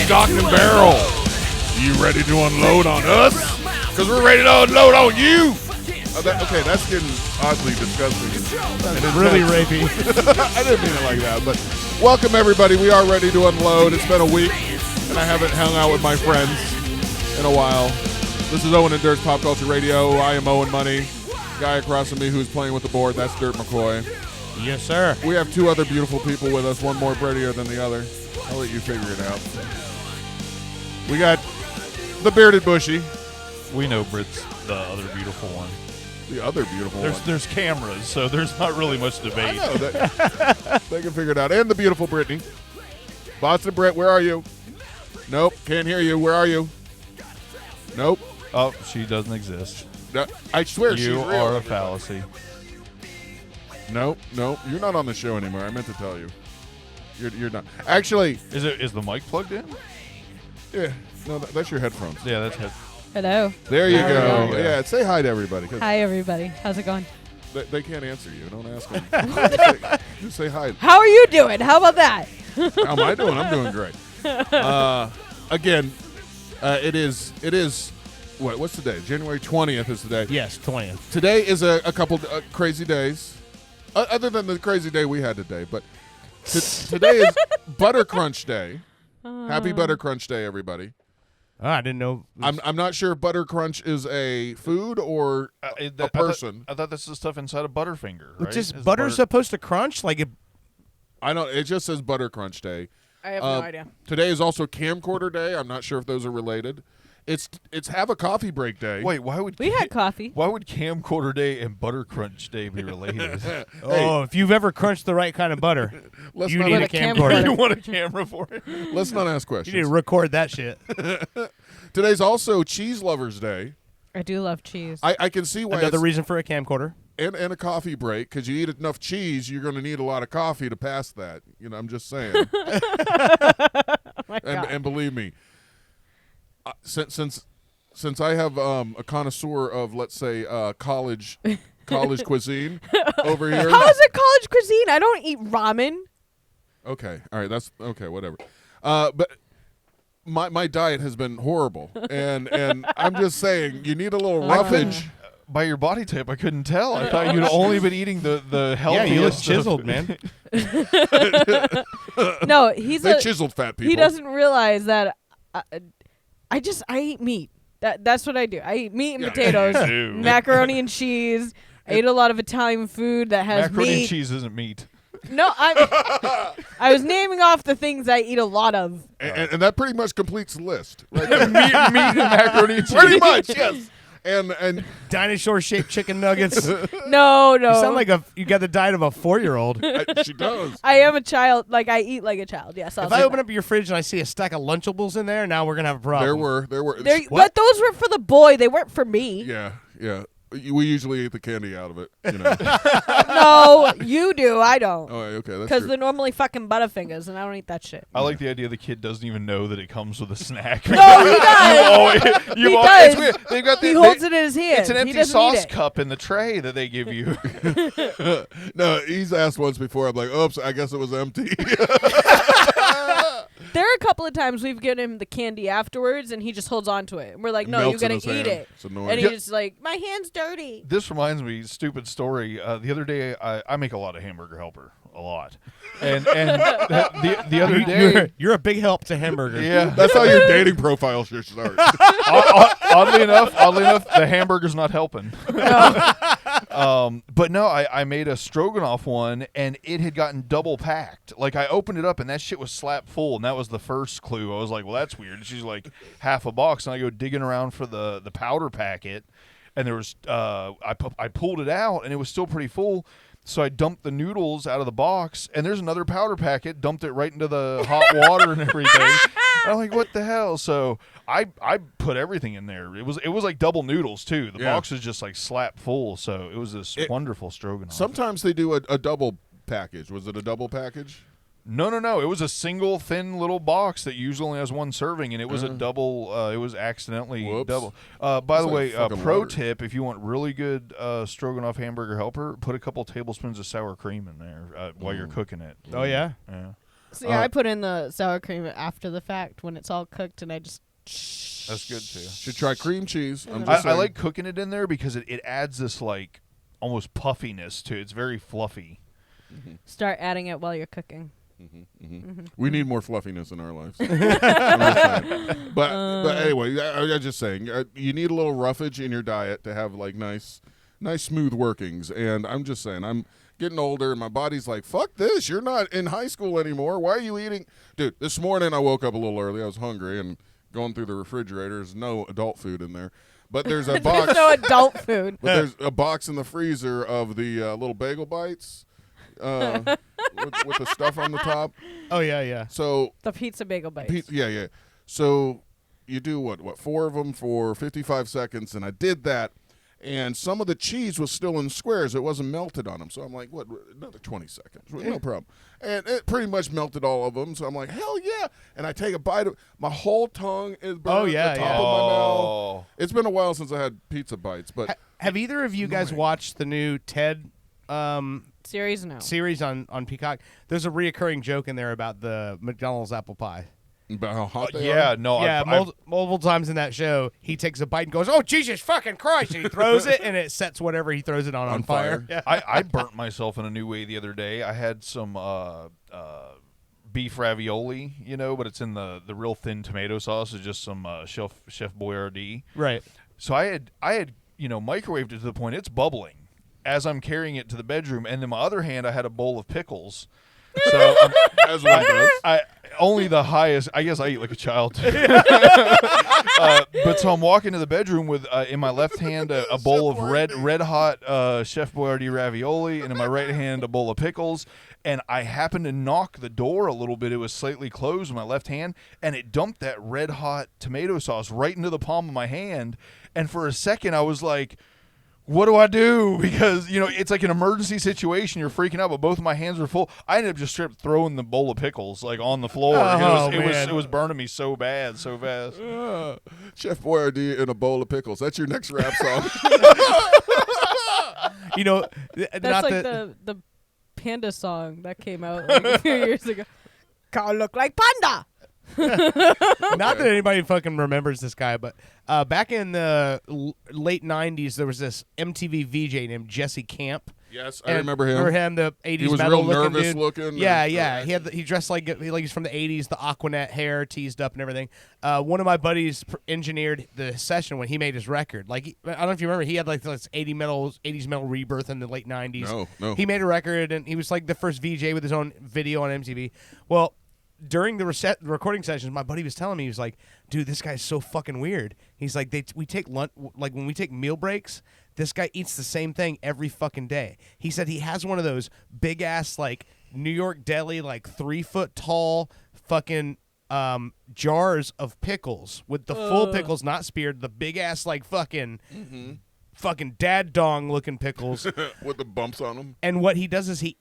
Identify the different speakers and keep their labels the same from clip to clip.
Speaker 1: Stock and barrel. You ready to unload on us? Because we're ready to unload on you. Okay, that's getting oddly disgusting.
Speaker 2: It's really rapey.
Speaker 1: I didn't mean it like that, but welcome everybody. We are ready to unload. It's been a week, and I haven't hung out with my friends in a while. This is Owen and Dirt's Pop Culture Radio. I am Owen Money. Guy across from me who's playing with the board, that's Dirt McCoy.
Speaker 2: Yes, sir.
Speaker 1: We have two other beautiful people with us, one more prettier than the other. I'll let you figure it out. We got the bearded Bushey.
Speaker 3: We know Brit's the other beautiful one.
Speaker 1: The other beautiful one.
Speaker 3: There's cameras, so there's not really much debate.
Speaker 1: I know. They can figure it out. And the beautiful Brittany. Boston Brit, where are you? Nope, can't hear you. Where are you? Nope.
Speaker 3: Oh, she doesn't exist.
Speaker 1: No, I swear she's real.
Speaker 3: You are a fallacy.
Speaker 1: Nope, you're not on the show anymore. I meant to tell you. You're not. Actually.
Speaker 3: Is the mic plugged in?
Speaker 1: Yeah. No, that's your headphones.
Speaker 3: Yeah, that's
Speaker 4: Hello.
Speaker 1: There you go. Yeah, say hi to everybody.
Speaker 4: Hi, everybody. How's it going?
Speaker 1: They can't answer you. Don't ask them. Just say hi.
Speaker 4: How are you doing? How about that?
Speaker 1: How am I doing? I'm doing great. Again, it is. What's the day? January 20th is the day.
Speaker 2: Yes, 20th.
Speaker 1: Today is a couple crazy days, other than the crazy day we had today. But today is Butter Crunch Day. Happy Butter Crunch Day, everybody.
Speaker 2: Oh, I didn't know.
Speaker 1: I'm not sure if Butter Crunch is a food or a person.
Speaker 3: I thought this is stuff inside a Butterfinger, right?
Speaker 2: Just butter supposed to crunch? Like it?
Speaker 1: I don't. It just says Butter Crunch Day.
Speaker 4: I have no idea.
Speaker 1: Today is also Camcorder Day. I'm not sure if those are related. It's Have a Coffee Break Day.
Speaker 3: Wait, why would
Speaker 4: we had coffee?
Speaker 3: Why would Camcorder Day and Butter Crunch Day be related?
Speaker 2: Oh, if you've ever crunched the right kind of butter, you need a camcorder.
Speaker 3: You want a camera for it?
Speaker 1: Let's not ask questions.
Speaker 2: You need to record that shit.
Speaker 1: Today's also Cheese Lovers Day.
Speaker 4: I do love cheese.
Speaker 1: I can see why.
Speaker 2: Another reason for a camcorder.
Speaker 1: And a coffee break, because you eat enough cheese, you're going to need a lot of coffee to pass that. You know, I'm just saying.
Speaker 4: Oh my God.
Speaker 1: And believe me, since I have a connoisseur of, let's say, college cuisine over here.
Speaker 4: How is it college cuisine? I don't eat ramen.
Speaker 1: Okay, all right, that's okay, whatever. But my diet has been horrible, and I'm just saying you need a little roughage.
Speaker 3: By your body type, I couldn't tell. I thought you'd only been eating the healthiest.
Speaker 2: Yeah, you look chiseled, man.
Speaker 4: No,
Speaker 1: they chiseled fat people.
Speaker 4: He doesn't realize that I eat meat. That's what I do. I eat meat and potatoes, macaroni and cheese. I eat a lot of Italian food that has
Speaker 3: macaroni
Speaker 4: meat.
Speaker 3: and cheese isn't meat.
Speaker 4: No, I was naming off the things I eat a lot of.
Speaker 1: And that pretty much completes the list. Right?
Speaker 3: meat and macaroni and cheese.
Speaker 1: Pretty much, yes. And
Speaker 2: dinosaur-shaped chicken nuggets.
Speaker 4: No.
Speaker 2: You sound like you got the diet of a 4-year-old.
Speaker 1: She does.
Speaker 4: I am a child. Like, I eat like a child. Yes.
Speaker 2: If I open up your fridge and I see a stack of Lunchables in there, now we're gonna have a problem.
Speaker 1: There were.
Speaker 4: But those were for the boy. They weren't for me.
Speaker 1: Yeah. We usually eat the candy out of it. You know.
Speaker 4: No, you do. I don't.
Speaker 1: Oh, okay.
Speaker 4: Because they're normally fucking Butterfingers, and I don't eat that shit.
Speaker 3: I like the idea the kid doesn't even know that it comes with a snack.
Speaker 4: No, he does. He does.
Speaker 3: It's weird. They've got
Speaker 4: he holds it in his hand.
Speaker 3: It's an empty sauce cup in the tray that they give you.
Speaker 1: No, he's asked once before. I'm like, oops, I guess it was empty.
Speaker 4: There are a couple of times we've given him the candy afterwards, and he just holds on to it. And we're like, no, you're going to eat it. And he's like, my hand's dirty.
Speaker 3: This reminds me, stupid story. The other day, I make a lot of Hamburger Helper. A lot. And the other day...
Speaker 2: You're a big help to Hamburger.
Speaker 3: Yeah.
Speaker 1: That's how your dating profile should start.
Speaker 3: Oddly enough, the hamburger's not helping.
Speaker 4: No.
Speaker 3: But no, I made a stroganoff one, and it had gotten double packed. Like, I opened it up, and that shit was slap full, and that was the first clue. I was like, well, that's weird. She's like half a box, and I go digging around for the powder packet, and there was I pulled it out, and it was still pretty full. So I dumped the noodles out of the box, and there's another powder packet. Dumped it right into the hot water and everything. And I'm like, what the hell? So I put everything in there. It was like double noodles too. The box was just like slap full. So it was this wonderful stroganoff.
Speaker 1: Sometimes they do a double package. Was it a double package?
Speaker 3: No. It was a single thin little box that usually only has one serving, and it was a double. It was accidentally double. By the way, pro tip: if you want really good stroganoff hamburger helper, put a couple tablespoons of sour cream in there while you're cooking it.
Speaker 2: Oh yeah.
Speaker 3: Yeah.
Speaker 4: See, I put in the sour cream after the fact when it's all cooked, and I just.
Speaker 3: That's good too.
Speaker 1: Should try cream cheese.
Speaker 3: I like cooking it in there because it adds this like almost puffiness to it. It's very fluffy.
Speaker 4: Start adding it while you're cooking.
Speaker 1: We need more fluffiness in our lives. but anyway, I'm just saying, you need a little roughage in your diet to have like nice smooth workings. And I'm just saying, I'm getting older, and my body's like, fuck this. You're not in high school anymore. Why are you eating? Dude, this morning I woke up a little early. I was hungry and going through the refrigerator. There's no adult food in there. But there's a box.
Speaker 4: There's no adult food.
Speaker 1: But there's a box in the freezer of the little bagel bites. With the stuff on the top.
Speaker 2: Oh yeah.
Speaker 1: So
Speaker 4: the pizza bagel bites.
Speaker 1: Yeah. So you do what 4 of them for 55 seconds, and I did that, and some of the cheese was still in squares. It wasn't melted on them. So I'm like, what? Another 20 seconds, no problem. And it pretty much melted all of them. So I'm like, hell yeah! And I take a bite of my whole tongue is burned. The top of my mouth. It's been a while since I had pizza bites, but
Speaker 2: have either of you guys watched the new Ted?
Speaker 4: Series
Speaker 2: on Peacock. There's a reoccurring joke in there about the McDonald's apple pie.
Speaker 1: About how hot they are?
Speaker 2: Multiple times in that show, he takes a bite and goes, "Oh Jesus fucking Christ!" and he throws it, and it sets whatever he throws it on fire. Yeah.
Speaker 3: I burnt myself in a new way the other day. I had some beef ravioli, but it's in the real thin tomato sauce. It's just some Chef Boyardee.
Speaker 2: Right.
Speaker 3: So I had microwaved it to the point it's bubbling as I'm carrying it to the bedroom, and in my other hand, I had a bowl of pickles. So
Speaker 1: as one does.
Speaker 3: I only the highest. I guess I eat like a child. But so I'm walking to the bedroom with in my left hand a bowl of red hot Chef Boyardee ravioli, and in my right hand a bowl of pickles. And I happened to knock the door a little bit. It was slightly closed with my left hand, and it dumped that red hot tomato sauce right into the palm of my hand. And for a second, I was like, what do I do? Because, it's like an emergency situation. You're freaking out, but both of my hands were full. I ended up just straight throwing the bowl of pickles like on the floor. It was burning me so bad, so fast.
Speaker 1: Chef Boyardee in a bowl of pickles. That's your next rap song.
Speaker 4: That's like the Panda song that came out like a few years ago. Can't look like Panda.
Speaker 2: Not that anybody fucking remembers this guy, but back in the late 90s, there was this MTV VJ named Jesse Camp.
Speaker 1: Yes, I remember him.
Speaker 2: Remember him, the 80s
Speaker 1: he was
Speaker 2: metal
Speaker 1: real nervous
Speaker 2: dude.
Speaker 1: looking.
Speaker 2: Yeah. He dressed like he's from the 80s, the Aquanet hair teased up and everything. One of my buddies engineered the session when he made his record. Like, I don't know if you remember, he had like this 80s metal rebirth in the late 90s.
Speaker 1: No.
Speaker 2: He made a record, and he was like the first VJ with his own video on MTV. Well, during the recording sessions, my buddy was telling me, he was like, dude, this guy's so fucking weird. He's like, we take lunch, like when we take meal breaks, this guy eats the same thing every fucking day. He said he has one of those big ass like New York deli, like 3 foot tall fucking jars of pickles with the full pickles, not speared, the big ass like fucking dad dong looking pickles
Speaker 1: with the bumps on them.
Speaker 2: And what he does is he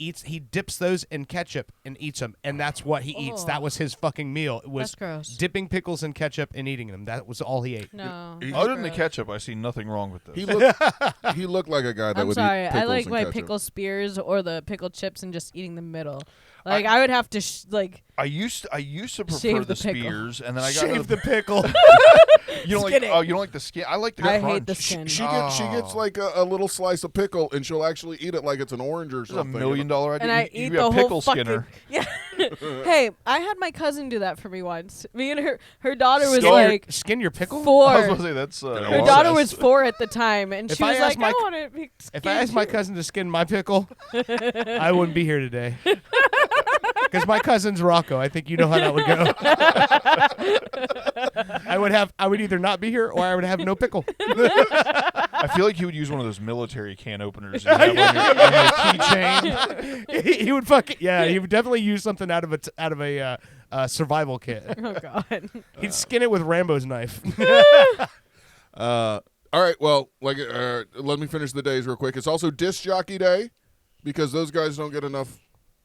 Speaker 2: dips those in ketchup and eats them, and that's what he eats. That was his fucking meal. It was
Speaker 4: that's gross.
Speaker 2: Dipping pickles in ketchup and eating them. That was all he ate.
Speaker 4: No.
Speaker 3: Other than the ketchup, I see nothing wrong with this.
Speaker 1: He looked like a guy that would eat pickles
Speaker 4: I like my
Speaker 1: ketchup.
Speaker 4: pickle spears or the pickled chips and just eating the middle. Like I would have to
Speaker 3: I used to prefer
Speaker 4: shave
Speaker 3: the
Speaker 4: the pickle.
Speaker 3: spears, and then I got
Speaker 2: shave the pickle.
Speaker 3: You don't you don't like the skin? I like the crunch.
Speaker 4: I hate the skin.
Speaker 1: She gets like a little slice of pickle, and she'll actually eat it like it's an orange or something.
Speaker 3: $1 million idea.
Speaker 4: And I eat the
Speaker 3: pickle
Speaker 4: whole
Speaker 3: skinner.
Speaker 4: Yeah. Hey, I had my cousin do that for me once. Me and her daughter was like
Speaker 2: skin your pickle.
Speaker 4: 4.
Speaker 3: I was going to say that's.
Speaker 4: Her daughter was 4 at the time, and
Speaker 2: If
Speaker 4: she
Speaker 2: I
Speaker 4: was
Speaker 2: asked
Speaker 4: like, "I want to be."
Speaker 2: If I asked my cousin to skin my pickle, I wouldn't be here today. Because my cousin's Rocco. I think you know how that would go. I would either not be here or I would have no pickle.
Speaker 3: I feel like he would use one of those military can openers you have on your keychain.
Speaker 2: He would fucking he would definitely use something out of a survival kit.
Speaker 4: Oh God.
Speaker 2: He'd skin it with Rambo's knife.
Speaker 1: All right, well, let me finish the days real quick. It's also Disc Jockey Day because those guys don't get enough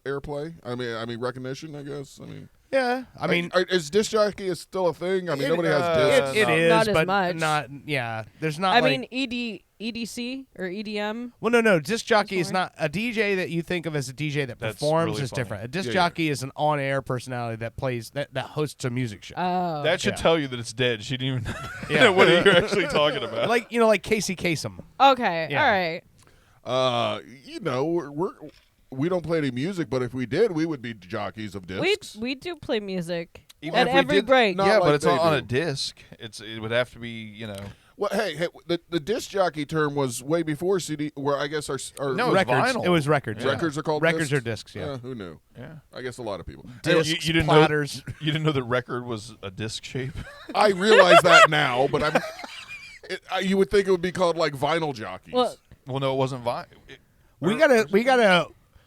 Speaker 1: airplay. I mean recognition, I guess. I mean,
Speaker 2: yeah. I mean,
Speaker 1: is Disc Jockey still a thing? I mean, nobody has discs.
Speaker 2: it is,
Speaker 4: Not as
Speaker 2: but
Speaker 4: much.
Speaker 2: not. Yeah, there's not.
Speaker 4: I
Speaker 2: like,
Speaker 4: mean, EDC or EDM.
Speaker 2: well, no. Disc jockey is
Speaker 4: Sorry.
Speaker 2: not a DJ that you think of as a DJ that
Speaker 3: That's
Speaker 2: performs
Speaker 3: really
Speaker 2: is
Speaker 3: funny.
Speaker 2: different. A disc
Speaker 1: Yeah,
Speaker 2: jockey is an on-air personality that plays that hosts a music show.
Speaker 4: Oh.
Speaker 3: That should
Speaker 2: Yeah.
Speaker 3: tell you that it's dead. She didn't even
Speaker 2: Yeah.
Speaker 3: know what you're actually talking about.
Speaker 2: like Casey Kasem.
Speaker 4: Okay.
Speaker 2: Yeah.
Speaker 4: All right.
Speaker 1: We don't play any music, but if we did, we would be jockeys of discs.
Speaker 4: We do play music
Speaker 3: Even
Speaker 4: at
Speaker 3: if we
Speaker 4: every
Speaker 3: did-
Speaker 4: break.
Speaker 1: Not
Speaker 3: yeah,
Speaker 1: like
Speaker 3: but it's
Speaker 1: they
Speaker 3: on a
Speaker 1: do.
Speaker 3: disc. It would have to be,
Speaker 1: Well, hey, the disc jockey term was way before CD, where I guess our
Speaker 3: No,
Speaker 2: Records.
Speaker 3: vinyl.
Speaker 2: It was records.
Speaker 3: Yeah.
Speaker 1: records are called
Speaker 2: Records
Speaker 1: discs?
Speaker 2: or discs. Yeah.
Speaker 1: Who knew?
Speaker 3: Yeah.
Speaker 1: I guess a lot of people.
Speaker 2: Discs,
Speaker 3: you didn't
Speaker 2: platters.
Speaker 3: know. You didn't know the record was a disc shape.
Speaker 1: I realize that now, but you would think it would be called like vinyl jockeys.
Speaker 4: Well,
Speaker 3: Well, no, it wasn't vinyl.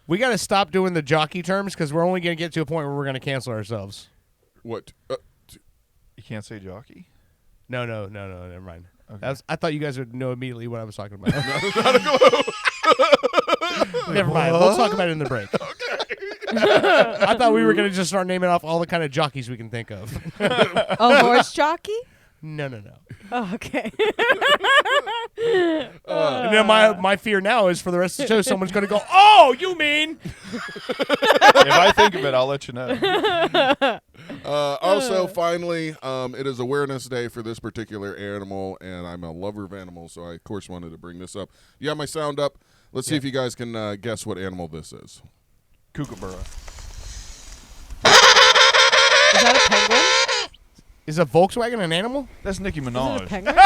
Speaker 2: We gotta stop doing the jockey terms because we're only gonna get to a point where we're gonna cancel ourselves.
Speaker 1: What?
Speaker 3: You can't say jockey.
Speaker 2: No, never mind.
Speaker 3: Okay.
Speaker 2: I thought you guys would know immediately what I was talking about. Never mind. We'll talk about it in the break. I thought we were gonna just start naming off all the kind of jockeys we can think of.
Speaker 4: a horse jockey?
Speaker 2: No.
Speaker 4: Oh, okay.
Speaker 2: And then my fear now is for the rest of the show, someone's gonna go, "Oh, you mean?"
Speaker 3: If I think of it, I'll let you know.
Speaker 1: Also, finally, it is Awareness Day for this particular animal, and I'm a lover of animals, so I, of course, wanted to bring this up. You have my sound up. Let's see if you guys can guess what animal this is.
Speaker 3: Kookaburra.
Speaker 4: Is that a penguin?
Speaker 2: Is a Volkswagen an animal?
Speaker 3: That's Nicki
Speaker 4: Is it a
Speaker 3: Minaj.
Speaker 4: penguin?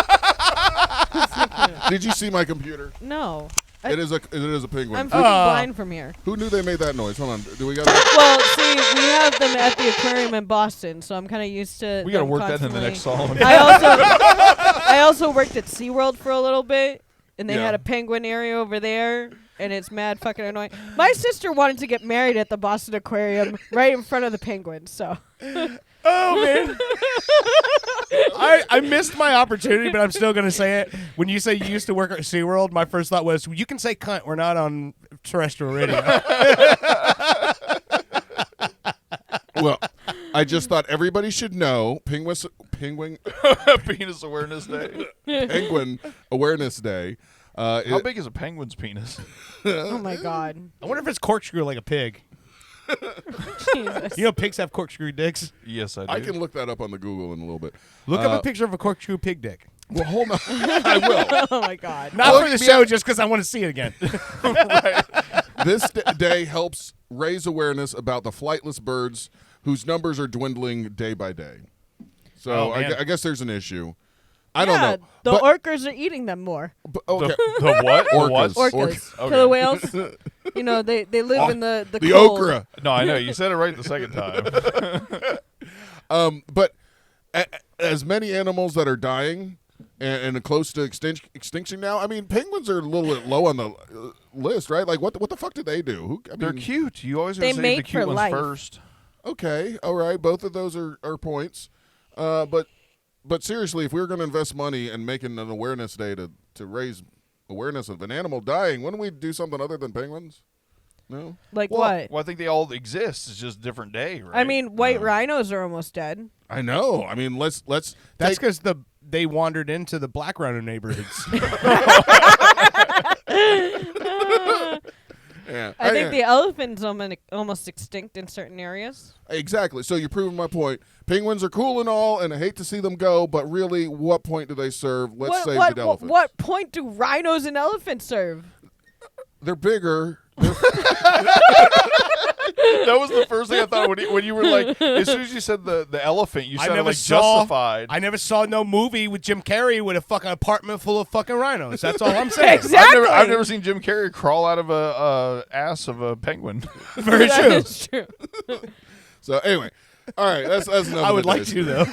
Speaker 1: Did you see my computer?
Speaker 4: No.
Speaker 1: It is a penguin.
Speaker 4: I'm fucking blind from here.
Speaker 1: Who knew they made that noise? Hold on. Do we got?
Speaker 4: Well, see, we have them at the aquarium in Boston, so I'm kind of used to.
Speaker 3: We got to
Speaker 4: them
Speaker 3: work that in the
Speaker 4: constantly-
Speaker 3: next song.
Speaker 4: I also worked at SeaWorld for a little bit, and they
Speaker 1: Yeah.
Speaker 4: had a penguin area over there, and it's mad fucking annoying. My sister wanted to get married at the Boston Aquarium right in front of the penguin, so.
Speaker 2: Oh man. I missed my opportunity, but I'm still gonna say it. When you say you used to work at SeaWorld, my first thought was, you can say cunt, we're not on terrestrial radio.
Speaker 1: Well, I just thought everybody should know penguin
Speaker 3: Penis Awareness Day.
Speaker 1: Penguin Awareness Day.
Speaker 3: How big is a penguin's penis?
Speaker 4: Oh my god.
Speaker 2: I wonder if it's corkscrew like a pig.
Speaker 4: Jesus.
Speaker 2: You know pigs have corkscrew dicks?
Speaker 3: Yes, I do.
Speaker 1: I can look that up on the Google in a little bit.
Speaker 2: Look up a picture of a corkscrew pig dick.
Speaker 1: Well, hold on. I will.
Speaker 4: Oh my god.
Speaker 2: Not
Speaker 1: Look
Speaker 2: for the
Speaker 1: me
Speaker 2: show,
Speaker 1: up.
Speaker 2: just because I want to see it again.
Speaker 1: This day helps raise awareness about the flightless birds whose numbers are dwindling day by day. So
Speaker 2: Oh, man.
Speaker 1: I guess there's an issue. I don't
Speaker 4: Yeah,
Speaker 1: know.
Speaker 4: the
Speaker 1: But-
Speaker 4: orcas are eating them more.
Speaker 1: okay.
Speaker 3: The what? The what?
Speaker 1: Orcas.
Speaker 4: Orcas.
Speaker 3: Okay.
Speaker 4: Killer whales. You know, they live in the
Speaker 1: The
Speaker 4: cold.
Speaker 1: okra.
Speaker 3: No, I know. You said it right the second time.
Speaker 1: But as many animals that are dying and close to extinction now, I mean, penguins are a little bit low on the list, right? Like, what the fuck do they do?
Speaker 3: They're cute. You always
Speaker 4: They
Speaker 3: gotta save the
Speaker 4: mate
Speaker 3: cute
Speaker 4: for
Speaker 3: ones
Speaker 4: life.
Speaker 3: first.
Speaker 1: Okay, all right. Both of those are points. But seriously, if we were going to invest money and making an awareness day to raise awareness of an animal dying, wouldn't we do something other than penguins? No?
Speaker 4: Like
Speaker 3: Well,
Speaker 4: what?
Speaker 3: Well, I think they all exist. It's just a different day, right?
Speaker 4: I mean, white rhinos are almost dead.
Speaker 1: I know. I mean, let's
Speaker 2: That's
Speaker 1: take-
Speaker 2: because they wandered into the black rhino neighborhoods.
Speaker 1: Yeah.
Speaker 4: I think the elephant's almost extinct in certain areas.
Speaker 1: Exactly. So you're proving my point. Penguins are cool and all, and I hate to see them go, but really, what point do they serve? Let's save the elephants.
Speaker 4: What point do rhinos and elephants serve?
Speaker 1: They're bigger.
Speaker 3: that was the first thing I thought when you were like, as soon as you said the elephant, you sounded like justified.
Speaker 2: I never saw no movie with Jim Carrey with a fucking apartment full of fucking rhinos. That's all I'm saying.
Speaker 4: Exactly.
Speaker 3: I've never seen Jim Carrey crawl out of a ass of a penguin.
Speaker 2: Very
Speaker 4: That
Speaker 2: true.
Speaker 4: is true.
Speaker 1: So anyway, All right, that's enough.
Speaker 2: I would
Speaker 1: of the
Speaker 2: like
Speaker 1: days.
Speaker 2: to though.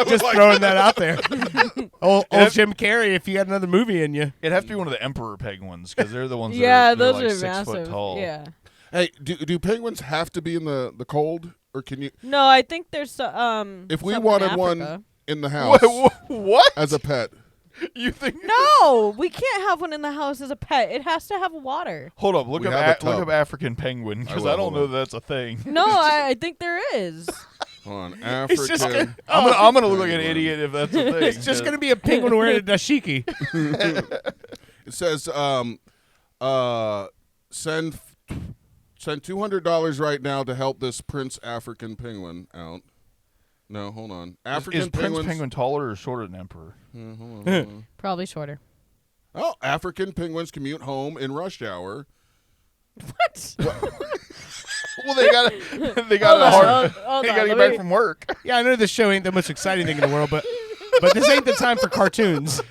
Speaker 2: Just throwing that out there. old Jim Carrey, if you had another movie in you.
Speaker 3: It'd have to be one of the emperor penguins because they're the ones.
Speaker 4: Yeah,
Speaker 3: that are,
Speaker 4: those
Speaker 3: like
Speaker 4: are
Speaker 3: 6
Speaker 4: massive.
Speaker 3: foot tall.
Speaker 4: Yeah.
Speaker 1: Hey, do penguins have to be in the cold, or can you?
Speaker 4: No, I think there's
Speaker 1: If we
Speaker 4: some in
Speaker 1: wanted
Speaker 4: Africa.
Speaker 1: one in the house
Speaker 3: What?
Speaker 1: as a pet,
Speaker 3: You think?
Speaker 4: No, we can't have one in the house as a pet. It has to have water.
Speaker 3: Hold up. Look
Speaker 1: We have
Speaker 3: up
Speaker 1: a tub.
Speaker 3: African penguin because
Speaker 1: will,
Speaker 3: I don't
Speaker 1: hold
Speaker 3: know
Speaker 1: on.
Speaker 3: that's a thing.
Speaker 4: No, I think there is.
Speaker 1: hold on,
Speaker 2: It's just
Speaker 1: African.
Speaker 3: I'm gonna look like an
Speaker 1: Penguin.
Speaker 3: idiot if that's a thing.
Speaker 2: It's just going to be a penguin wearing a dashiki.
Speaker 1: It says send $200 right now to help this Prince African penguin out. No, hold on. African
Speaker 3: Is Prince
Speaker 1: penguins.
Speaker 3: Penguin taller or shorter than Emperor?
Speaker 1: Hold on.
Speaker 4: Probably shorter.
Speaker 1: Oh, African penguins commute home in rush hour.
Speaker 4: What?
Speaker 3: Well, they got
Speaker 4: Hold
Speaker 3: a
Speaker 4: on,
Speaker 3: hard.
Speaker 4: hold
Speaker 3: They
Speaker 4: on,
Speaker 3: got to
Speaker 4: let
Speaker 3: get back
Speaker 4: me-
Speaker 3: from work.
Speaker 2: Yeah, I know this show ain't the most exciting thing in the world, but this ain't the time for cartoons.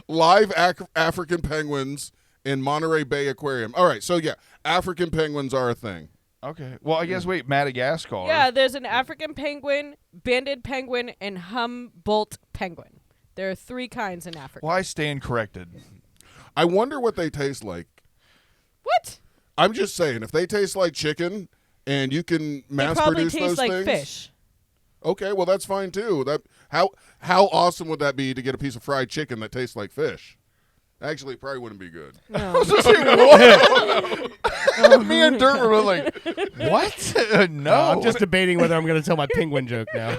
Speaker 1: Live African penguins in Monterey Bay Aquarium. All right, so yeah, African penguins are a thing.
Speaker 3: Okay. Well, I guess Madagascar.
Speaker 4: Yeah, there's an African penguin, banded penguin, and Humboldt penguin. There are 3 kinds in Africa.
Speaker 3: Well, I stand corrected.
Speaker 1: I wonder what they taste like.
Speaker 4: What?
Speaker 1: I'm just saying, if they taste like chicken and you can
Speaker 4: They
Speaker 1: mass
Speaker 4: probably
Speaker 1: produce
Speaker 4: taste
Speaker 1: those
Speaker 4: like
Speaker 1: things,
Speaker 4: fish.
Speaker 1: okay, well that's fine too. That how awesome would that be to get a piece of fried chicken that tastes like fish? Actually, it probably wouldn't be good.
Speaker 4: No.
Speaker 3: Me and Dirt were like, what? No.
Speaker 2: I'm just debating whether I'm going to tell my penguin joke now.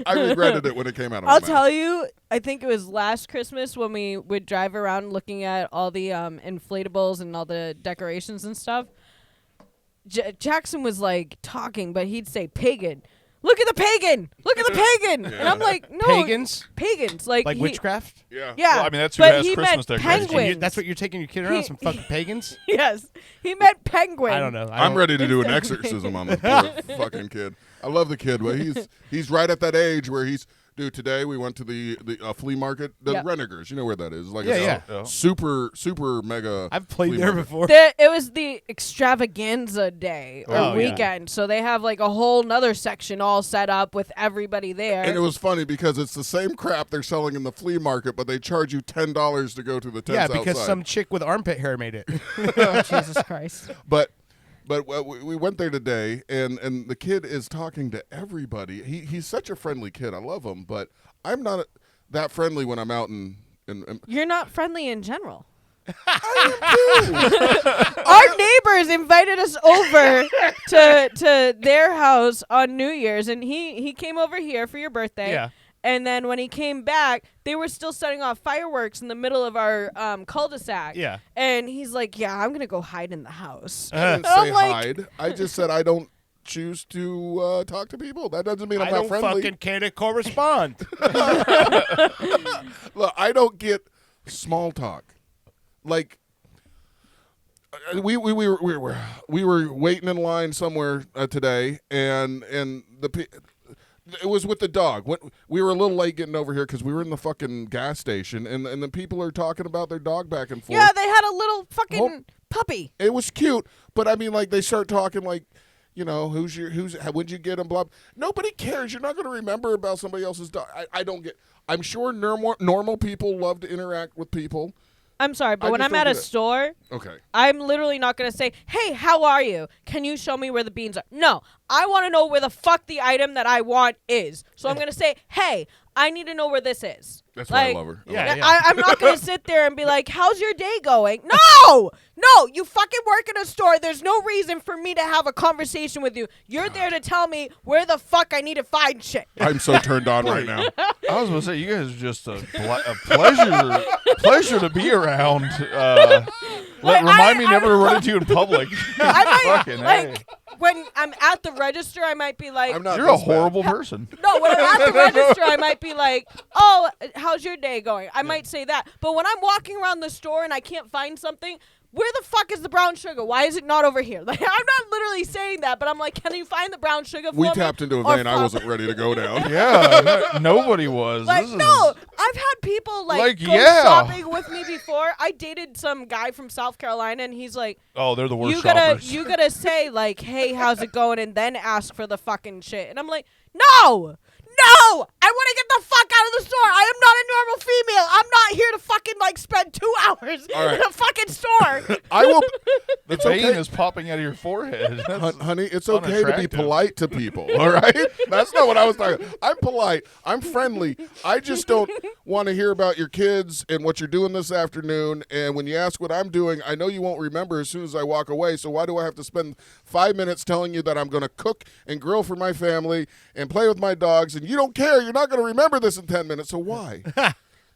Speaker 1: I regretted it when it came out of my
Speaker 4: I'll
Speaker 1: mouth.
Speaker 4: tell you, I think it was last Christmas when we would drive around looking at all the inflatables and all the decorations and stuff. Jackson was like talking, but he'd say pagan. Look at the pagan! Look at the pagan!
Speaker 1: Yeah.
Speaker 4: And I'm like, no.
Speaker 2: Pagans?
Speaker 4: Pagans. Like
Speaker 2: Witchcraft?
Speaker 1: Yeah.
Speaker 4: Yeah.
Speaker 3: Well, I mean, that's who
Speaker 4: but
Speaker 3: has
Speaker 4: he
Speaker 3: Christmas
Speaker 4: meant
Speaker 3: decorations.
Speaker 4: penguins.
Speaker 2: That's what you're taking your kid around, some fucking pagans?
Speaker 4: Yes. He meant penguin.
Speaker 2: I don't know.
Speaker 1: I'm ready to do an
Speaker 4: Instead of
Speaker 1: exorcism on the poor fucking kid. I love the kid, but he's right at that age where he's. Dude, today we went to the flea market, the
Speaker 4: Yep.
Speaker 1: Renegers. You know where that is? Like
Speaker 2: Yeah,
Speaker 1: a
Speaker 3: yeah.
Speaker 1: super mega.
Speaker 2: I've played
Speaker 1: flea
Speaker 2: there
Speaker 1: market.
Speaker 2: before.
Speaker 4: It was the extravaganza day or
Speaker 2: Oh, yeah.
Speaker 4: weekend, so they have like a whole nother section all set up with everybody there.
Speaker 1: And it was funny because it's the same crap they're selling in the flea market, but they charge you $10 to go to the tents
Speaker 2: Yeah, because
Speaker 1: outside.
Speaker 2: some chick with armpit hair made it.
Speaker 4: Oh, Jesus Christ.
Speaker 1: But we went there today, and the kid is talking to everybody. He's such a friendly kid. I love him, but I'm not that friendly when I'm out in
Speaker 4: You're not friendly in general. Our neighbors invited us over to their house on New Year's, and he came over here for your birthday.
Speaker 2: Yeah.
Speaker 4: And then when he came back, they were still setting off fireworks in the middle of our cul-de-sac.
Speaker 2: Yeah.
Speaker 4: And he's like, yeah, I'm going to go hide in the house.
Speaker 1: I didn't
Speaker 4: I'm
Speaker 1: say
Speaker 4: like-
Speaker 1: hide. I just said I don't choose to talk to people. That doesn't mean I'm
Speaker 2: I
Speaker 1: not
Speaker 2: don't
Speaker 1: friendly.
Speaker 2: fucking care to correspond.
Speaker 1: Look, I don't get small talk. Like we were waiting in line somewhere today, and it was with the dog. We were a little late getting over here because we were in the fucking gas station, and the people are talking about their dog back and forth.
Speaker 4: Yeah, they had a little fucking
Speaker 1: Well-
Speaker 4: puppy.
Speaker 1: It was cute, but I mean, like they start talking like, you know, when'd you get him? Blah. Nobody cares. You're not going to remember about somebody else's dog. I don't get. I'm sure normal people love to interact with people.
Speaker 4: I'm sorry, but
Speaker 1: I
Speaker 4: when
Speaker 1: just
Speaker 4: I'm
Speaker 1: don't
Speaker 4: at a
Speaker 1: get it.
Speaker 4: store,
Speaker 1: Okay.
Speaker 4: I'm literally not going to say, hey, how are you? Can you show me where the beans are? No, I want to know where the fuck the item that I want is. So I'm going to say, hey, I need to know where this is.
Speaker 1: That's why I
Speaker 4: Like,
Speaker 1: love her.
Speaker 2: Yeah, yeah.
Speaker 4: I'm not going to sit there and be like, how's your day going? No, you fucking work in a store. There's no reason for me to have a conversation with you. You're there to tell me where the fuck I need to find shit.
Speaker 1: I'm so turned on right now.
Speaker 3: I was going to say, you guys are just a pleasure to be around. Remind me never to run into you in public.
Speaker 4: I might,
Speaker 3: Fucking
Speaker 4: like, when I'm at the register, I might be like,
Speaker 1: I'm not.
Speaker 3: You're a
Speaker 1: this bad.
Speaker 3: horrible person.
Speaker 4: no, when I'm at the register, I might be like, oh, how's your day going? I might say that. But when I'm walking around the store and I can't find something, where the fuck is the brown sugar? Why is it not over here? Like, I'm not literally saying that, but I'm like, can you find the brown sugar for
Speaker 1: We
Speaker 4: me?
Speaker 1: tapped into a
Speaker 4: Or
Speaker 1: vein I
Speaker 4: fuck-
Speaker 1: wasn't ready to go down.
Speaker 3: Yeah, nobody was.
Speaker 4: Like,
Speaker 3: This is-
Speaker 4: no, I've had people people go
Speaker 3: yeah.
Speaker 4: shopping with me before. I dated some guy from South Carolina, and he's like,
Speaker 3: Oh, they're the worst
Speaker 4: you
Speaker 3: shoppers.
Speaker 4: gotta say like, hey, how's it going, and then ask for the fucking shit. And I'm like, no, I want to get the fuck out of the store. I am not a normal female. I'm not here to fucking like spend 2 hours in a fucking store.
Speaker 1: I will.
Speaker 3: The vein is popping out of your forehead.
Speaker 1: Honey, it's okay to be
Speaker 3: unattractive.
Speaker 1: polite to people, all right? That's not what I was talking about. I'm polite. I'm friendly. I just don't want to hear about your kids and what you're doing this afternoon. And when you ask what I'm doing, I know you won't remember as soon as I walk away. So why do I have to spend 5 minutes telling you that I'm going to cook and grill for my family and play with my dogs, and you don't care? You're not going to remember this in 10 minutes, so why?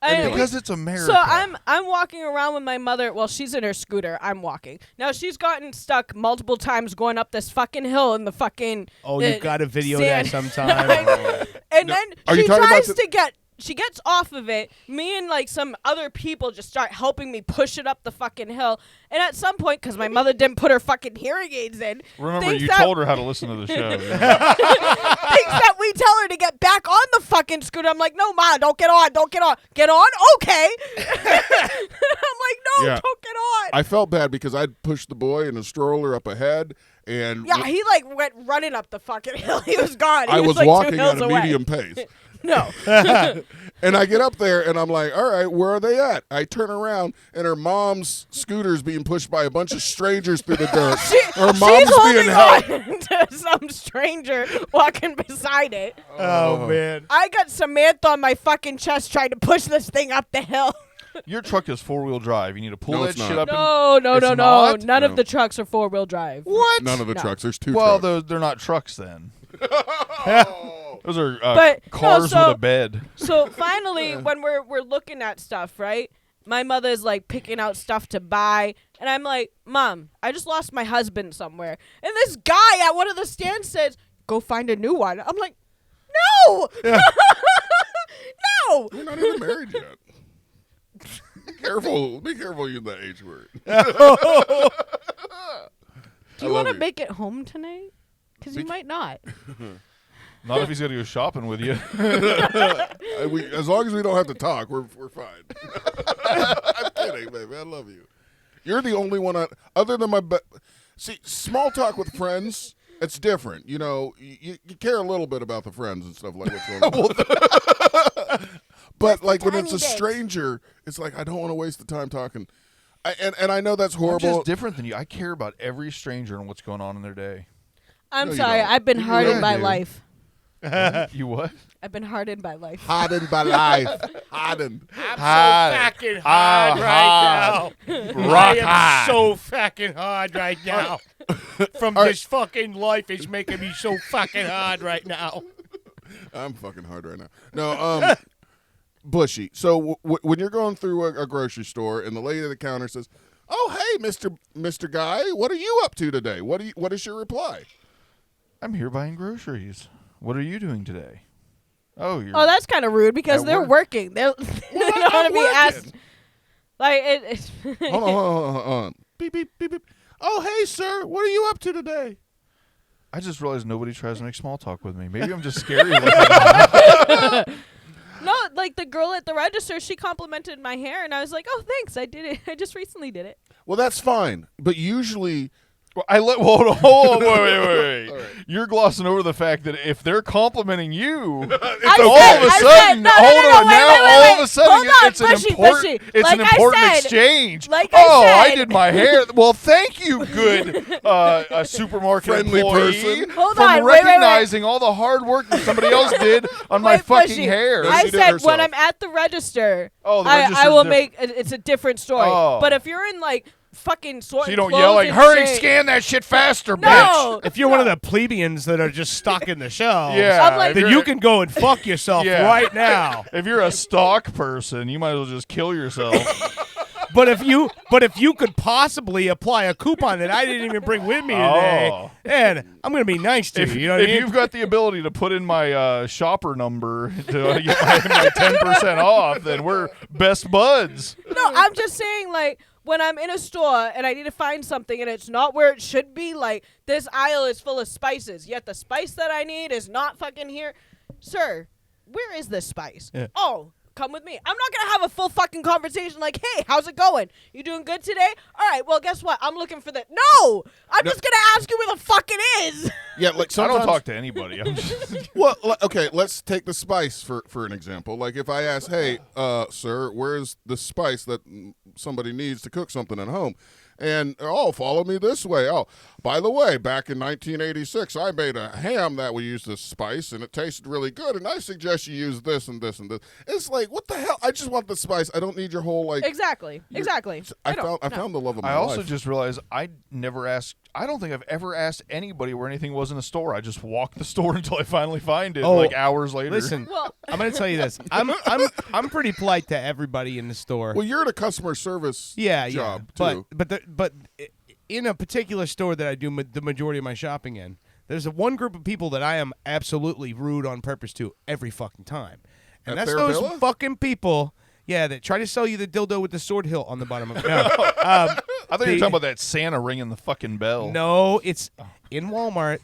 Speaker 3: Because it's America.
Speaker 4: So I'm walking around with my mother. Well, she's in her scooter. I'm walking. Now she's gotten stuck multiple times going up this fucking hill in the fucking.
Speaker 2: Oh, you got to video
Speaker 4: sand.
Speaker 2: that sometime.
Speaker 4: And
Speaker 1: No,
Speaker 4: then
Speaker 1: are you
Speaker 4: she
Speaker 1: talking about
Speaker 4: tries to get. She gets off of it. Me and like some other people just start helping me push it up the fucking hill. And at some point, because my mother didn't put her fucking hearing aids in,
Speaker 3: Remember, you
Speaker 4: that-
Speaker 3: told her how to listen to the show.
Speaker 4: thinks that we tell her to get back on the fucking scooter. I'm like, no, Ma, don't get on. Get on? Okay. I'm like, no,
Speaker 1: Yeah.
Speaker 4: don't get on.
Speaker 1: I felt bad because I'd pushed the boy in a stroller up ahead, and
Speaker 4: Yeah, he like went running up the fucking hill. He was gone. He
Speaker 1: I
Speaker 4: was
Speaker 1: was
Speaker 4: like
Speaker 1: walking
Speaker 4: 2
Speaker 1: at
Speaker 4: hills
Speaker 1: a
Speaker 4: away.
Speaker 1: medium pace.
Speaker 4: No.
Speaker 1: And I get up there, and I'm like, all right, where are they at? I turn around, and her mom's scooter's being pushed by a bunch of strangers through the dirt. Her
Speaker 4: She's
Speaker 1: mom's being
Speaker 4: holding
Speaker 1: held.
Speaker 4: on to some stranger walking beside it.
Speaker 2: Oh, man.
Speaker 4: I got Samantha on my fucking chest trying to push this thing up the hill.
Speaker 3: Your truck is 4-wheel drive. You need to pull
Speaker 1: No,
Speaker 3: that
Speaker 1: it's not.
Speaker 3: shit up.
Speaker 4: No.
Speaker 3: It's not?
Speaker 4: None
Speaker 1: No.
Speaker 4: of the trucks are 4-wheel drive.
Speaker 3: What?
Speaker 1: None of the
Speaker 4: No.
Speaker 1: trucks. There's 2
Speaker 3: Well,
Speaker 1: trucks.
Speaker 3: they're not trucks then.
Speaker 1: Oh.
Speaker 3: Those are
Speaker 4: But, no,
Speaker 3: cars
Speaker 4: so-
Speaker 3: with a bed.
Speaker 4: So finally, when we're looking at stuff, right? My mother's like picking out stuff to buy, and I'm like, Mom, I just lost my husband somewhere. And this guy at one of the stands says, go find a new one. I'm like, no! No!
Speaker 1: We're not even married yet. Be careful using that H word.
Speaker 4: Do you want to make it home tonight? Because you might not.
Speaker 3: Not if he's got to go shopping with you.
Speaker 1: As long as we don't have to talk, we're fine. I'm kidding, baby. I love you. You're the only one other than my. See, small talk with friends, it's different. You know, you care a little bit about the friends and stuff like what's going on. But like when it's a stranger, it's like I don't want to waste the time talking. And I know that's
Speaker 3: I'm
Speaker 1: horrible.
Speaker 3: just different than you. I care about every stranger and what's going on in their day.
Speaker 4: I'm
Speaker 1: No, you
Speaker 4: sorry.
Speaker 1: don't.
Speaker 4: I've been
Speaker 1: You
Speaker 4: hardened
Speaker 1: really
Speaker 4: by
Speaker 1: do.
Speaker 4: life.
Speaker 3: You what?
Speaker 4: I've been hardened by life.
Speaker 1: Hardened by life. Hardened.
Speaker 2: Fucking hard right now.
Speaker 3: Rock
Speaker 2: I am
Speaker 3: hard.
Speaker 2: so fucking hard right now. From
Speaker 1: All right.
Speaker 2: this fucking life is making me so fucking hard right now.
Speaker 1: I'm fucking hard right now. No, Bushey. So when you're going through a grocery store and the lady at the counter says, "Oh, hey, Mr. Guy, what are you up to today?" What is your reply?
Speaker 3: I'm here buying groceries. What are you doing today? Oh, you're.
Speaker 4: Oh, that's kind of rude because
Speaker 3: At
Speaker 4: they're
Speaker 3: work.
Speaker 4: working. They don't want
Speaker 1: I'm
Speaker 4: to be
Speaker 1: working.
Speaker 4: asked. Like it's.
Speaker 1: Hold on. Beep, beep, beep, beep. Oh, hey, sir, what are you up to today?
Speaker 3: I just realized nobody tries to make small talk with me. Maybe I'm just scary looking.
Speaker 4: No, like the girl at the register, she complimented my hair, and I was like, "Oh, thanks, I did it. I just recently did it."
Speaker 1: Well, that's fine. But usually,
Speaker 3: Well, hold on, wait.
Speaker 1: All right.
Speaker 3: You're glossing over the fact that if they're complimenting you,
Speaker 4: I
Speaker 3: all
Speaker 4: said-
Speaker 3: of a
Speaker 4: I
Speaker 3: sudden,
Speaker 4: said- no,
Speaker 3: hold
Speaker 4: no,
Speaker 3: on,
Speaker 4: wait,
Speaker 3: now
Speaker 4: wait,
Speaker 3: all
Speaker 4: wait.
Speaker 3: of a sudden
Speaker 4: Hold on,
Speaker 3: it's an
Speaker 4: Bushey,
Speaker 3: important,
Speaker 4: Bushey.
Speaker 3: it's
Speaker 4: Like
Speaker 3: an
Speaker 4: I
Speaker 3: important
Speaker 4: said-
Speaker 3: exchange.
Speaker 4: like I
Speaker 3: I
Speaker 4: said-
Speaker 3: did my hair. Well, thank you, good a supermarket
Speaker 1: Friendly
Speaker 3: employee,
Speaker 1: person.
Speaker 4: Hold
Speaker 3: for
Speaker 4: on, wait.
Speaker 3: recognizing all the hard work that somebody else did on my
Speaker 4: Wait,
Speaker 3: fucking
Speaker 4: Bushey,
Speaker 3: hair.
Speaker 1: No,
Speaker 4: I
Speaker 1: she did
Speaker 4: said
Speaker 1: herself.
Speaker 4: when I'm at the register,
Speaker 3: Oh, the
Speaker 4: I
Speaker 3: register's
Speaker 4: will
Speaker 3: different.
Speaker 4: make it's a different story.
Speaker 3: Oh.
Speaker 4: But if you're in like fucking sorting
Speaker 3: So you don't
Speaker 4: clothes
Speaker 3: yell like,
Speaker 4: and
Speaker 3: "Hurry,
Speaker 4: shit-
Speaker 3: scan that shit faster,
Speaker 4: No.
Speaker 3: bitch!"
Speaker 2: If you're one of the plebeians that are just stuck in the shelves,
Speaker 3: Yeah,
Speaker 4: I'm like-
Speaker 3: if
Speaker 2: then
Speaker 3: you're-
Speaker 2: you can go and fuck yourself
Speaker 3: Yeah.
Speaker 2: right now.
Speaker 3: If you're a stock person, you might as well just kill yourself.
Speaker 2: But if you could possibly apply a coupon that I didn't even bring with me today,
Speaker 3: Oh.
Speaker 2: then I'm gonna be nice to you. You know what I
Speaker 3: If
Speaker 2: mean?
Speaker 3: you've got the ability to put in my shopper number to get my 10% off, then we're best buds.
Speaker 4: No, I'm just saying, like, when I'm in a store and I need to find something and it's not where it should be, like, this aisle is full of spices, yet the spice that I need is not fucking here. Sir, where is this spice?
Speaker 2: Yeah.
Speaker 4: Oh, come with me. I'm not gonna have a full fucking conversation like, hey, how's it going? You doing good today? All right, well, guess what? I'm looking for the. No, I'm just gonna ask you where the fuck it is.
Speaker 1: Yeah, like
Speaker 3: I
Speaker 1: sometimes.
Speaker 3: don't talk to anybody. I'm just
Speaker 1: Well, okay, let's take the spice for an example. Like if I ask, hey, sir, where's the spice that somebody needs to cook something at home? And, follow me this way. Oh, by the way, back in 1986, I made a ham that we used this spice, and it tasted really good, and I suggest you use this and this and this. It's like, what the hell? I just want the spice. I don't need your whole, like...
Speaker 4: Exactly.
Speaker 1: I found the love of my
Speaker 3: I
Speaker 1: life.
Speaker 3: also just realized I never asked. I don't think I've ever asked anybody where anything was in a store. I just walk the store until I finally find it.
Speaker 2: Oh,
Speaker 3: like hours later.
Speaker 2: Listen,
Speaker 4: Well-
Speaker 2: I'm gonna tell you this. I'm pretty polite to everybody in the store.
Speaker 1: Well, you're in a customer service job, too.
Speaker 2: But in a particular store that I do the majority of my shopping in, there's one group of people that I am absolutely rude on purpose to every fucking time, and
Speaker 1: At
Speaker 2: that's those
Speaker 1: Therabilla?
Speaker 2: fucking people. Yeah, that try to sell you the dildo with the sword hilt on the bottom of it. No,
Speaker 3: I thought you were talking about that Santa ringing the fucking bell.
Speaker 2: no, it's in Walmart.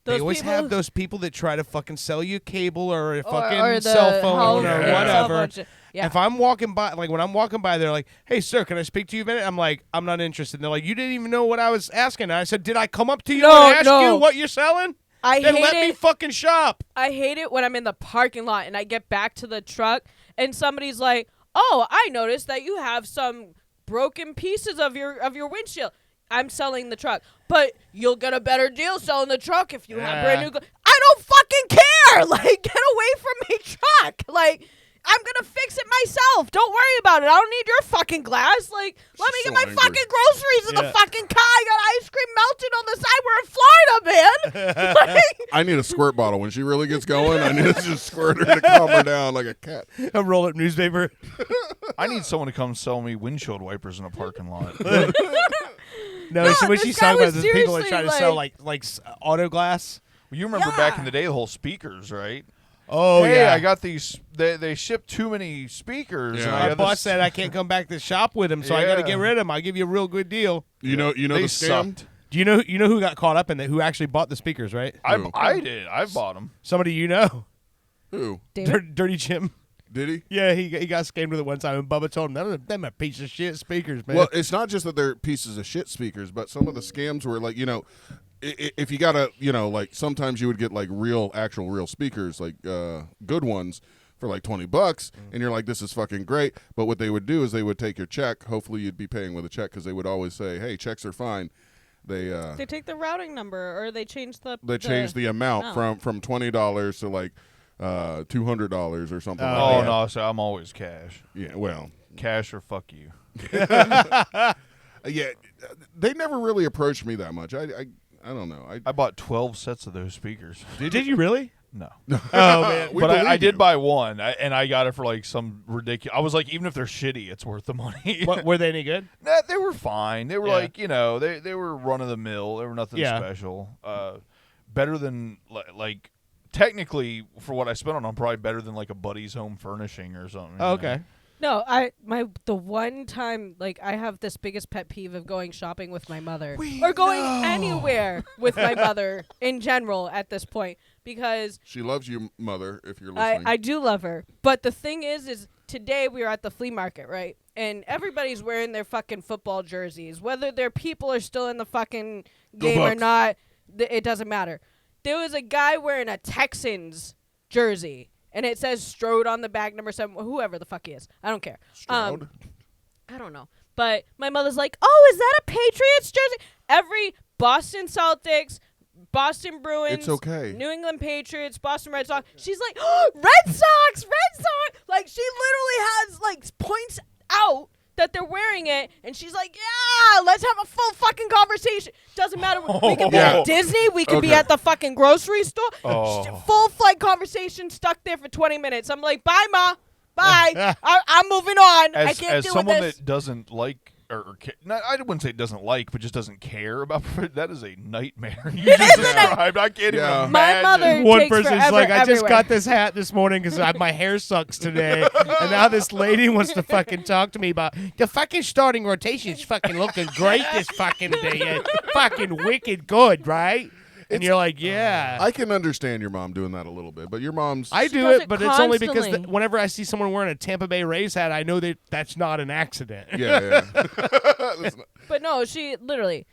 Speaker 2: They
Speaker 4: Those
Speaker 2: always
Speaker 4: people-
Speaker 2: have those people that try to fucking sell you a cable or a fucking
Speaker 4: or the
Speaker 2: cell phone
Speaker 4: health-
Speaker 2: or
Speaker 3: Yeah.
Speaker 2: whatever.
Speaker 4: cell phone shit. Yeah.
Speaker 2: If I'm walking by, like when I'm walking by, they're like, "Hey, sir, can I speak to you a minute?" I'm like, "I'm not interested." And they're like, "You didn't even know what I was asking." And I said, "Did I come up to you
Speaker 4: No,
Speaker 2: and ask
Speaker 4: no.
Speaker 2: you what you're selling?"
Speaker 4: I
Speaker 2: Then
Speaker 4: hate
Speaker 2: let me
Speaker 4: it.
Speaker 2: fucking shop.
Speaker 4: I hate it when I'm in the parking lot and I get back to the truck and somebody's like, "Oh, I noticed that you have some broken pieces of your windshield." I'm selling the truck, but you'll get a better deal selling the truck if you have brand new. I don't fucking care. Like, get away from my truck. Like, I'm gonna fix it myself. Don't worry about it. I don't need your fucking glass. Like, let me
Speaker 1: She's
Speaker 4: get
Speaker 1: so
Speaker 4: my
Speaker 1: angry.
Speaker 4: fucking groceries in
Speaker 2: Yeah.
Speaker 4: the fucking car. I got ice cream melted on the side. We're in Florida, man. Like,
Speaker 1: I need a squirt bottle. When she really gets going, I need to just squirt her to calm her down like a cat.
Speaker 2: A roll-up newspaper.
Speaker 3: I need someone to come sell me windshield wipers in a parking lot.
Speaker 2: No, so what
Speaker 4: this
Speaker 2: she's
Speaker 4: guy
Speaker 2: talking about
Speaker 4: was
Speaker 2: is people that
Speaker 4: seriously
Speaker 2: try to sell like auto glass.
Speaker 3: You remember back
Speaker 4: Yeah.
Speaker 3: in the day, the whole speakers, right?
Speaker 2: Oh
Speaker 3: hey,
Speaker 2: yeah,
Speaker 3: I got these. They shipped too many speakers.
Speaker 1: Yeah.
Speaker 3: and I
Speaker 2: my
Speaker 3: got
Speaker 2: boss
Speaker 3: this-
Speaker 2: said I can't come back to shop with him, so I got to
Speaker 3: Yeah.
Speaker 2: get rid of him. I'll give you a real good deal.
Speaker 1: You know
Speaker 3: they
Speaker 1: the scam?
Speaker 3: sucked.
Speaker 2: Do you know who got caught up in that? Who actually bought the speakers? Right?
Speaker 1: Who?
Speaker 3: I did. I bought them.
Speaker 2: Somebody you know,
Speaker 1: Who?
Speaker 4: David?
Speaker 2: Dirty Jim.
Speaker 1: Did he?
Speaker 2: Yeah, he got scammed with it one time, and Bubba told him, them are piece of shit speakers, man.
Speaker 1: Well, it's not just that they're pieces of shit speakers, but some of the scams were like, if you gotta, like sometimes you would get like actual real speakers, like good ones for like $20, and you're like, this is fucking great. But what they would do is they would take your check. Hopefully, you'd be paying with a check because they would always say, hey, checks are fine. They
Speaker 4: take the routing number or they change the.
Speaker 1: changed the amount
Speaker 4: Oh.
Speaker 1: from $20 to like $200 or something.
Speaker 2: Oh,
Speaker 1: like
Speaker 3: Oh
Speaker 1: that.
Speaker 3: no, so I'm always cash.
Speaker 1: Yeah, well,
Speaker 3: Cash or fuck you.
Speaker 1: yeah, they never really approached me that much. I don't know.
Speaker 3: I bought 12 sets of those speakers.
Speaker 2: Did you really?
Speaker 3: No.
Speaker 2: Oh man.
Speaker 1: We
Speaker 3: But I
Speaker 1: believe
Speaker 3: did
Speaker 1: you.
Speaker 3: buy one, and I got it for like some ridiculous. I was like, even if they're shitty, it's worth the money.
Speaker 2: What, were they any good?
Speaker 3: Nah, they were fine. They were
Speaker 2: Yeah.
Speaker 3: like, they were run of the mill. They were nothing
Speaker 2: Yeah.
Speaker 3: special. Better than like technically for what I spent on them, probably better than like a Buddy's Home Furnishing or something.
Speaker 2: Oh, okay.
Speaker 4: No, the one time like I have this biggest pet peeve of going shopping with my mother or going anywhere with my mother in general at this point because
Speaker 1: She loves you, mother, if you're listening.
Speaker 4: I do love her. But the thing is today we were at the flea market, right? And everybody's wearing their fucking football jerseys. Whether their people are still in the fucking
Speaker 1: Go
Speaker 4: game or
Speaker 1: Bucks.
Speaker 4: not, it doesn't matter. There was a guy wearing a Texans jersey. And it says Strode on the back, number 7, whoever the fuck he is. I don't care.
Speaker 1: Stroud?
Speaker 4: I don't know. But my mother's like, oh, is that a Patriots jersey? Every Boston Celtics, Boston Bruins,
Speaker 1: It's okay.
Speaker 4: New England Patriots, Boston Red Sox. She's like, oh, Red Sox. Like, she literally has, like, points out that they're wearing it, and she's like, yeah, let's have a full fucking conversation. Doesn't matter. We could be
Speaker 1: Yeah.
Speaker 4: at Disney. We could be
Speaker 1: Okay.
Speaker 4: at the fucking grocery store.
Speaker 3: Oh.
Speaker 4: Full flight conversation stuck there for 20 minutes. I'm like, bye, Ma. Bye. I'm moving on. I
Speaker 3: As
Speaker 4: can't deal with
Speaker 3: someone
Speaker 4: this.
Speaker 3: that doesn't like I wouldn't say doesn't like, but just doesn't care about that is a nightmare. You just
Speaker 4: is a night-
Speaker 3: described. I can't
Speaker 1: Yeah.
Speaker 3: even
Speaker 4: My
Speaker 3: imagine.
Speaker 4: mother-
Speaker 2: One
Speaker 4: takes
Speaker 2: person's
Speaker 4: forever
Speaker 2: like, I just
Speaker 4: everywhere.
Speaker 2: got this hat this morning because my hair sucks today, and now this lady wants to fucking talk to me about the fucking starting rotation is fucking looking great this fucking day, fucking wicked good, right? And you're like, yeah.
Speaker 1: I can understand your mom doing that a little bit, but your mom's.
Speaker 2: I
Speaker 4: She
Speaker 2: do
Speaker 4: does
Speaker 2: it,
Speaker 4: it
Speaker 2: but it's only because
Speaker 4: constantly.
Speaker 2: whenever I see someone wearing a Tampa Bay Rays hat, I know that that's not an accident.
Speaker 1: Yeah. That's not-
Speaker 4: But no, she literally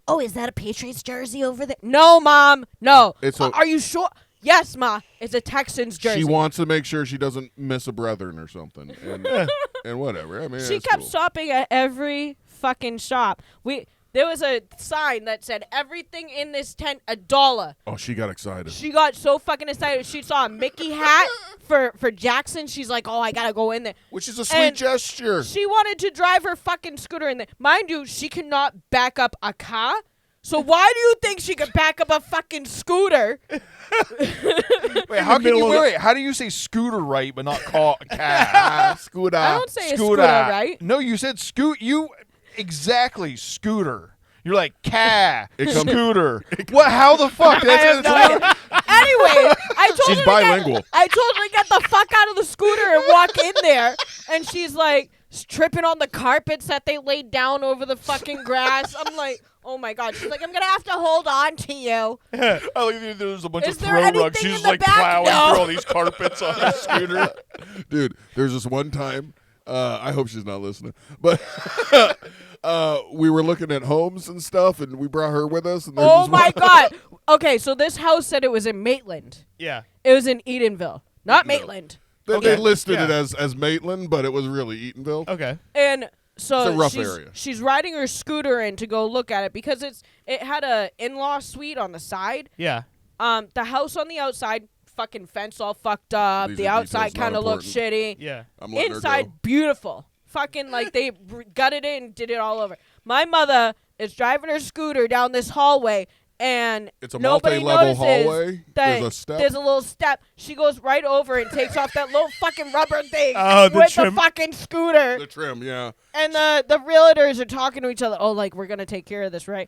Speaker 4: Oh, is that a Patriots jersey over there? No, Mom. No.
Speaker 1: It's
Speaker 4: Are you sure? Yes, Ma. It's a Texans jersey.
Speaker 1: she wants to make sure she doesn't miss a brethren or something, and whatever. I mean,
Speaker 4: She
Speaker 1: that's
Speaker 4: kept
Speaker 1: cool.
Speaker 4: stopping at every fucking shop. There was a sign that said everything in this tent $1.
Speaker 1: Oh, she got excited.
Speaker 4: She got so fucking excited. She saw a Mickey hat for Jackson. She's like, oh, I gotta go in there.
Speaker 1: Which is a sweet
Speaker 4: And
Speaker 1: gesture.
Speaker 4: She wanted to drive her fucking scooter in there. Mind you, she cannot back up a car. So why do you think she could back up a fucking scooter?
Speaker 3: Wait, how can you wait? How do you say scooter right but not call car?
Speaker 1: Scooter.
Speaker 4: I don't say a scooter, right?
Speaker 3: No, you said exactly scooter. You're like car scooter. What? How the fuck?
Speaker 4: I have no idea. Anyway, I told
Speaker 1: She's
Speaker 4: her
Speaker 1: bilingual.
Speaker 4: I told her to get the fuck out of the scooter and walk in there, and she's like tripping on the carpets that they laid down over the fucking grass. I'm like, oh my god. She's like, I'm gonna have to hold on to you.
Speaker 3: I like there's a bunch
Speaker 4: Is
Speaker 3: of
Speaker 4: there
Speaker 3: throw
Speaker 4: anything
Speaker 3: rugs.
Speaker 4: in
Speaker 3: She's
Speaker 4: the
Speaker 3: like
Speaker 4: back?
Speaker 3: plowing
Speaker 4: No.
Speaker 3: through all these carpets on her scooter.
Speaker 1: Dude, there's this one time. I hope she's not listening, but we were looking at homes and stuff, and we brought her with us. And there's
Speaker 4: Oh
Speaker 1: this
Speaker 4: my
Speaker 1: one-
Speaker 4: god. Okay, so this house said it was in Maitland.
Speaker 2: Yeah.
Speaker 4: It was in Edenville, not Maitland.
Speaker 1: They
Speaker 2: Okay.
Speaker 1: listed
Speaker 2: Yeah.
Speaker 1: it as Maitland, but it was really Eatonville.
Speaker 2: Okay.
Speaker 4: And so
Speaker 1: It's a rough
Speaker 4: she's,
Speaker 1: area.
Speaker 4: she's riding her scooter in to go look at it because it had a in-law suite on the side.
Speaker 2: Yeah.
Speaker 4: The house on the outside, fucking fence all fucked up.
Speaker 1: These
Speaker 4: The
Speaker 1: are
Speaker 4: outside
Speaker 1: details not
Speaker 4: kind of looked
Speaker 1: important.
Speaker 4: shitty.
Speaker 2: Yeah.
Speaker 1: I'm letting her
Speaker 4: Inside,
Speaker 1: go.
Speaker 4: beautiful. Fucking like they gutted it and did it all over. My mother is driving her scooter down this hallway, and
Speaker 1: It's a
Speaker 4: nobody
Speaker 1: multi-level
Speaker 4: notices
Speaker 1: hallway.
Speaker 4: that
Speaker 1: There's a step.
Speaker 4: there's a little step. She goes right over and takes off that little fucking rubber thing
Speaker 2: Oh, the
Speaker 4: with
Speaker 2: trim.
Speaker 4: the fucking scooter.
Speaker 1: The trim, yeah.
Speaker 4: And the realtors are talking to each other. Oh, like, we're going to take care of this, right?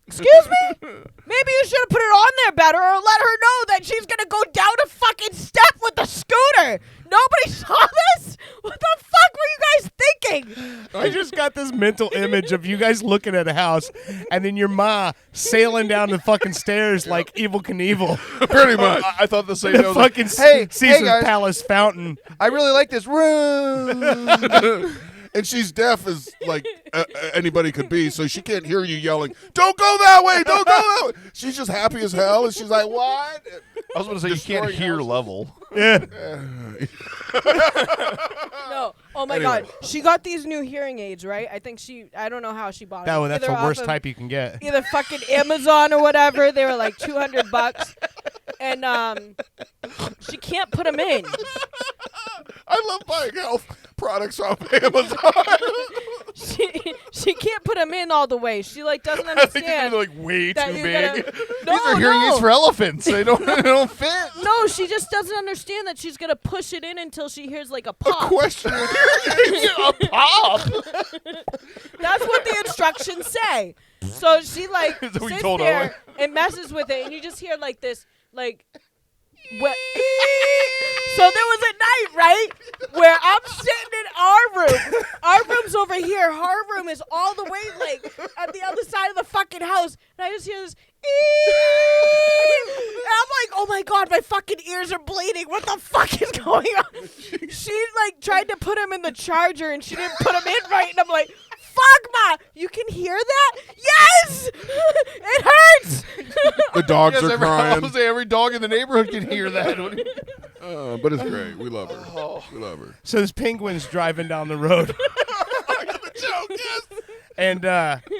Speaker 4: Excuse me? Maybe you should have put it on there better or let her know that she's going to go down a fucking step with the scooter. Nobody saw this? What the fuck were you guys thinking?
Speaker 2: I just got this mental image of you guys looking at a house and then your ma sailing down the fucking stairs like Evel Knievel.
Speaker 1: Pretty much.
Speaker 3: I thought the same.
Speaker 2: The
Speaker 3: I was like,
Speaker 2: fucking
Speaker 3: hey,
Speaker 2: Caesar's
Speaker 3: guys,
Speaker 2: Palace fountain.
Speaker 3: I really like this room.
Speaker 1: And she's deaf as like anybody could be, so she can't hear you yelling, "Don't go that way! Don't go that way!" She's just happy as hell, and she's like, "What?"
Speaker 3: I was going to say you can't
Speaker 1: Destroying
Speaker 3: hear
Speaker 1: houses.
Speaker 3: level.
Speaker 2: Yeah.
Speaker 4: No. Oh, my
Speaker 1: Anyway.
Speaker 4: God. She got these new hearing aids, right? I don't know how she bought them.
Speaker 2: That's
Speaker 4: Either
Speaker 2: the
Speaker 4: off
Speaker 2: worst
Speaker 4: of
Speaker 2: type you can get.
Speaker 4: Either fucking Amazon or whatever. They were like $200. And she can't put them in.
Speaker 1: I love buying health products off Amazon.
Speaker 4: She can't put them in all the way. She like doesn't
Speaker 3: I think they're
Speaker 4: understand.
Speaker 3: like way
Speaker 4: that
Speaker 3: too
Speaker 4: you're
Speaker 3: big.
Speaker 4: gonna-
Speaker 3: These
Speaker 4: No,
Speaker 3: are hearing
Speaker 4: no.
Speaker 3: aids for elephants. They don't fit.
Speaker 4: No, she just doesn't understand that she's gonna push it in until she hears like a
Speaker 1: A
Speaker 4: pop.
Speaker 1: question.
Speaker 3: A pop.
Speaker 4: That's what the instructions say. So she like
Speaker 3: That's what we
Speaker 4: sits
Speaker 3: told
Speaker 4: there
Speaker 3: Owen.
Speaker 4: and messes with it, and you just hear like this, like. So there was a night, right, where I'm sitting in our room. Our room's over here. Her room is all the way like at the other side of the fucking house, and I just hear this. And I'm like, oh my god, my fucking ears are bleeding. What the fuck is going on? She like tried to put him in the charger and she didn't put him in right, and I'm like, fuck, Ma, you can hear that? Yes, it hurts.
Speaker 1: The dogs
Speaker 3: Yes,
Speaker 1: are crying.
Speaker 3: every dog in the neighborhood can hear that.
Speaker 1: But it's great. We love her. We love her.
Speaker 2: So this penguin's driving down the road. And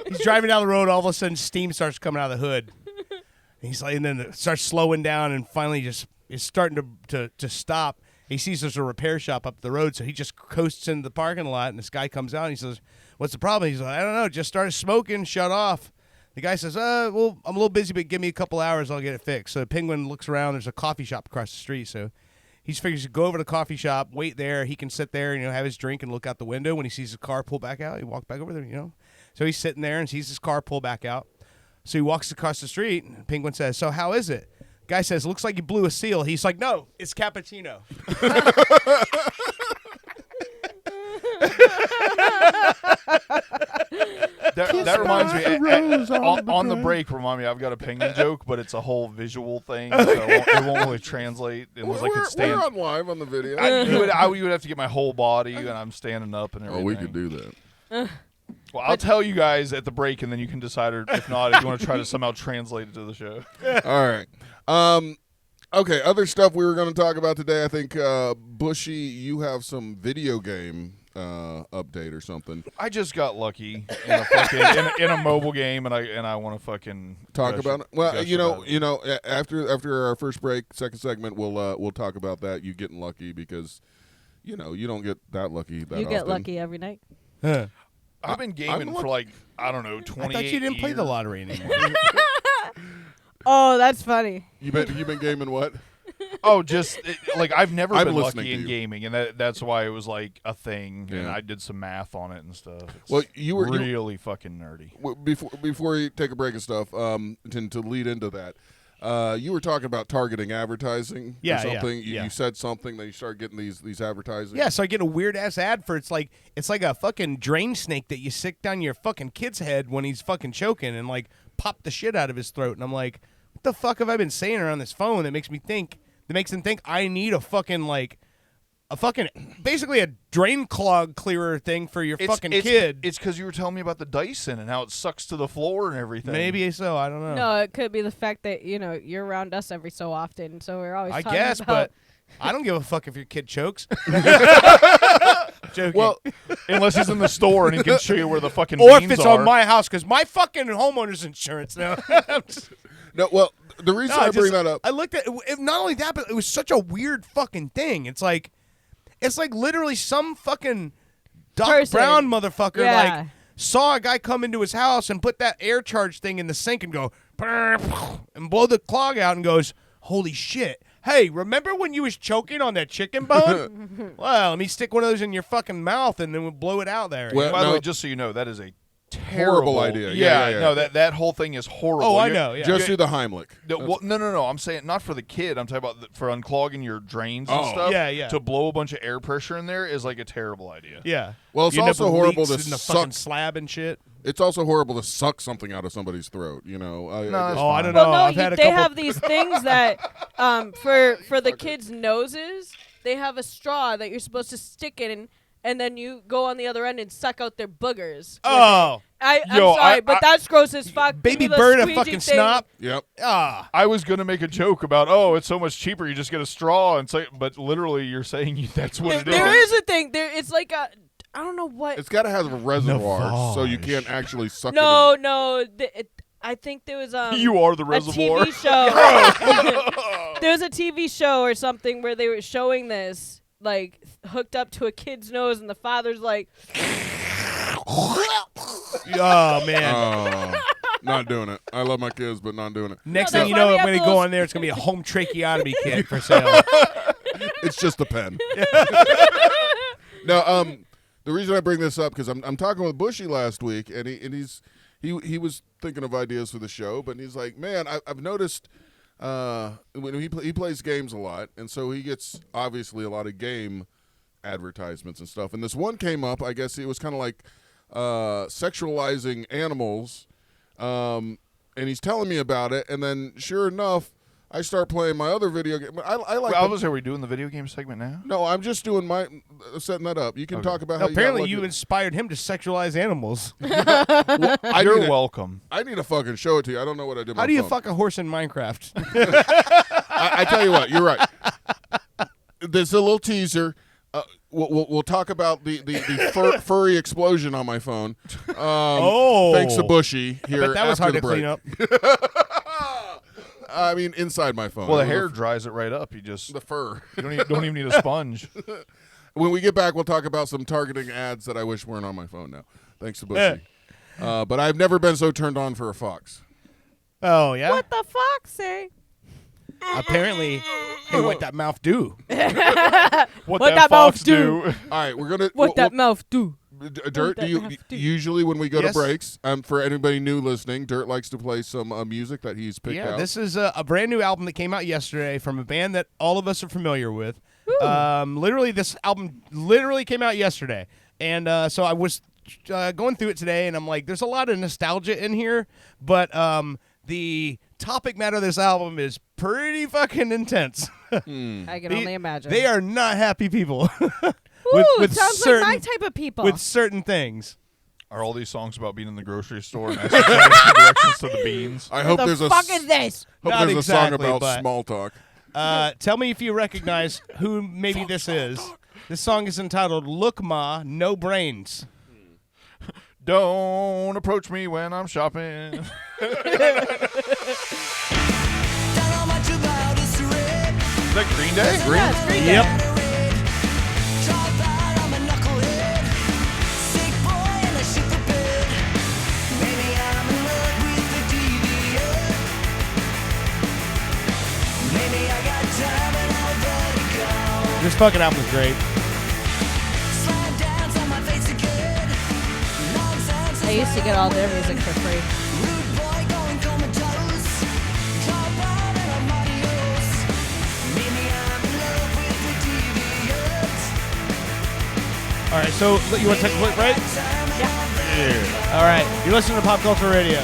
Speaker 2: he's driving down the road. All of a sudden, steam starts coming out of the hood. And he's like, and then it starts slowing down, and finally, just is starting to stop. He sees there's a repair shop up the road, so he just coasts into the parking lot. And this guy comes out, and he says, "What's the problem?" He's like, "I don't know. Just started smoking. Shut off." The guy says, "Well, I'm a little busy, but give me a couple hours. I'll get it fixed." So the penguin looks around. There's a coffee shop across the street, so he figures to go over to the coffee shop, wait there. He can sit there and have his drink and look out the window. When he sees his car pull back out, he walks back over there. So he's sitting there and sees his car pull back out. So he walks across the street. And the penguin says, "So how is it?" Guy says, "Looks like you blew a seal." He's like, "No, it's cappuccino."
Speaker 3: That reminds me.
Speaker 1: Rose
Speaker 3: On the break, remind me. I've got a penguin joke, but it's a whole visual thing, so it won't really translate unless I could stand.
Speaker 1: We're on live on the video.
Speaker 3: You would have to get my whole body, and I'm standing up and everything.
Speaker 1: Oh, we could do that.
Speaker 3: Well, I'll tell you guys at the break, and then you can decide, or if not, if you want to try to somehow translate it to the show.
Speaker 1: All right. Okay, other stuff we were going to talk about today. I think, Bushey, you have some video game update or something.
Speaker 3: I just got lucky in a fucking in a mobile game, and I want to fucking
Speaker 1: Talk about it. Well,
Speaker 3: gush
Speaker 1: you know,
Speaker 3: about it.
Speaker 1: after our first break, second segment, we'll talk about that. You getting lucky because, you don't get that lucky that
Speaker 4: You get
Speaker 1: often.
Speaker 4: lucky every night.
Speaker 3: I've been gaming for like, I don't know, 28
Speaker 2: I thought you didn't play the
Speaker 3: years.
Speaker 2: lottery anymore.
Speaker 4: Oh, that's funny.
Speaker 1: You've been gaming what?
Speaker 3: Oh, like I've never
Speaker 1: I'm
Speaker 3: been
Speaker 1: listening
Speaker 3: lucky
Speaker 1: to
Speaker 3: in
Speaker 1: you.
Speaker 3: gaming, and that's why it was like a thing, and
Speaker 1: Yeah.
Speaker 3: I did some math on it and stuff. It's
Speaker 1: Well, you were
Speaker 3: really fucking nerdy.
Speaker 1: before you take a break and stuff. To lead into that. You were talking about targeting advertising
Speaker 2: Yeah,
Speaker 1: or something.
Speaker 2: yeah.
Speaker 1: You said something, then you start getting these advertising.
Speaker 2: Yeah, so I get a weird ass ad for it's like a fucking drain snake that you stick down your fucking kid's head when he's fucking choking and like pop the shit out of his throat. And I'm like, what the fuck have I been saying around this phone that makes him think I need a fucking basically a drain clog clearer thing for your fucking kid.
Speaker 3: It's because you were telling me about the Dyson and how it sucks to the floor and everything.
Speaker 2: Maybe so, I don't know.
Speaker 4: No, it could be the fact that you're around us every so often, so we're always.
Speaker 2: I
Speaker 4: talking
Speaker 2: guess,
Speaker 4: about
Speaker 2: but I don't give a fuck if your kid chokes. Joking.
Speaker 3: Well, unless he's in the store and he can show you where the fucking
Speaker 2: or if
Speaker 3: beans
Speaker 2: it's
Speaker 3: are.
Speaker 2: on my house, because my fucking homeowner's insurance now.
Speaker 1: No, well, the reason I bring that up.
Speaker 2: I looked at it, not only that, but it was such a weird fucking thing. It's like literally some fucking Doc
Speaker 4: Person.
Speaker 2: Brown motherfucker
Speaker 4: Yeah.
Speaker 2: like saw a guy come into his house and put that air charge thing in the sink and go and blow the clog out and goes, holy shit. Hey, remember when you was choking on that chicken bone? Well, let me stick one of those in your fucking mouth and then we'll blow it out there.
Speaker 1: Well,
Speaker 3: By the
Speaker 1: no.
Speaker 3: way, just so you know, that is a
Speaker 1: Horrible idea. Yeah.
Speaker 3: No, that whole thing is horrible.
Speaker 2: Oh, I
Speaker 3: You-
Speaker 2: know. Yeah.
Speaker 1: Just do the Heimlich.
Speaker 3: No. I'm saying not for the kid. I'm talking about for unclogging your drains and
Speaker 1: Oh.
Speaker 3: stuff.
Speaker 2: Yeah.
Speaker 3: To blow a bunch of air pressure in there is like a terrible idea.
Speaker 2: Yeah.
Speaker 1: Well, it's
Speaker 2: You end up
Speaker 1: also
Speaker 2: with
Speaker 1: horrible
Speaker 2: leaks
Speaker 1: to
Speaker 2: in the fucking
Speaker 1: suck.
Speaker 2: slab and shit.
Speaker 1: It's also horrible to suck something out of somebody's throat.
Speaker 3: that's
Speaker 2: Oh, I don't know.
Speaker 4: Well, no,
Speaker 2: I've had a
Speaker 4: they
Speaker 2: couple.
Speaker 4: have these things that for the kids' noses, they have a straw that you're supposed to stick in, and then you go on the other end and suck out their boogers.
Speaker 2: Oh,
Speaker 4: I'm
Speaker 3: Yo,
Speaker 4: sorry, but that's gross as fuck.
Speaker 2: baby
Speaker 4: Give me the
Speaker 2: bird, a
Speaker 4: squeegee
Speaker 2: fucking
Speaker 4: thing.
Speaker 2: snot.
Speaker 1: Yep.
Speaker 2: Ah.
Speaker 3: I was gonna make a joke about it's so much cheaper. You just get a straw and say, but literally you're saying that's what it is.
Speaker 4: There is a thing. It's like a. I don't know what.
Speaker 1: It's got to have a reservoir, so you
Speaker 2: Navage.
Speaker 1: can't actually suck it.
Speaker 4: No. I think there was
Speaker 3: You are the
Speaker 4: a
Speaker 3: reservoir.
Speaker 4: TV show. There was a TV show or something where they were showing this like hooked up to a kid's nose, and the father's like,
Speaker 2: Oh man.
Speaker 1: Oh, not doing it. I love my kids, but not doing it.
Speaker 2: Next
Speaker 4: No,
Speaker 2: thing you
Speaker 4: that's
Speaker 2: know,
Speaker 4: why we
Speaker 2: I'm
Speaker 4: have
Speaker 2: going to go
Speaker 4: those-
Speaker 2: on there. It's going to be a home tracheotomy kit for sale.
Speaker 1: It's just a pen. No, the reason I bring this up because I'm talking with Bushey last week, and he was thinking of ideas for the show, but he's like, man, I've noticed when he plays games a lot, and so he gets obviously a lot of game advertisements and stuff. And this one came up. I guess it was kind of like sexualizing animals, and he's telling me about it, and then sure enough, I start playing my other video game. I like.
Speaker 3: Are we doing the video game segment now?
Speaker 1: No, I'm just doing setting that up. You can
Speaker 3: Okay.
Speaker 1: talk about how
Speaker 2: Apparently,
Speaker 1: you
Speaker 2: you
Speaker 1: got lucky.
Speaker 2: inspired him to sexualize animals.
Speaker 3: You're welcome.
Speaker 1: I need to fucking show it to you. I don't know what I did. with
Speaker 2: How
Speaker 1: my
Speaker 2: do you
Speaker 1: phone.
Speaker 2: fuck a horse in Minecraft?
Speaker 1: I tell you what, you're right. There's a little teaser. We'll talk about the furry explosion on my phone. Thanks to Bushey here.
Speaker 2: But that was
Speaker 1: after
Speaker 2: hard to
Speaker 1: the
Speaker 2: clean
Speaker 1: break.
Speaker 2: up.
Speaker 1: I mean, inside my phone.
Speaker 3: Well, the
Speaker 1: It was
Speaker 3: hair dries it right up. You just
Speaker 1: the fur.
Speaker 3: you don't even need a sponge.
Speaker 1: When we get back, we'll talk about some targeting ads that I wish weren't on my phone now. Thanks to Bushey. But I've never been so turned on for a fox.
Speaker 2: Oh, yeah?
Speaker 4: "What the fuck, say?"
Speaker 2: Apparently, hey, what that mouth do?
Speaker 3: What
Speaker 4: that
Speaker 3: that
Speaker 4: mouth
Speaker 3: fox
Speaker 4: do?
Speaker 3: do?
Speaker 1: All right, we're gonna.
Speaker 4: What that mouth do?
Speaker 1: Dirt,
Speaker 4: that
Speaker 1: do you
Speaker 4: have to-
Speaker 1: usually when we go
Speaker 2: Yes.
Speaker 1: to breaks? For anybody new listening, Dirt likes to play some music that he's picked
Speaker 2: Yeah,
Speaker 1: out.
Speaker 2: this is a brand new album that came out yesterday from a band that all of us are familiar with. Literally, this album literally came out yesterday. And so I was going through it today, and I'm like, there's a lot of nostalgia in here, but the topic matter of this album is pretty fucking intense.
Speaker 4: I can only imagine.
Speaker 2: They are not happy people.
Speaker 4: Ooh, sounds like my type of people.
Speaker 2: With certain things.
Speaker 3: Are all these songs about being in the grocery store and asking directions to the beans?
Speaker 1: I hope
Speaker 4: what
Speaker 1: there's
Speaker 4: the
Speaker 1: a
Speaker 4: fuck is this?
Speaker 1: hope
Speaker 2: Not
Speaker 1: there's a song
Speaker 2: exactly,
Speaker 1: about
Speaker 2: but-
Speaker 1: small talk.
Speaker 2: Tell me if you recognize who maybe this is. This song is entitled "Look Ma, No Brains."
Speaker 3: Don't approach me when I'm shopping.
Speaker 5: Is
Speaker 3: that Green Day?
Speaker 4: Yeah, it's Green Day.
Speaker 2: Yep. This fucking album is great.
Speaker 4: I used to get all their music for free.
Speaker 2: All right, so you want to take a quick break?
Speaker 4: Yeah.
Speaker 2: All right, you're listening to Pop Culture Radio.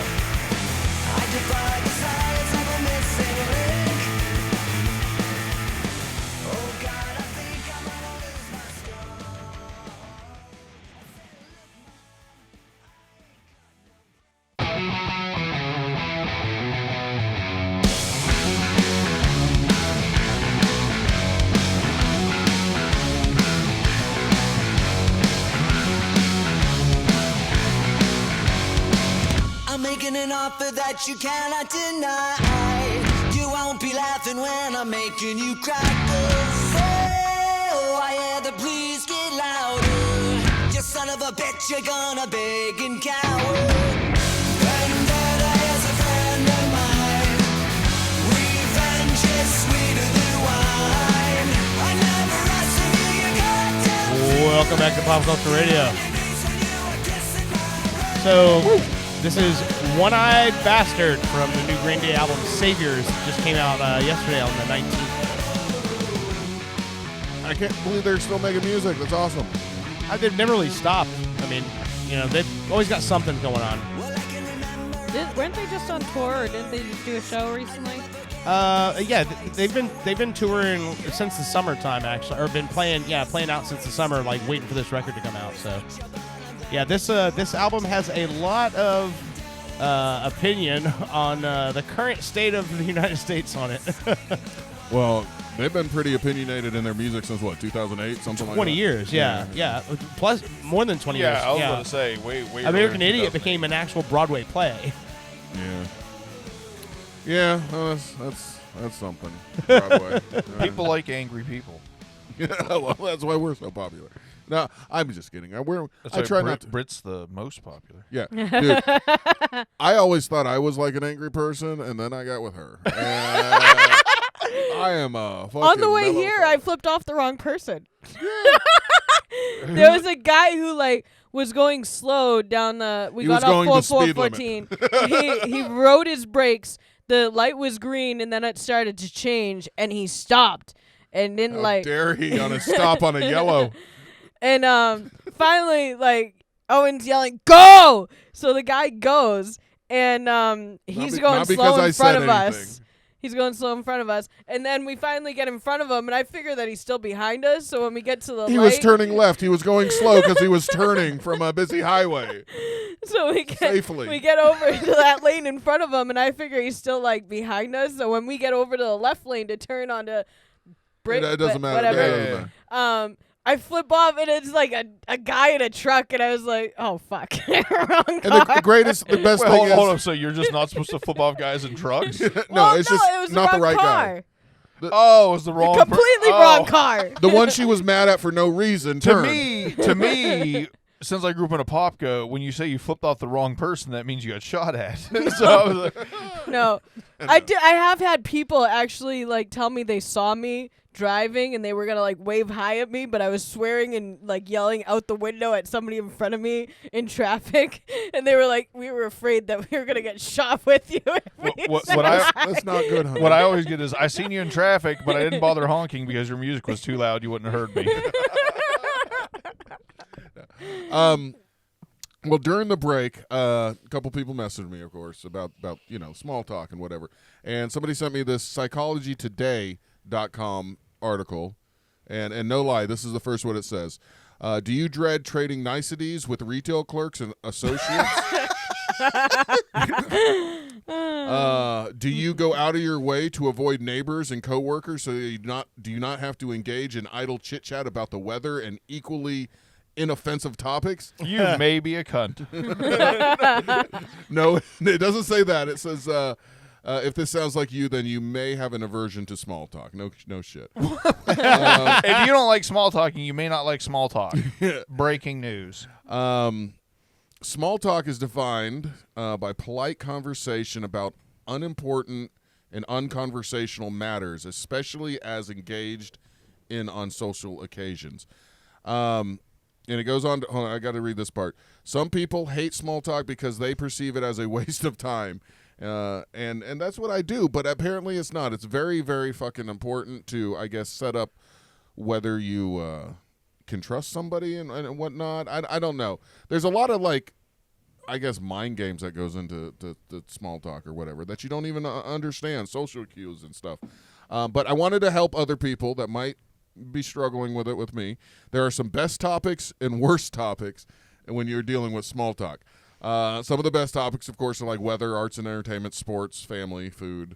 Speaker 5: Making an offer that you cannot deny. You won't be laughing when I'm making you cry. Oh, I hear the please get louder. You son of a bitch, you're gonna beg and cower. Vendetta is a friend of mine. Revenge is sweeter than wine. I never asked of you, you got to.
Speaker 2: Welcome back to Pop Culture Radio. So, this is One-Eyed Bastard from the new Green Day album, Saviors. Just came out yesterday on the 19th.
Speaker 1: I can't believe they're still making music. That's awesome.
Speaker 2: They've never really stopped. I mean, you know, they've always got something going on.
Speaker 4: Weren't they just on tour, or didn't they just do a show recently?
Speaker 2: Yeah, they've been touring since the summertime, actually, or been playing out since the summer, like waiting for this record to come out. So, yeah, this album has a lot of opinion on the current state of the United States on it.
Speaker 1: Well, they've been pretty opinionated in their music since, what, 2008? Something like that?
Speaker 2: 20 years, yeah. Plus, more than 20 years.
Speaker 3: Yeah, I was going to say, way
Speaker 2: American
Speaker 3: earlier than
Speaker 2: Idiot
Speaker 3: 2008.
Speaker 2: became an actual Broadway play.
Speaker 1: Yeah. Yeah, well, that's something. Broadway.
Speaker 3: People like angry people.
Speaker 1: Yeah, well, that's why we're so popular. No, I'm just kidding. I
Speaker 3: That's
Speaker 1: try
Speaker 3: why
Speaker 1: not to.
Speaker 3: Brit's the most popular.
Speaker 1: Yeah, dude. I always thought I was like an angry person, and then I got with her. And I am a fucking
Speaker 4: On the way
Speaker 1: mellow
Speaker 4: here,
Speaker 1: fella.
Speaker 4: I flipped off the wrong person. There was a guy who was going slow down the. We
Speaker 1: He
Speaker 4: got
Speaker 1: was going
Speaker 4: off
Speaker 1: the speed limit.
Speaker 4: 414. He rode his brakes. The light was green, and then it started to change, and he stopped and didn't
Speaker 1: How dare he on a stop on a yellow?
Speaker 4: And finally, Owen's yelling, "Go!" So the guy goes, and he's going
Speaker 1: not
Speaker 4: slow
Speaker 1: because I
Speaker 4: in front
Speaker 1: said
Speaker 4: of
Speaker 1: anything.
Speaker 4: us. He's going slow in front of us, and then we finally get in front of him, and I figure that he's still behind us. So when we get to the
Speaker 1: He
Speaker 4: light,
Speaker 1: was turning left. He was going slow because he was turning from a busy highway.
Speaker 4: so we get
Speaker 1: Safely.
Speaker 4: we get over to that lane in front of him, and I figure he's still behind us. So when we get over to the left lane to turn onto Brit,
Speaker 1: It doesn't matter.
Speaker 4: whatever.
Speaker 1: Yeah, it doesn't matter.
Speaker 4: I flip off, and it's like a guy in a truck, and I was like, "Oh fuck, wrong car."
Speaker 1: And the best
Speaker 3: Wait,
Speaker 1: thing
Speaker 3: hold
Speaker 1: is,
Speaker 3: up. So you're just not supposed to flip off guys in trucks?
Speaker 1: no,
Speaker 4: Well,
Speaker 1: it's just
Speaker 4: it was
Speaker 1: not
Speaker 4: the
Speaker 1: the
Speaker 4: wrong
Speaker 1: right
Speaker 4: car.
Speaker 1: guy.
Speaker 3: Oh, it was the wrong.
Speaker 4: Completely wrong car.
Speaker 1: The one she was mad at for no reason.
Speaker 3: To
Speaker 1: turned.
Speaker 3: me, since I grew up in a popco, when you say you flipped off the wrong person, that means you got shot at. So I was like,
Speaker 4: No, I have had people actually tell me they saw me driving and they were gonna wave hi at me, but I was swearing and yelling out the window at somebody in front of me in traffic, and they were like, "We were afraid that we were gonna get shot with you."
Speaker 3: what
Speaker 1: That's not good, honey.
Speaker 3: what I always get is I seen you in traffic, but I didn't bother honking because your music was too loud. You wouldn't have heard me.
Speaker 1: Well, during the break, a couple people messaged me, of course, about small talk and whatever. And somebody sent me this psychologytoday.com article. And no lie, this is the first one it says. Do you dread trading niceties with retail clerks and associates? Do you go out of your way to avoid neighbors and coworkers so you do not have to engage in idle chit-chat about the weather and equally inoffensive topics?
Speaker 3: You may be a cunt.
Speaker 1: No, it doesn't say that. It says if this sounds like you, then you may have an aversion to small talk. No shit.
Speaker 3: If you don't like small talking, you may not like small talk. Breaking news.
Speaker 1: Small talk is defined by polite conversation about unimportant and unconversational matters, especially as engaged in on social occasions. And it goes on. Hold on, I got to read this part. Some people hate small talk because they perceive it as a waste of time. And that's what I do, but apparently it's not. It's very, very fucking important to, I guess, set up whether you can trust somebody and whatnot. I don't know. There's a lot of, like, I guess, mind games that goes into the small talk or whatever that you don't even understand, social cues and stuff. But I wanted to help other people that might be struggling with it with me. There are some best topics and worst topics when you're dealing with small talk. Some of the best topics, of course, are like weather, arts and entertainment, sports, family, food,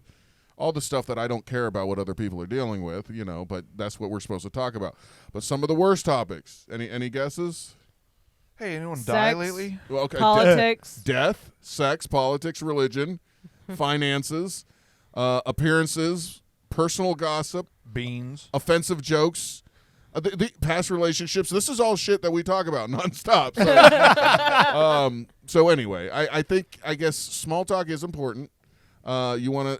Speaker 1: all the stuff that I don't care about what other people are dealing with, but that's what we're supposed to talk about. But some of the worst topics, any guesses?
Speaker 3: Hey, anyone
Speaker 4: Sex,
Speaker 3: die lately?
Speaker 1: Well, okay.
Speaker 4: politics.
Speaker 1: Death, sex, politics, religion, finances, appearances, personal gossip,
Speaker 3: Beans.
Speaker 1: offensive jokes, the past relationships. This is all shit that we talk about nonstop. So anyway, I guess small talk is important. You wanna,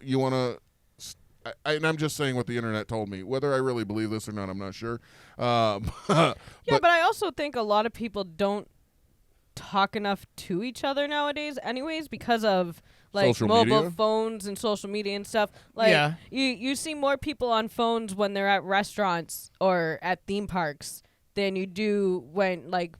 Speaker 1: and I'm just saying what the internet told me. Whether I really believe this or not, I'm not sure.
Speaker 4: But I also think a lot of people don't talk enough to each other nowadays anyways because of like
Speaker 1: Social
Speaker 4: mobile
Speaker 1: media?
Speaker 4: phones and social media and stuff. Like
Speaker 2: Yeah.
Speaker 4: you see more people on phones when they're at restaurants or at theme parks than you do when like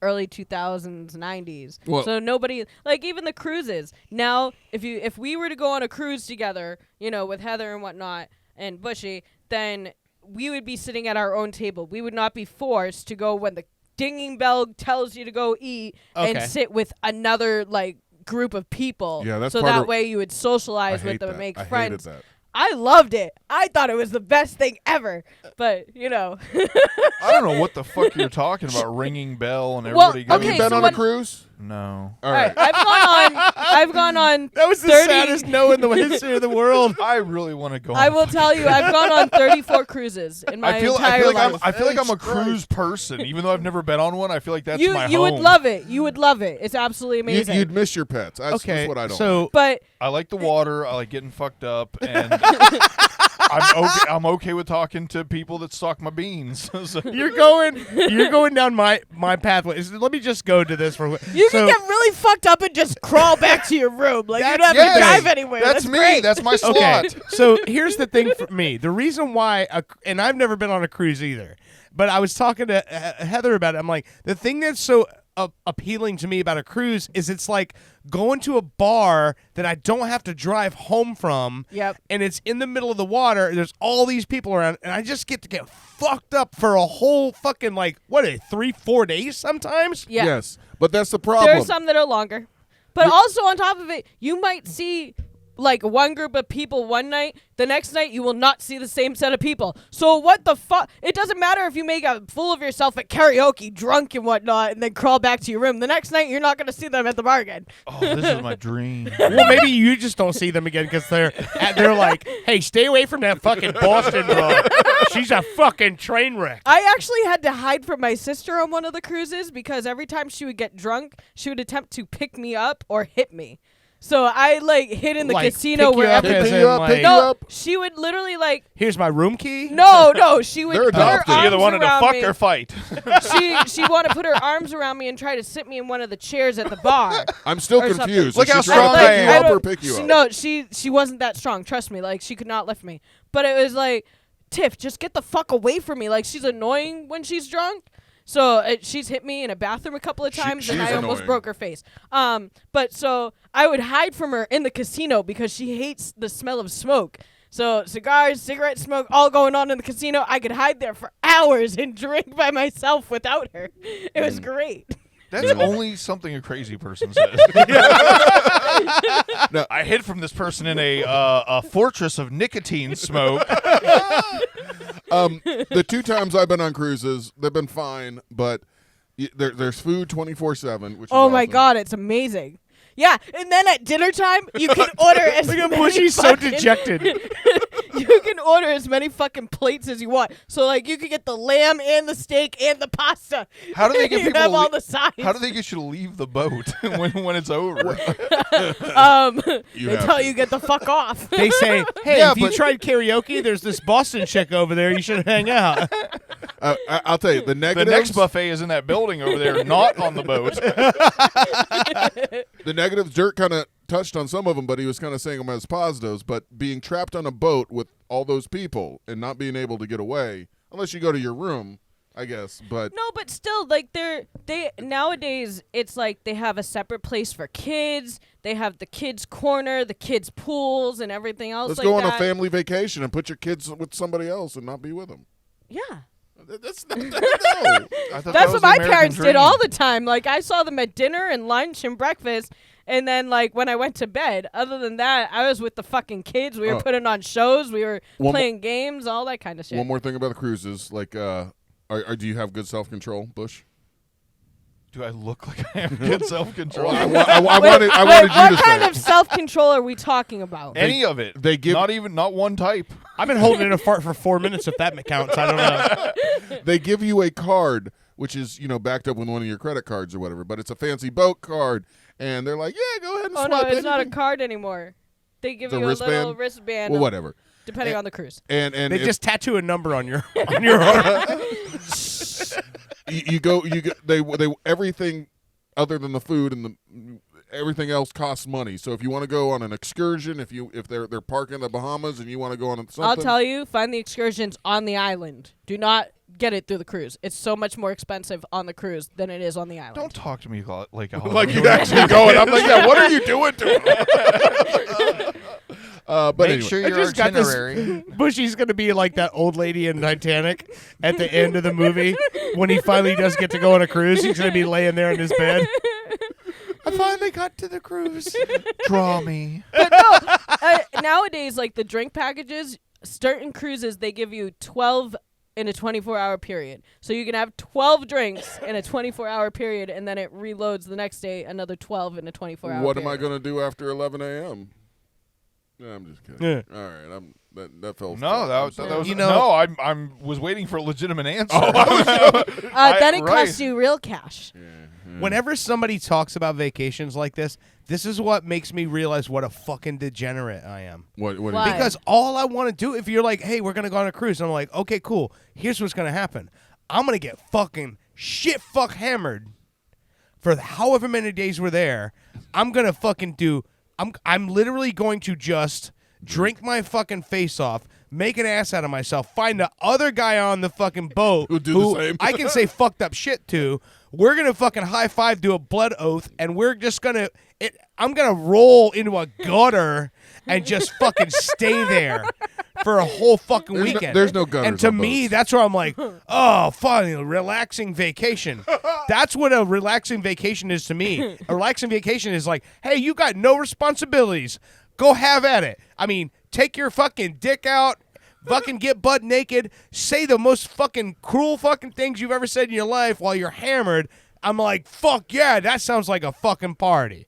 Speaker 4: early 2000s, 90s.
Speaker 1: Well-
Speaker 4: So nobody, like even the cruises. Now, if we were to go on a cruise together, with Heather and whatnot and Bushey, then we would be sitting at our own table. We would not be forced to go when the dinging bell tells you to go eat and
Speaker 2: Okay.
Speaker 4: sit with another like group of people.
Speaker 1: Yeah, that's
Speaker 4: so
Speaker 1: part
Speaker 4: that
Speaker 1: of-
Speaker 4: way you would
Speaker 1: I
Speaker 4: socialize with
Speaker 1: hate
Speaker 4: them
Speaker 1: that.
Speaker 4: and make
Speaker 1: I
Speaker 4: friends.
Speaker 1: hated that.
Speaker 4: I loved it. I thought it was the best thing ever. But
Speaker 3: I don't know what the fuck you're talking about. Ringing bell and
Speaker 4: Well,
Speaker 3: everybody
Speaker 1: Have
Speaker 3: goes.
Speaker 1: you
Speaker 4: okay,
Speaker 1: been
Speaker 4: so
Speaker 1: on a
Speaker 4: when-
Speaker 1: cruise?
Speaker 3: No.
Speaker 1: All right.
Speaker 4: I've gone on.
Speaker 2: That was the
Speaker 4: 30
Speaker 2: saddest no in the history of the world.
Speaker 3: I really want to go.
Speaker 4: I
Speaker 3: on
Speaker 4: will tell you, I've gone on 34 cruises in my
Speaker 3: I feel
Speaker 4: entire
Speaker 3: like
Speaker 4: life.
Speaker 3: I'm a
Speaker 1: Jesus
Speaker 3: cruise person, even though I've never been on one. I feel like that's
Speaker 4: you
Speaker 3: my
Speaker 4: you
Speaker 3: home.
Speaker 4: would love it. You would love it. It's absolutely amazing.
Speaker 1: You'd miss your pets. That's what I don't.
Speaker 2: so
Speaker 4: but
Speaker 3: I like the water. I like getting fucked up, and I'm okay with talking to people that stalk my beans. So-
Speaker 2: you're going down my pathway. Let me just go to this for
Speaker 4: you can get really fucked up and just crawl back to your room. Like you don't have
Speaker 3: Yes,
Speaker 4: to drive anywhere.
Speaker 3: That's me.
Speaker 4: great.
Speaker 3: That's my slot.
Speaker 2: Okay, so here's the thing for me. The reason why, and I've never been on a cruise either, but I was talking to Heather about it. I'm like, the thing that's so appealing to me about a cruise is it's like going to a bar that I don't have to drive home from.
Speaker 4: Yep.
Speaker 2: And it's in the middle of the water. There's all these people around, and I just get to get fucked up for a whole fucking 3-4 days sometimes.
Speaker 4: Yeah.
Speaker 1: Yes, but that's the problem.
Speaker 4: There are some that are longer. But also on top of it, you might see like one group of people one night. The next night, you will not see the same set of people. So what the fuck? It doesn't matter if you make a fool of yourself at karaoke, drunk and whatnot, and then crawl back to your room. The next night, you're not going to see them at the bar again.
Speaker 3: Oh, this is my dream.
Speaker 2: Well, maybe you just don't see them again because they're like, hey, stay away from that fucking Boston girl. She's a fucking train wreck.
Speaker 4: I actually had to hide from my sister on one of the cruises because every time she would get drunk, she would attempt to pick me up or hit me. So I hid in the
Speaker 2: Like,
Speaker 4: casino
Speaker 2: pick you
Speaker 4: where
Speaker 2: up
Speaker 1: Pick
Speaker 2: as
Speaker 1: you
Speaker 2: in,
Speaker 1: up, pick
Speaker 2: like-
Speaker 1: you
Speaker 4: no,
Speaker 1: up.
Speaker 4: she would literally
Speaker 2: Here's my room key.
Speaker 4: no, she would
Speaker 1: They're
Speaker 4: put her
Speaker 1: adopted.
Speaker 4: arms
Speaker 3: You either wanted to
Speaker 4: around
Speaker 3: fuck
Speaker 4: me.
Speaker 3: or fight.
Speaker 4: She wanted to put her arms around me and try to sit me in one of the chairs at the bar.
Speaker 1: I'm still
Speaker 4: or something.
Speaker 1: confused.
Speaker 3: Look
Speaker 1: Is
Speaker 3: how
Speaker 1: she trying
Speaker 3: strong
Speaker 1: to
Speaker 3: I
Speaker 1: pick you
Speaker 3: am.
Speaker 1: up or pick you up?
Speaker 4: No, she wasn't that strong. Trust me. Like she could not lift me. But it was like, Tiff, just get the fuck away from me. Like she's annoying when she's drunk. So she's hit me in a bathroom a couple of times, and
Speaker 1: she's
Speaker 4: I almost
Speaker 1: annoying.
Speaker 4: broke her face. But so I would hide from her in the casino because she hates the smell of smoke. So cigars, cigarette smoke, all going on in the casino. I could hide there for hours and drink by myself without her. It was great.
Speaker 3: That's only something a crazy person says.
Speaker 1: No.
Speaker 3: I hid from this person in a fortress of nicotine smoke.
Speaker 1: The 2 times I've been on cruises, they've been fine, but there's food 24/7. Which is
Speaker 4: Oh my
Speaker 1: awesome.
Speaker 4: God, it's amazing. Yeah, and then at dinner time, you can order as
Speaker 2: Look at
Speaker 4: many
Speaker 2: Bushey so
Speaker 4: fucking-
Speaker 2: dejected.
Speaker 4: You can order as many fucking plates as you want. So like you could get the lamb and the steak and the pasta.
Speaker 3: How do they get
Speaker 4: you
Speaker 3: people
Speaker 4: have
Speaker 3: to
Speaker 4: all
Speaker 3: lea-
Speaker 4: the sides.
Speaker 3: How do they get you to leave the boat when it's over?
Speaker 1: You
Speaker 4: They
Speaker 1: have
Speaker 4: tell
Speaker 1: to.
Speaker 4: you get the fuck off.
Speaker 2: They say, hey,
Speaker 3: Yeah,
Speaker 2: if you
Speaker 3: but-
Speaker 2: tried karaoke, there's this Boston chick over there. You should hang out.
Speaker 1: I'll tell you, the
Speaker 3: The
Speaker 1: negatives.
Speaker 3: next buffet is in that building over there, not on the boat.
Speaker 1: The negatives, Dirk kind of touched on some of them, but he was kind of saying them as positives. But being trapped on a boat with all those people and not being able to get away, unless you go to your room, I guess. But
Speaker 4: No, but still, like they nowadays, it's like they have a separate place for kids. They have the kids' corner, the kids' pools, and everything else.
Speaker 1: let's
Speaker 4: like
Speaker 1: go on
Speaker 4: that.
Speaker 1: a family vacation and put your kids with somebody else and not be with them.
Speaker 4: Yeah,
Speaker 1: That's not, no.
Speaker 3: I thought that
Speaker 4: that's
Speaker 3: was
Speaker 4: what
Speaker 3: the
Speaker 4: my
Speaker 3: American
Speaker 4: parents did
Speaker 3: dream.
Speaker 4: all the time. Like I saw them at dinner and lunch and breakfast. And then, like, when I went to bed, other than that, I was with the fucking kids. We were
Speaker 1: Oh.
Speaker 4: putting on shows. We were
Speaker 1: One mo-
Speaker 4: playing games, all that kind of shit.
Speaker 1: One more thing about the cruises, like, do you have good self-control, Bush?
Speaker 3: Do I look like I have good self-control?
Speaker 1: I
Speaker 4: Wait,
Speaker 1: wanted you
Speaker 4: what
Speaker 1: to
Speaker 4: kind
Speaker 1: say.
Speaker 4: of self-control are we talking about?
Speaker 3: Any of it.
Speaker 1: They give-
Speaker 3: not one type.
Speaker 2: I've been holding in a fart for 4 minutes, if that counts. I don't know.
Speaker 1: They give you a card, which is, backed up with one of your credit cards or whatever, but it's a fancy boat card. And they're like, yeah, go ahead and
Speaker 4: Oh,
Speaker 1: swipe
Speaker 4: no, it's not a
Speaker 1: anything.
Speaker 4: card anymore. They give
Speaker 1: The
Speaker 4: you a little
Speaker 1: wristband?
Speaker 4: wristband,
Speaker 1: Well, whatever.
Speaker 4: depending on the cruise.
Speaker 1: And
Speaker 2: They
Speaker 1: if
Speaker 2: just tattoo a number on your arm.
Speaker 1: you go, they everything other than the food and everything else costs money. So if you want to go on an excursion, if they're parking in the Bahamas and you want to go on something,
Speaker 4: I'll tell you, find the excursions on the island. Do not get it through the cruise. It's so much more expensive on the cruise than it is on the island.
Speaker 3: Don't talk to me like a
Speaker 1: like you actually going. I'm like, yeah, what are you doing to him? But
Speaker 3: Make
Speaker 1: anyway.
Speaker 3: sure
Speaker 2: I
Speaker 3: your
Speaker 2: just got this-
Speaker 3: itinerary.
Speaker 2: Bushy's going to be like that old lady in Titanic at the end of the movie. When he finally does get to go on a cruise, he's going to be laying there in his bed. I finally got to the cruise.
Speaker 3: Draw me.
Speaker 4: But no, nowadays, like the drink packages, certain cruises, they give you 12 in a 24-hour period. So you can have 12 drinks in a 24-hour period, and then it reloads the next day, another 12 in a 24-hour
Speaker 1: What
Speaker 4: period.
Speaker 1: am I going to do after 11 a.m.? No, I'm just kidding.
Speaker 2: Yeah.
Speaker 1: All right, that fell.
Speaker 3: No,
Speaker 1: flat. I'm
Speaker 3: that
Speaker 1: sorry.
Speaker 3: was
Speaker 2: You know-
Speaker 3: no. I was waiting for a legitimate answer.
Speaker 4: Then it
Speaker 3: right.
Speaker 4: costs you real cash.
Speaker 2: Whenever somebody talks about vacations like this is what makes me realize what a fucking degenerate I am.
Speaker 1: What
Speaker 4: Why?
Speaker 2: Because all I want to do, if you're like, hey, we're going to go on a cruise, and I'm like, okay, cool. Here's what's going to happen. I'm going to get fucking shit-fuck hammered for however many days we're there. I'm going to fucking do, I'm literally going to just drink my fucking face off, make an ass out of myself, find the other guy on the fucking boat
Speaker 1: Who'll do the same.
Speaker 2: I can say fucked up shit to. We're going to fucking high five, do a blood oath, and we're just going to, I'm going to roll into a gutter and just fucking stay there for a whole fucking
Speaker 1: There's no-
Speaker 2: weekend.
Speaker 1: there's no gutters
Speaker 2: And to
Speaker 1: on
Speaker 2: me,
Speaker 1: boats.
Speaker 2: that's where I'm like, oh, fun, relaxing vacation. That's what a relaxing vacation is to me. A relaxing vacation is like, hey, you got no responsibilities. Go have at it. I mean, take your fucking dick out, fucking get butt naked, say the most fucking cruel fucking things you've ever said in your life while you're hammered. I'm like, fuck yeah, that sounds like a fucking party.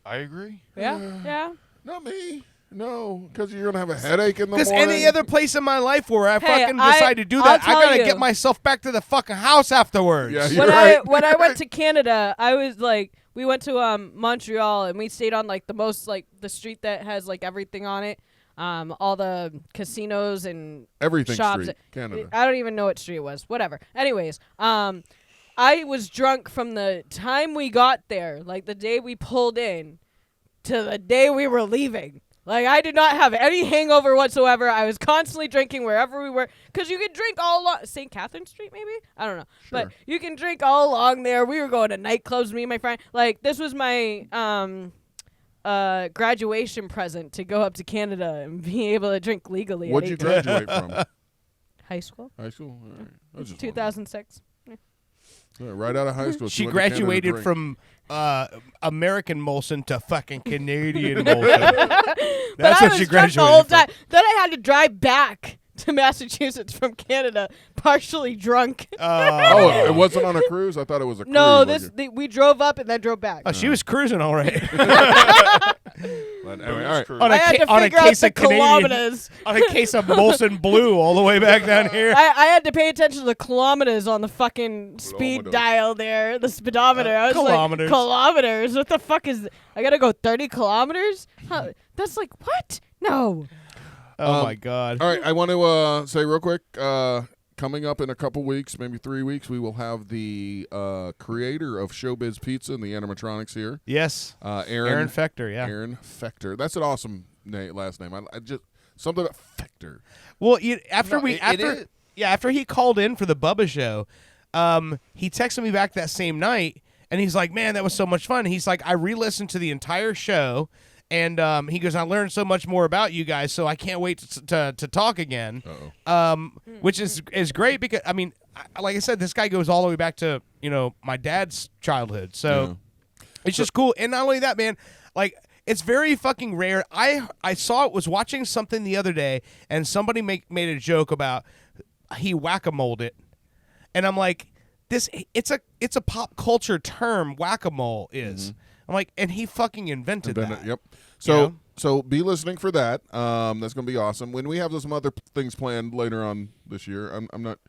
Speaker 3: I agree.
Speaker 4: Yeah.
Speaker 1: Not me. No, because you're gonna have a headache in the
Speaker 2: Because
Speaker 1: morning.
Speaker 2: any other place in my life where I
Speaker 4: Hey,
Speaker 2: fucking decide to do that,
Speaker 4: I'll
Speaker 2: I
Speaker 4: tell
Speaker 2: gotta
Speaker 4: you.
Speaker 2: get myself back to the fucking house afterwards.
Speaker 1: Yeah, you're
Speaker 4: When
Speaker 1: right.
Speaker 4: when I went to Canada, I was like, we went to Montreal and we stayed on like the most like the street that has like everything on it, all the casinos and
Speaker 1: Everything
Speaker 4: shops.
Speaker 1: Street, Canada.
Speaker 4: I don't even know what street it was. Whatever. Anyways, I was drunk from the time we got there, like the day we pulled in, to the day we were leaving. Like, I did not have any hangover whatsoever. I was constantly drinking wherever we were. Because you could drink all along. St. Catherine Street, maybe? I don't know.
Speaker 1: Sure.
Speaker 4: But you can drink all along there. We were going to nightclubs, me and my friend. Like, this was my graduation present to go up to Canada and be able to drink legally.
Speaker 1: What'd you
Speaker 4: at 18.
Speaker 1: graduate from?
Speaker 4: High school?
Speaker 1: High school? All right. I was just
Speaker 4: 2006.
Speaker 1: wondering. Right out of high school.
Speaker 2: She
Speaker 1: went to Canada to
Speaker 2: graduated
Speaker 1: drink.
Speaker 2: from American Molson to fucking Canadian Molson.
Speaker 4: But
Speaker 2: That's
Speaker 4: I
Speaker 2: what
Speaker 4: was
Speaker 2: she
Speaker 4: drunk the
Speaker 2: graduated
Speaker 4: whole
Speaker 2: from.
Speaker 4: time. Then I had to drive back to Massachusetts from Canada, partially drunk.
Speaker 1: Oh, it wasn't on a cruise? I thought it was a cruise.
Speaker 4: No,
Speaker 1: like
Speaker 4: we drove up and then drove back.
Speaker 2: Oh, she was cruising all right.
Speaker 1: but anyway, all right.
Speaker 2: on
Speaker 4: I had to
Speaker 2: on a
Speaker 4: figure out
Speaker 2: case
Speaker 4: the
Speaker 2: of Canadian,
Speaker 4: kilometers.
Speaker 2: on a case of Molson Blue all the way back down here.
Speaker 4: I had to pay attention to the kilometers on the fucking speed
Speaker 1: Kilometers.
Speaker 4: dial there, the speedometer. I was
Speaker 2: Kilometers.
Speaker 4: like, kilometers? What the fuck is... I gotta go 30 kilometers? Huh, that's like, what? No.
Speaker 2: Oh my God.
Speaker 1: All right, I want to say real quick, coming up in a couple weeks, maybe 3 weeks, we will have the creator of Showbiz Pizza and the animatronics here.
Speaker 2: Yes. Aaron Fecter, yeah.
Speaker 1: Aaron Fecter. That's an awesome last name. I just something about Fecter.
Speaker 2: Well, after he called in for the Bubba show, he texted me back that same night, and he's like, "Man, that was so much fun." He's like, "I re-listened to the entire show." And he goes, I learned so much more about you guys, so I can't wait to talk again. Which is great because, I mean, like I said, this guy goes all the way back to, my dad's childhood. So it's just cool. And not only that, man, like, it's very fucking rare. I was watching something the other day, and somebody made a joke about he whack-a-moled it. And I'm like, it's a pop culture term, whack-a-mole is. I'm like, and he fucking invented that.
Speaker 1: Yep. So be listening for that. That's going to be awesome. When we have some other things planned later on this year, I'm not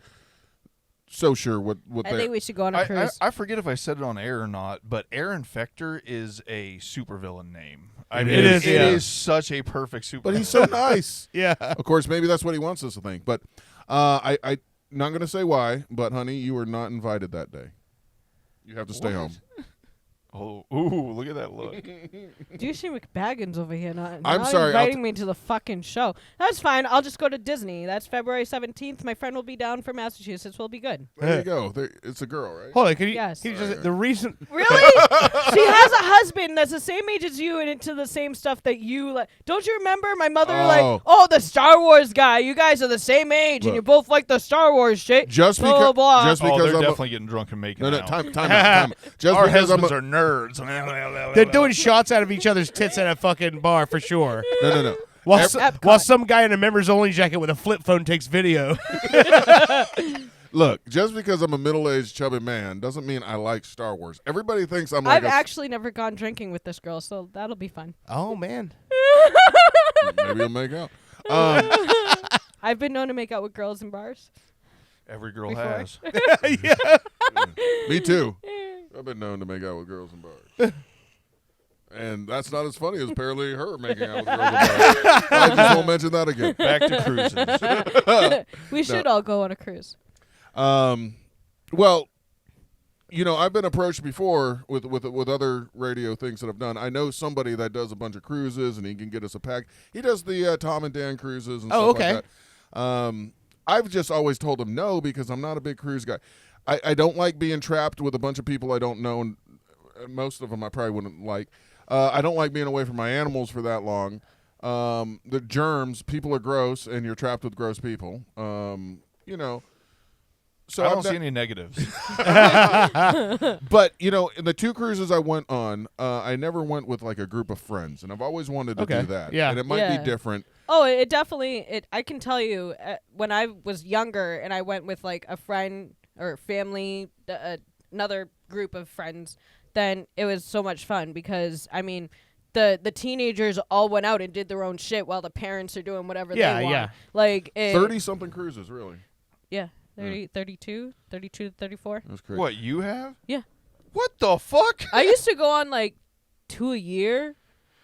Speaker 1: so sure what
Speaker 4: I think we should go on a cruise.
Speaker 3: I forget if I said it on air or not, but Aaron Fecter is a supervillain name. I
Speaker 1: It
Speaker 3: mean,
Speaker 1: is,
Speaker 3: it
Speaker 1: yeah.
Speaker 3: is such a perfect supervillain.
Speaker 1: But he's so nice.
Speaker 2: Yeah.
Speaker 1: Of course, maybe that's what he wants us to think. But I'm not going to say why, but, honey, you were not invited that day. You have to stay home.
Speaker 3: Oh, ooh, look at that look.
Speaker 4: Juicy McBaggins over here not
Speaker 1: sorry,
Speaker 4: inviting me to the fucking show. That's fine. I'll just go to Disney. That's February 17th. My friend will be down from Massachusetts. We'll be good.
Speaker 1: There you go. It's a girl, right?
Speaker 2: Hold on, can you?
Speaker 4: Yes.
Speaker 2: Can you just, the reason.
Speaker 4: Really? She has a husband that's the same age as you and into the same stuff that you like. Don't you remember my mother the Star Wars guy? You guys are the same age and
Speaker 1: Look.
Speaker 4: you both like the Star Wars shit.
Speaker 1: Just
Speaker 4: blah,
Speaker 1: because,
Speaker 4: blah, blah.
Speaker 1: just because
Speaker 3: they're
Speaker 1: I'm
Speaker 3: definitely getting drunk and making
Speaker 1: no,
Speaker 3: out.
Speaker 1: time out. Just
Speaker 3: Our
Speaker 1: because I'm
Speaker 3: husbands are nerds.
Speaker 2: They're doing shots out of each other's tits at a fucking bar for sure.
Speaker 1: no.
Speaker 2: While some guy in a members only jacket with a flip phone takes video.
Speaker 1: Look, just because I'm a middle-aged chubby man doesn't mean I like Star Wars. Everybody thinks I'm like
Speaker 4: I've actually never gone drinking with this girl, so that'll be fun.
Speaker 2: Oh man.
Speaker 1: maybe we'll make out.
Speaker 4: I've been known to make out with girls in bars.
Speaker 3: Every girl
Speaker 4: Before.
Speaker 3: has.
Speaker 1: Me too. I've been known to make out with girls in bars. And that's not as funny as apparently her making out with girls in bars. I just won't mention that again.
Speaker 3: Back to cruises.
Speaker 4: We should all go on a cruise.
Speaker 1: Well, I've been approached before with other radio things that I've done. I know somebody that does a bunch of cruises, and he can get us a pack. He does the Tom and Dan cruises and stuff like that. I've just always told him no because I'm not a big cruise guy. I don't like being trapped with a bunch of people I don't know, and most of them I probably wouldn't like. I don't like being away from my animals for that long. The germs, people are gross, and you're trapped with gross people. So
Speaker 3: I don't see any negatives.
Speaker 1: But in the 2 cruises I went on, I never went with like a group of friends, and I've always wanted to do that.
Speaker 2: Yeah.
Speaker 1: And it might be different.
Speaker 4: Oh, it definitely. I can tell you, when I was younger and I went with like a friend or family, another group of friends, then it was so much fun because I mean, the teenagers all went out and did their own shit while the parents are doing whatever they want.
Speaker 2: Yeah.
Speaker 4: Like
Speaker 1: 30-something cruises, really.
Speaker 4: Yeah. 32 to 34.
Speaker 1: That's crazy.
Speaker 3: What, you have?
Speaker 4: Yeah.
Speaker 3: What the fuck?
Speaker 4: I used to go on like 2 a year.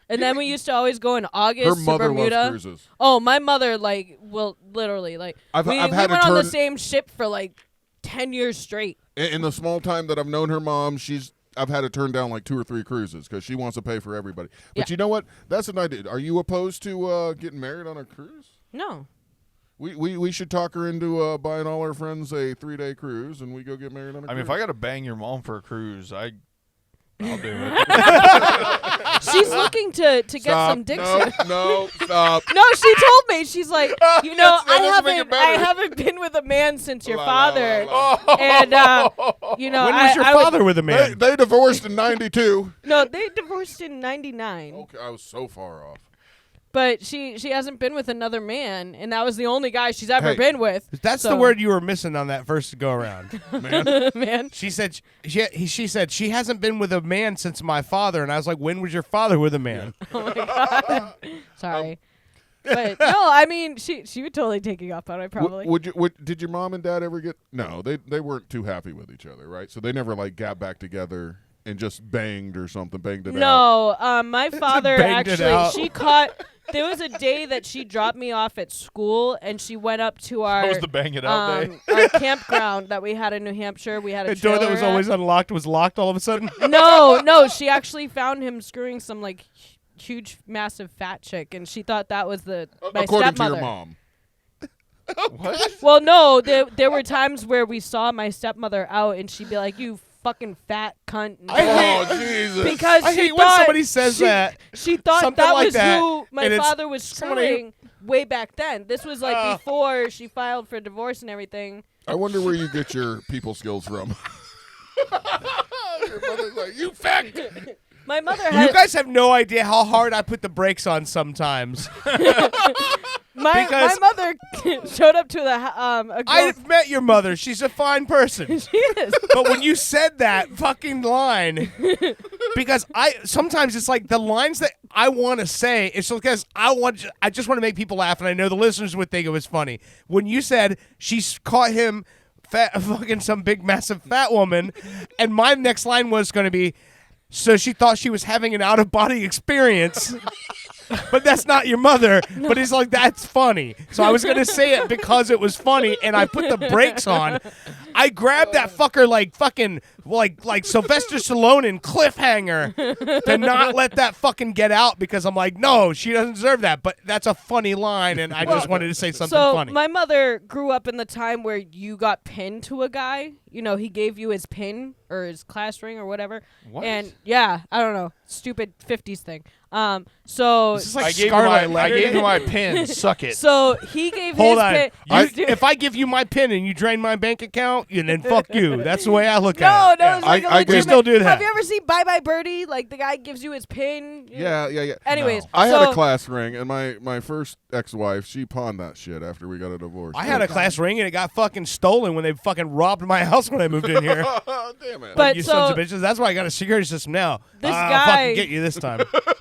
Speaker 4: And then we used to always go in August
Speaker 1: Her
Speaker 4: to
Speaker 1: mother
Speaker 4: Bermuda.
Speaker 1: loves cruises.
Speaker 4: Oh, my mother will literally
Speaker 1: I've
Speaker 4: we
Speaker 1: had
Speaker 4: went
Speaker 1: to
Speaker 4: on the
Speaker 1: turn-
Speaker 4: same ship for like 10 years straight.
Speaker 1: In the small time that I've known her mom, she's I've had to turn down like 2 or 3 cruises because she wants to pay for everybody. But
Speaker 4: Yeah.
Speaker 1: you know what? That's an idea. Are you opposed to getting married on a cruise?
Speaker 4: No.
Speaker 1: We should talk her into buying all our friends a 3-day cruise, and we go get married on a cruise.
Speaker 3: I mean, if I got to bang your mom for a cruise, I'll do it.
Speaker 4: She's looking to get some dick soon.
Speaker 1: No, stop.
Speaker 4: No, she told me. She's like,
Speaker 1: That doesn't make it
Speaker 4: I
Speaker 1: better.
Speaker 4: haven't been with a man since your
Speaker 1: La, la,
Speaker 4: father.
Speaker 1: la, la.
Speaker 4: And
Speaker 2: When was your
Speaker 4: I would-
Speaker 2: father with a man?
Speaker 1: They divorced in 92.
Speaker 4: No, they divorced in 99.
Speaker 1: Okay, I was so far off.
Speaker 4: But she hasn't been with another man, and that was the only guy she's ever
Speaker 1: Hey.
Speaker 4: been with.
Speaker 2: That's the
Speaker 4: So-
Speaker 2: word you were missing on that first go around.
Speaker 1: Man,
Speaker 4: man.
Speaker 2: She said she said she hasn't been with a man since my father, and I was like, when was your father with a man?
Speaker 4: Oh my god. Sorry. But no, I mean she would totally take you up on it probably.
Speaker 1: did your mom and dad ever get? No, they weren't too happy with each other, right? So they never like got back together and just banged or something, banged it out.
Speaker 4: No, my father
Speaker 2: banged it out.
Speaker 4: actually she caught. There was a day that she dropped me off at school, and she went up to our
Speaker 3: That was the bang it out day.
Speaker 4: our campground that we had in New Hampshire. We had a
Speaker 2: The door that
Speaker 4: trailer
Speaker 2: was
Speaker 4: at.
Speaker 2: always unlocked was locked all of a sudden.
Speaker 4: No, she actually found him screwing some like huge, massive fat chick, and she thought that was my
Speaker 1: According
Speaker 4: stepmother.
Speaker 1: to your mom.
Speaker 3: What?
Speaker 4: Well, no, there were times where we saw my stepmother out, and she'd be like, "You fucking fat cunt," and
Speaker 1: Oh Jesus!
Speaker 4: because
Speaker 2: I
Speaker 4: she
Speaker 2: hate when
Speaker 4: thought
Speaker 2: somebody says that.
Speaker 4: She thought
Speaker 2: Something
Speaker 4: that
Speaker 2: like
Speaker 4: was
Speaker 2: that,
Speaker 4: who my
Speaker 2: and it's
Speaker 4: father was
Speaker 2: somebody-
Speaker 4: screwing way back then. This was like before she filed for divorce and everything.
Speaker 1: I wonder where you get your people skills from. Your mother's like, you fat.
Speaker 4: My mother
Speaker 2: You
Speaker 4: had
Speaker 2: guys have no idea how hard I put the brakes on sometimes.
Speaker 4: my
Speaker 2: because-
Speaker 4: mother showed up to the a girl.
Speaker 2: I've met your mother. She's a fine person.
Speaker 4: She is.
Speaker 2: But when you said that fucking line, because sometimes it's like the lines that I want to say, it's because I just want to make people laugh, and I know the listeners would think it was funny. When you said she's caught him fucking some big massive fat woman, and my next line was going to be, so she thought she was having an out-of-body experience. But that's not your mother. No. But he's like, that's funny. So I was going to say it because it was funny, and I put the brakes on. I grabbed that fucker like fucking, like Sylvester Stallone in Cliffhanger to not let that fucking get out because I'm like, no, she doesn't deserve that. But that's a funny line, and I just wanted to say something funny.
Speaker 4: My mother grew up in the time where you got pinned to a guy. You know, he gave you his pin or his class ring or whatever.
Speaker 3: What?
Speaker 4: And yeah, I don't know, stupid 50s thing. So
Speaker 2: This is like
Speaker 3: I gave
Speaker 2: Scarlet
Speaker 3: you
Speaker 2: Letter.
Speaker 3: my pin. Suck it.
Speaker 4: So he gave
Speaker 2: Hold
Speaker 4: his
Speaker 2: on.
Speaker 4: pin.
Speaker 2: If I give you my pin and you drain my bank account, then fuck you. That's the way I look
Speaker 4: No,
Speaker 2: at it.
Speaker 4: no, it's like a
Speaker 1: I
Speaker 4: legitimate-
Speaker 2: still do that.
Speaker 4: Have you ever seen Bye Bye Birdie? Like the guy gives you his pin.
Speaker 1: Yeah.
Speaker 4: Anyways,
Speaker 1: I had
Speaker 4: so-
Speaker 1: a class ring, and my first ex-wife, she pawned that shit after we got a divorce.
Speaker 2: I had a class ring and it got fucking stolen when they fucking robbed my house when I moved in here.
Speaker 1: Damn it.
Speaker 4: But
Speaker 2: You
Speaker 4: so
Speaker 2: sons of bitches. That's why I got a security system now.
Speaker 4: This
Speaker 2: I'll
Speaker 4: guy-
Speaker 2: fucking get you this time.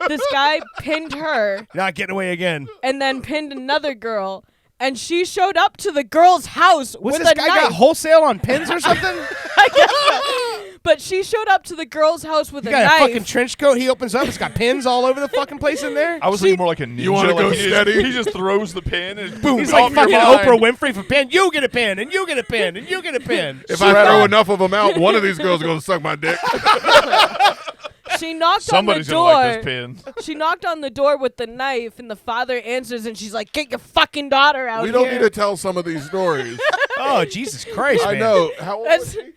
Speaker 4: this guy pinned her
Speaker 2: Not getting away again.
Speaker 4: and then pinned another girl, and she showed up to the girl's house
Speaker 2: What's
Speaker 4: with
Speaker 2: this
Speaker 4: a
Speaker 2: guy
Speaker 4: knife.
Speaker 2: got wholesale on pins or something?
Speaker 4: I guess so. But she showed up to the girl's house with
Speaker 2: You
Speaker 4: a
Speaker 2: got
Speaker 4: knife.
Speaker 2: a fucking trench coat. He opens up. It's got pins all over the fucking place in there.
Speaker 3: I was thinking more like a ninja.
Speaker 1: You wanna go
Speaker 3: like he
Speaker 1: steady?
Speaker 3: He just throws the pin and boom.
Speaker 2: He's
Speaker 3: off
Speaker 2: like
Speaker 3: your
Speaker 2: fucking
Speaker 3: mind.
Speaker 2: Oprah Winfrey for pin. You get a pin, and you get a pin, and you get a pin.
Speaker 1: If I throw enough of them out, one of these girls is going to suck my dick.
Speaker 4: She knocked
Speaker 3: Somebody's
Speaker 4: on the
Speaker 3: gonna
Speaker 4: door.
Speaker 3: like this pin.
Speaker 4: She knocked on the door with the knife, and the father answers, and she's like, "Get your fucking daughter out
Speaker 1: We
Speaker 4: here."
Speaker 1: don't need to tell some of these stories.
Speaker 2: Oh, Jesus Christ,
Speaker 1: I
Speaker 2: man.
Speaker 1: know. How old
Speaker 4: That's-
Speaker 1: was she?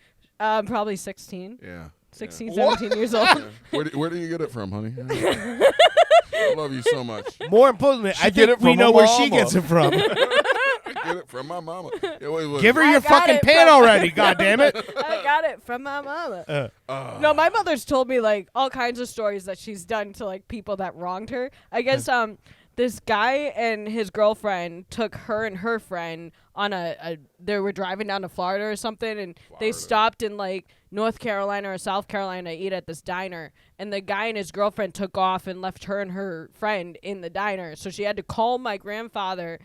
Speaker 4: Probably 16,
Speaker 1: Yeah.
Speaker 4: 16,
Speaker 3: What?
Speaker 4: 17 years old.
Speaker 1: Where do you get it from, honey? I love you so much.
Speaker 2: More importantly, I
Speaker 3: get
Speaker 2: think
Speaker 3: it
Speaker 2: we
Speaker 3: from
Speaker 2: know
Speaker 3: her
Speaker 2: where she
Speaker 3: mama.
Speaker 2: gets it from.
Speaker 1: I get it from my mama. Yeah, wait.
Speaker 2: Give her
Speaker 4: I
Speaker 2: your
Speaker 4: got
Speaker 2: fucking
Speaker 4: it
Speaker 2: pin
Speaker 4: from-
Speaker 2: already, goddammit.
Speaker 4: I got it from my mama.
Speaker 1: Uh,
Speaker 4: No, my mother's told me like all kinds of stories that she's done to like people that wronged her. I guess this guy and his girlfriend took her and her friend on they were driving down to Florida or something, and they stopped in like North Carolina or South Carolina to eat at this diner, and the guy and his girlfriend took off and left her and her friend in the diner. So she had to call my grandfather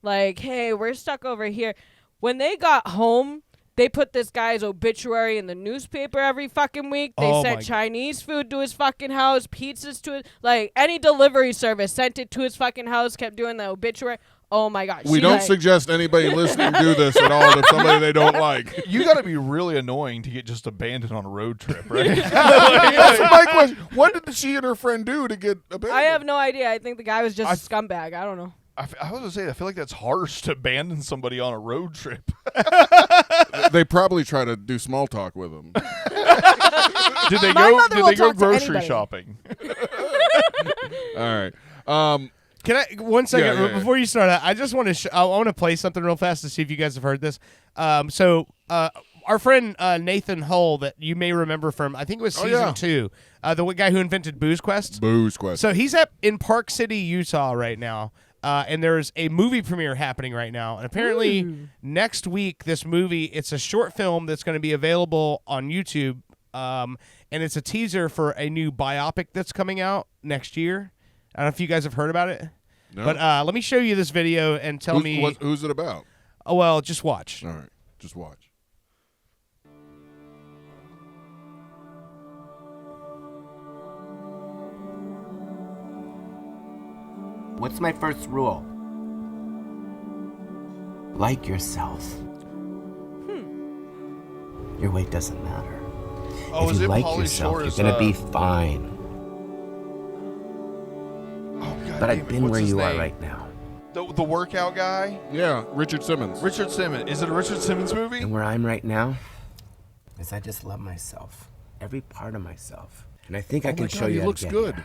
Speaker 4: like, "Hey, we're stuck over here." When they got home, they put this guy's obituary in the newspaper every fucking week. They
Speaker 2: Oh my
Speaker 4: sent
Speaker 2: God.
Speaker 4: Chinese food to his fucking house, pizzas to his, like any delivery service sent it to his fucking house, kept doing the obituary. Oh my gosh.
Speaker 1: We
Speaker 4: she,
Speaker 1: don't
Speaker 4: like,
Speaker 1: suggest anybody listening do this at all to somebody they don't like.
Speaker 3: You got to be really annoying to get just abandoned on a road trip, right?
Speaker 1: That's my question. What did she and her friend do to get abandoned?
Speaker 4: I have no idea. I think the guy was just a scumbag. I don't know.
Speaker 3: I was gonna say, I feel like that's harsh to abandon somebody on a road trip.
Speaker 1: They probably try to do small talk with them.
Speaker 3: Did they
Speaker 4: My
Speaker 3: go?
Speaker 4: mother
Speaker 3: Did
Speaker 4: will
Speaker 3: they go
Speaker 4: talk to
Speaker 3: grocery
Speaker 4: anybody.
Speaker 3: shopping?
Speaker 1: All right.
Speaker 2: Can I 1 second
Speaker 1: Yeah.
Speaker 2: before you start? I just want to I want to play something real fast to see if you guys have heard this. Our friend Nathan Hull, that you may remember from, I think it was season 2, the guy who invented Booze Quest.
Speaker 1: Booze Quest.
Speaker 2: So he's in Park City, Utah right now, and there's a movie premiere happening right now. And apparently next week, this movie, it's a short film that's going to be available on YouTube, and it's a teaser for a new biopic that's coming out next year. I don't know if you guys have heard about it.
Speaker 1: No.
Speaker 2: But let me show you this video and tell me.
Speaker 1: Who's it about?
Speaker 2: Oh, well, just watch.
Speaker 1: All right. Just watch.
Speaker 6: What's my first rule? Like yourself. Your weight doesn't matter.
Speaker 3: Oh,
Speaker 6: if
Speaker 3: is
Speaker 6: you
Speaker 3: it
Speaker 6: like
Speaker 3: Pauly
Speaker 6: yourself,
Speaker 3: Shore's,
Speaker 6: you're gonna be fine.
Speaker 3: Oh, God
Speaker 6: But
Speaker 3: damn
Speaker 6: I've
Speaker 3: it,
Speaker 6: been
Speaker 3: what's
Speaker 6: where
Speaker 3: his
Speaker 6: you are
Speaker 3: name?
Speaker 6: right now.
Speaker 3: The workout guy,
Speaker 1: Yeah, Richard Simmons.
Speaker 3: Richard Simmons. Is it a Richard Simmons movie?
Speaker 6: And where I'm right now is I just love myself. Every part of myself. And I think I
Speaker 1: Oh
Speaker 6: can
Speaker 1: my
Speaker 6: show
Speaker 1: God,
Speaker 6: you
Speaker 1: he
Speaker 6: how
Speaker 1: looks
Speaker 6: to get
Speaker 1: good.
Speaker 6: here.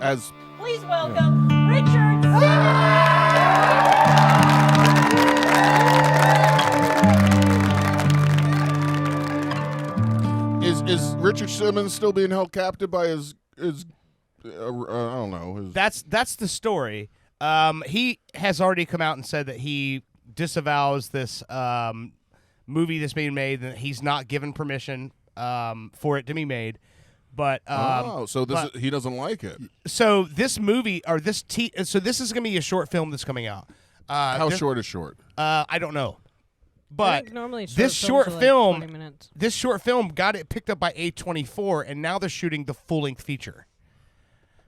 Speaker 1: As
Speaker 4: Please welcome Richard.
Speaker 1: is Richard Simmons still being held captive by his I don't know.
Speaker 2: That's the story. He has already come out and said that he disavows this movie that's being made, and that he's not given permission for it to be made. But
Speaker 1: he doesn't like it.
Speaker 2: so this movie or this so this is going to be a short film that's coming out.
Speaker 1: How short is short?
Speaker 2: I don't know.
Speaker 4: I
Speaker 2: But
Speaker 4: think normally
Speaker 2: this
Speaker 4: short
Speaker 2: short
Speaker 4: films are, like,
Speaker 2: film,
Speaker 4: 20 minutes.
Speaker 2: this short film got it picked up by A24, and now they're shooting the full-length feature.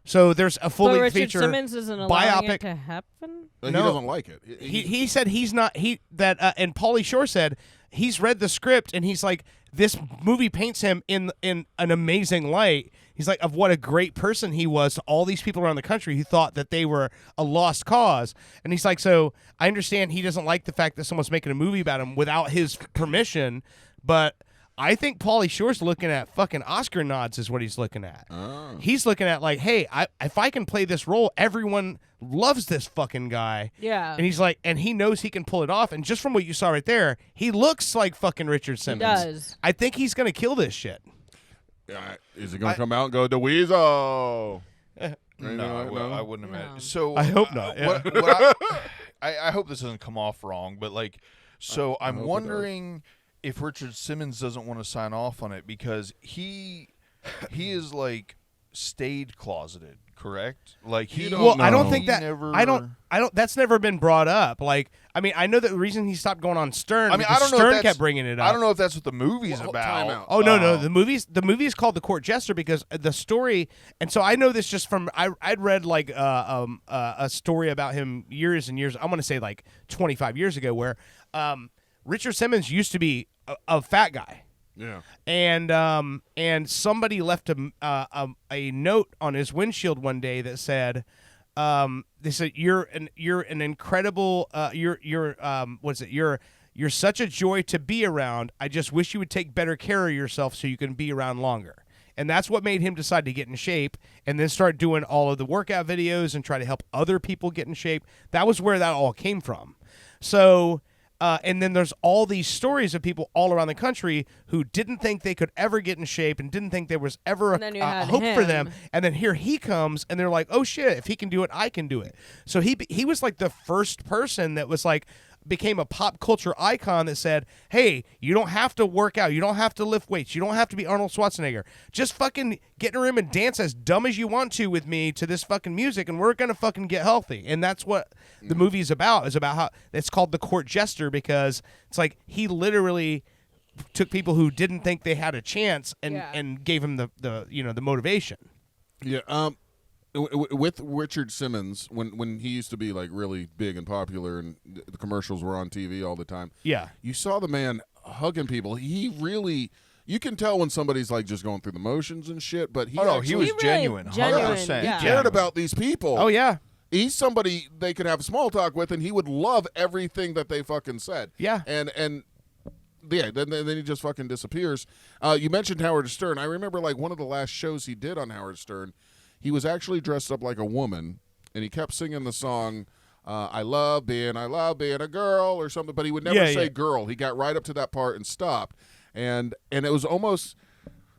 Speaker 2: So there's a
Speaker 4: But
Speaker 2: full-length
Speaker 4: Richard
Speaker 2: feature
Speaker 4: Simmons isn't allowing
Speaker 2: biopic.
Speaker 4: it to happen.
Speaker 1: He
Speaker 2: No.
Speaker 1: doesn't like it.
Speaker 2: He said he's not and Pauly Shore said he's read the script and he's like, this movie paints him in an amazing light. He's like, of what a great person he was to all these people around the country who thought that they were a lost cause. And he's like, so I understand he doesn't like the fact that someone's making a movie about him without his permission, but I think Pauly Shore's looking at fucking Oscar nods is what he's looking at.
Speaker 1: Oh.
Speaker 2: He's looking at like, hey, if I can play this role, everyone loves this fucking guy.
Speaker 4: Yeah.
Speaker 2: And he's like, and he knows he can pull it off. And just from what you saw right there, he looks like fucking Richard Simmons.
Speaker 4: does.
Speaker 2: I think he's going to kill this shit.
Speaker 1: Is it going to come out and go, the Weasel?
Speaker 3: No, I wouldn't
Speaker 4: No.
Speaker 3: imagine. So
Speaker 2: I hope not, yeah.
Speaker 3: I hope this doesn't come off wrong, but like, so
Speaker 1: I
Speaker 3: I'm
Speaker 1: hope it
Speaker 3: wondering if Richard Simmons doesn't want to sign off on it because he is like stayed closeted, correct? Like he
Speaker 1: don't
Speaker 2: Well,
Speaker 1: know.
Speaker 2: I don't think
Speaker 3: he
Speaker 2: that
Speaker 3: never,
Speaker 2: I don't. That's never been brought up. Like, I mean, I know that the reason he stopped going on Stern.
Speaker 3: I mean, I
Speaker 2: because
Speaker 3: don't know. If
Speaker 2: Stern
Speaker 3: that's,
Speaker 2: kept bringing it up.
Speaker 3: I don't know if that's what the movie's
Speaker 1: Well,
Speaker 3: about.
Speaker 1: time out.
Speaker 2: Oh no. The movie is called The Court Jester because the story, and so I know this just from I'd read like a story about him years and years. I'm gonna say like 25 years ago, where Richard Simmons used to be a fat guy.
Speaker 1: Yeah.
Speaker 2: And somebody left a note on his windshield one day that said, they said you're an incredible you're such a joy to be around. I just wish you would take better care of yourself so you can be around longer. And that's what made him decide to get in shape and then start doing all of the workout videos and try to help other people get in shape. That was where that all came from. So and then there's all these stories of people all around the country who didn't think they could ever get in shape and didn't think there was ever
Speaker 4: And then you
Speaker 2: a
Speaker 4: had
Speaker 2: hope for them.
Speaker 4: him.
Speaker 2: And then here he comes, and they're like, "Oh shit! If he can do it, I can do it." So he was like the first person that was like became a pop culture icon that said, "Hey, you don't have to work out, you don't have to lift weights, you don't have to be Arnold Schwarzenegger. Just fucking get in a room and dance as dumb as you want to with me to this fucking music, and we're gonna fucking get healthy." And that's what the movie's about. Is about how it's called The Court Jester because it's like he literally took people who didn't think they had a chance and
Speaker 4: Yeah.
Speaker 2: and gave him the the motivation.
Speaker 1: Yeah. with Richard Simmons, when he used to be like really big and popular, and the commercials were on TV all the time.
Speaker 2: Yeah.
Speaker 1: You saw the man hugging people. He really, you can tell when somebody's like just going through the motions and shit. But he,
Speaker 3: he was
Speaker 4: He really
Speaker 3: genuine, 100%.
Speaker 4: yeah.
Speaker 1: cared about these people.
Speaker 2: Oh yeah.
Speaker 1: He's somebody they could have small talk with, and he would love everything that they fucking said.
Speaker 2: Yeah.
Speaker 1: And yeah, then he just fucking disappears. You mentioned Howard Stern. I remember like one of the last shows he did on Howard Stern, he was actually dressed up like a woman, and he kept singing the song, I love being a girl or something, but he would never say girl. He got right up to that part and stopped. And it was almost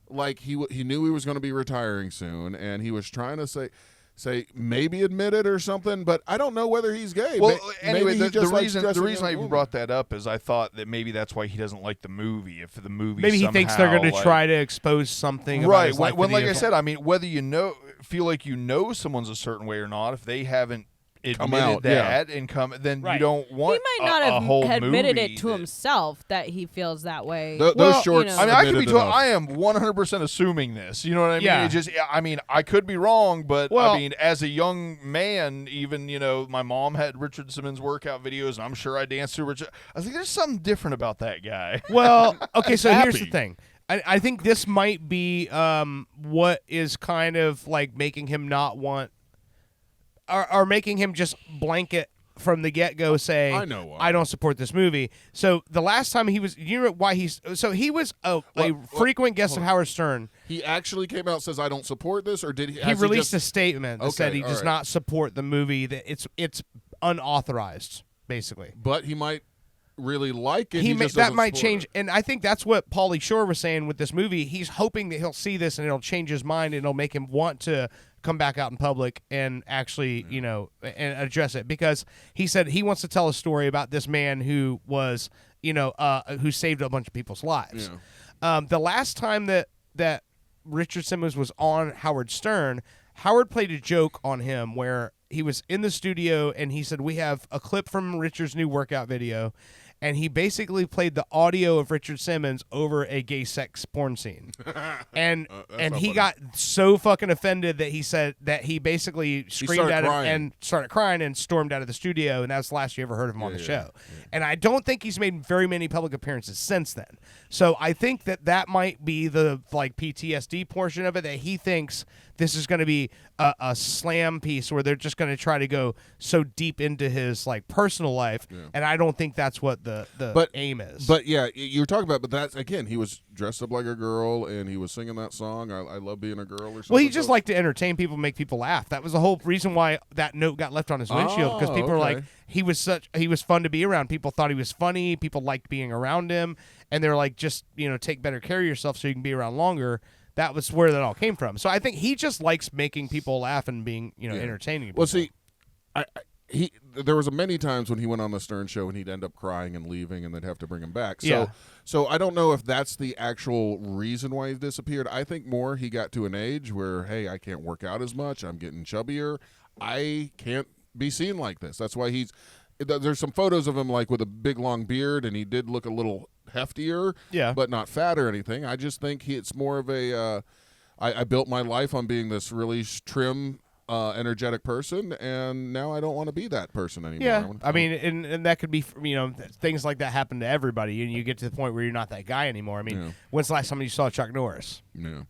Speaker 1: like he knew he was going to be retiring soon, and he was trying to say maybe admit it or something, but I don't know whether he's gay.
Speaker 3: Well,
Speaker 1: Maybe
Speaker 3: anyway,
Speaker 1: he
Speaker 3: the
Speaker 1: just likes
Speaker 3: reason
Speaker 1: dressing
Speaker 3: I
Speaker 1: as a
Speaker 3: even
Speaker 1: woman.
Speaker 3: brought that up is I thought that maybe that's why he doesn't like the movie. If the movie
Speaker 2: Maybe he thinks they're going to
Speaker 3: like,
Speaker 2: try to expose something. About
Speaker 3: right.
Speaker 2: his life
Speaker 3: When
Speaker 2: that
Speaker 3: like
Speaker 2: he
Speaker 3: I said, I mean, whether feel like someone's a certain way or not, if they haven't admitted
Speaker 1: out, yeah.
Speaker 3: that and come, then
Speaker 2: Right.
Speaker 3: you don't want.
Speaker 4: He might not
Speaker 3: a whole
Speaker 4: have admitted
Speaker 3: movie
Speaker 4: it to himself that he feels that way.
Speaker 1: Those
Speaker 3: Well,
Speaker 1: shorts.
Speaker 4: you know.
Speaker 3: I mean, I could be
Speaker 1: admitted
Speaker 3: told.
Speaker 1: enough.
Speaker 3: I am 100% assuming this. You know what I mean?
Speaker 2: Yeah.
Speaker 3: It just, I mean, I could be wrong, but
Speaker 2: Well-
Speaker 3: I mean, as a young man, even my mom had Richard Simmons workout videos, and I'm sure I danced to Richard. I was like, there's something different about that guy.
Speaker 2: Well, okay, so here's the
Speaker 1: happy.
Speaker 2: thing. I think this might be what is kind of like making him not want, or making him just blanket from the get-go say,
Speaker 1: I know why.
Speaker 2: I don't support this movie. So the last time he was, you know why he was a frequent guest of Howard Stern.
Speaker 1: He actually came out and says, I don't support this, or did he?
Speaker 2: He released a statement that
Speaker 1: Okay,
Speaker 2: said he
Speaker 1: all
Speaker 2: does
Speaker 1: right.
Speaker 2: not support the movie, that it's unauthorized, basically.
Speaker 1: But he might really like it.
Speaker 2: That
Speaker 1: just doesn't
Speaker 2: might
Speaker 1: support
Speaker 2: change,
Speaker 1: it.
Speaker 2: and I think that's what Pauly Shore was saying with this movie. He's hoping that he'll see this and it'll change his mind and it'll make him want to come back out in public and actually, and address it, because he said he wants to tell a story about this man who was, who saved a bunch of people's lives.
Speaker 1: Yeah.
Speaker 2: The last time that Richard Simmons was on Howard Stern, Howard played a joke on him where he was in the studio and he said, we have a clip from Richard's new workout video, and he basically played the audio of Richard Simmons over a gay sex porn scene. And
Speaker 1: not
Speaker 2: he
Speaker 1: funny.
Speaker 2: got so fucking offended that he said that he basically screamed
Speaker 1: started
Speaker 2: at him
Speaker 1: crying.
Speaker 2: and started crying and stormed out of the studio, and that's the last you ever heard of him on the show. And I don't think he's made very many public appearances since then. So I think that might be the like PTSD portion of it, that he thinks this is going to be a slam piece where they're just going to try to go so deep into his like personal life, and I don't think that's what the aim is.
Speaker 1: But yeah, you were talking about, but that's again, he was dressed up like a girl and he was singing that song. I love being a girl or something.
Speaker 2: well, he just liked to entertain people, make people laugh. That was the whole reason why that note got left on his windshield, because people were like, he was fun to be around. People thought he was funny. People liked being around him, and they were like, just take better care of yourself so you can be around longer. That was where that all came from. So I think he just likes making people laugh and being entertaining people.
Speaker 1: Well, see, there was many times when he went on the Stern show and he'd end up crying and leaving, and they'd have to bring him back. So I don't know if that's the actual reason why he disappeared. I think more he got to an age where, hey, I can't work out as much. I'm getting chubbier. I can't be seen like this. That's why there's some photos of him like with a big long beard, and he did look a little heftier, but not fat or anything. I just think it's more of a I built my life on being this really trim, energetic person, and now I don't want to be that person anymore.
Speaker 2: Yeah, I mean, and that could be, things like that happen to everybody, and you get to the point where you're not that guy anymore. I mean, when's the last time you saw Chuck Norris?
Speaker 1: Yeah.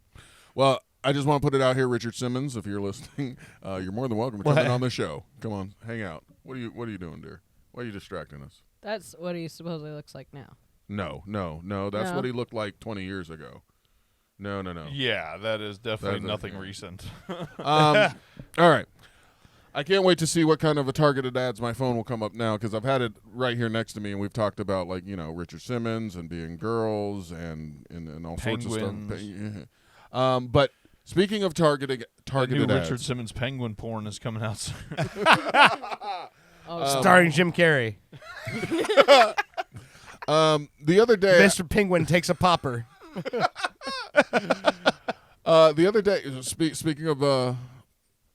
Speaker 1: Well, I just want to put it out here, Richard Simmons, if you're listening, you're more than welcome to come in on the show. Come on, hang out. What are you doing, dear? Why are you distracting us?
Speaker 4: That's what he supposedly looks like now.
Speaker 1: No. That's
Speaker 4: No?
Speaker 1: what he looked like 20 years ago. No.
Speaker 3: Yeah, that is definitely nothing recent.
Speaker 1: All right. I can't wait to see what kind of a targeted ads my phone will come up now, because I've had it right here next to me, and we've talked about Richard Simmons and being girls and all sorts of stuff. But speaking of targeted
Speaker 3: new
Speaker 1: ads,
Speaker 3: Richard Simmons penguin porn is coming out soon.
Speaker 2: Starring Jim Carrey.
Speaker 1: the other day,
Speaker 2: Mr. Penguin takes a popper.
Speaker 1: the other day, speaking of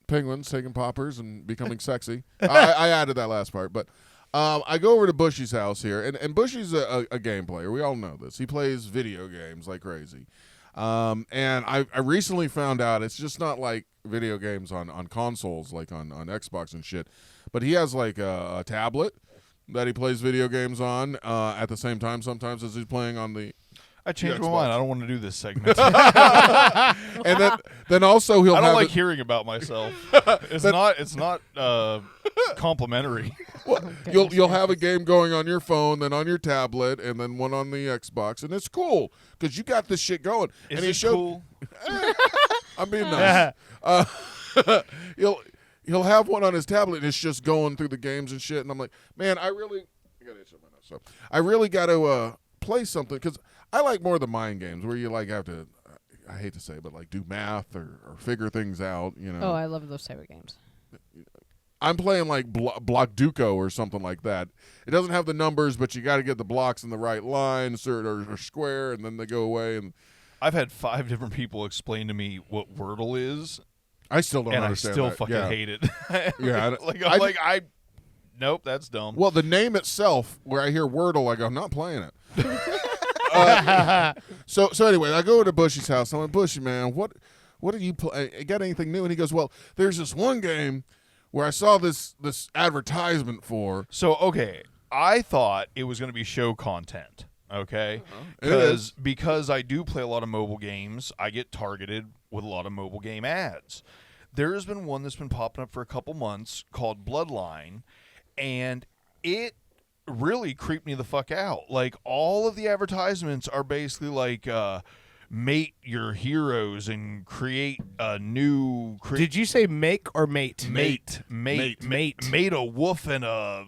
Speaker 1: penguins taking poppers and becoming sexy, I added that last part, but I go over to Bushey's house here, and Bushey's a game player. We all know this. He plays video games like crazy. And I recently found out it's just not like video games on consoles, like on Xbox and shit. But he has like a tablet that he plays video games on at the same time sometimes as he's playing on the
Speaker 3: I changed my mind. I don't want to do this segment.
Speaker 1: and then also he'll
Speaker 3: I don't
Speaker 1: have
Speaker 3: like hearing about myself. It's not complimentary.
Speaker 1: You'll have a game going on your phone, then on your tablet, and then one on the Xbox, and it's cool because you got this shit going.
Speaker 3: Is
Speaker 1: and he
Speaker 3: it
Speaker 1: showed,
Speaker 3: cool?
Speaker 1: I'm being nice. He'll have one on his tablet, and it's just going through the games and shit. And I'm like, man, I got itch on my nose, so I really got to play something because I like more of the mind games where you like have to. I hate to say, but like do math or figure things out. You know.
Speaker 4: Oh, I love those type of games.
Speaker 1: I'm playing like Blockduco or something like that. It doesn't have the numbers, but you got to get the blocks in the right line or square, and then they go away. And
Speaker 3: I've had 5 different people explain to me what Wordle is.
Speaker 1: I still don't
Speaker 3: and
Speaker 1: understand.
Speaker 3: I still
Speaker 1: that.
Speaker 3: fucking hate it.
Speaker 1: Yeah,
Speaker 3: nope, that's dumb.
Speaker 1: Well, the name itself, where I hear Wordle, I go, I'm not playing it. So anyway, I go to Bushey's house. I'm like, Bushey, man, what do you play? Got anything new? And he goes, well, there's this one game where I saw this advertisement for.
Speaker 3: So, okay, I thought it was going to be show content, okay? Because I do play a lot of mobile games, I get targeted with a lot of mobile game ads. There has been one that's been popping up for a couple months called Bloodline, and it really creeped me the fuck out. Like, all of the advertisements are basically like, mate your heroes and create a new...
Speaker 2: Did you say make or mate?
Speaker 3: Mate a wolf and a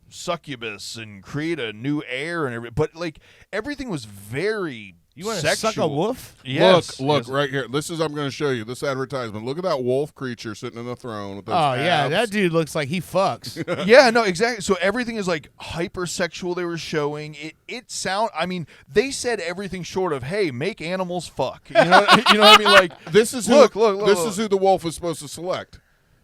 Speaker 3: succubus and create a new heir and everything. But, like, everything was very
Speaker 2: You want to
Speaker 3: sexual.
Speaker 2: suck a wolf?
Speaker 3: Yes.
Speaker 1: Look
Speaker 3: yes.
Speaker 1: right here. I'm going to show you this advertisement. Look at that wolf creature sitting in the throne with those
Speaker 2: yeah,
Speaker 1: abs.
Speaker 2: that dude looks like he fucks.
Speaker 3: Yeah, no, exactly. So everything is like hypersexual. They were showing it. I mean, they said everything short of, "Hey, make animals fuck." You know what I mean? Like
Speaker 1: This is
Speaker 3: look.
Speaker 1: This is who the wolf is supposed to select.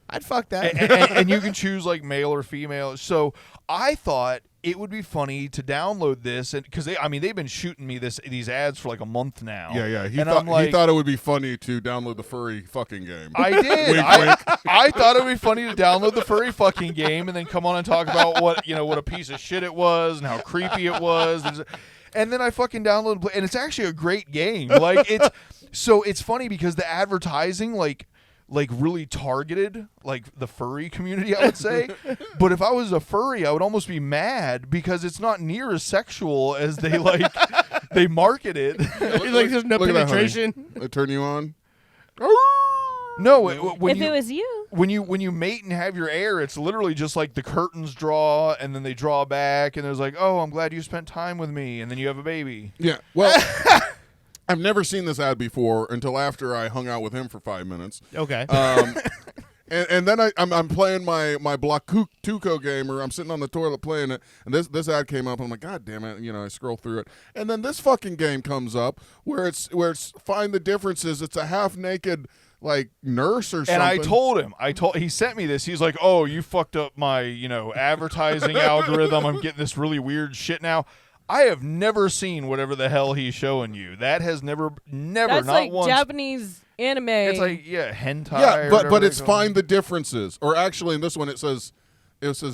Speaker 2: I'd fuck that.
Speaker 3: and you can choose like male or female. So I thought it would be funny to download this, and because they've been shooting me these ads for like a month now.
Speaker 1: Yeah. He
Speaker 3: I'm like,
Speaker 1: thought it would be funny to download the furry fucking game.
Speaker 3: I did. I thought it would be funny to download the furry fucking game and then come on and talk about what a piece of shit it was and how creepy it was. And then I fucking downloaded and it's actually a great game. Like it's funny because the advertising like really targeted like the furry community, I would say. But if I was a furry, I would almost be mad because it's not near as sexual as they they market it.
Speaker 2: Like there's no
Speaker 1: Look at that,
Speaker 2: penetration.
Speaker 1: honey. I turn you on.
Speaker 3: No,
Speaker 4: If it was you.
Speaker 3: when you mate and have your heir, it's literally just like the curtains draw and then they draw back and there's like, oh, I'm glad you spent time with me, and then you have a baby.
Speaker 1: Yeah. Well, I've never seen this ad before until after I hung out with him for 5 minutes.
Speaker 2: Okay.
Speaker 1: And then I'm playing my Blockduco game, or I'm sitting on the toilet playing it, and this ad came up, and I'm like, God damn it, I scroll through it, and then this fucking game comes up where it's find the differences. It's a half naked like nurse or something.
Speaker 3: And I told him, he sent me this. He's like, oh, you fucked up my advertising algorithm. I'm getting this really weird shit now. I have never seen whatever the hell he's showing you. That has never,
Speaker 4: That's
Speaker 3: not
Speaker 4: like
Speaker 3: once.
Speaker 4: Japanese anime.
Speaker 3: It's like hentai.
Speaker 1: Yeah,
Speaker 3: or
Speaker 1: but
Speaker 3: whatever
Speaker 1: it's
Speaker 3: they call
Speaker 1: find
Speaker 3: it.
Speaker 1: the differences. Or actually, in this one, it says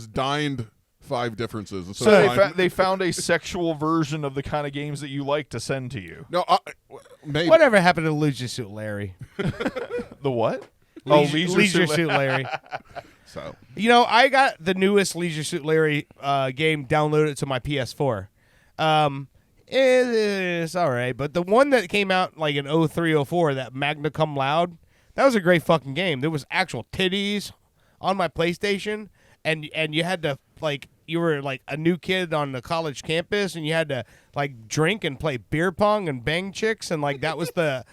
Speaker 1: dined 5 differences.
Speaker 3: So they found a sexual version of the kind of games that you like to send to you.
Speaker 1: No, maybe.
Speaker 2: Whatever happened to Leisure Suit Larry?
Speaker 3: The what?
Speaker 2: Leisure Suit Larry.
Speaker 1: So
Speaker 2: I got the newest Leisure Suit Larry game downloaded to my PS4. It's all right, but the one that came out like in 03, 04, that Magna Cum Laude, that was a great fucking game. There was actual titties on my PlayStation, and you had to you were like a new kid on the college campus, and you had to like drink and play beer pong and bang chicks, and like that was the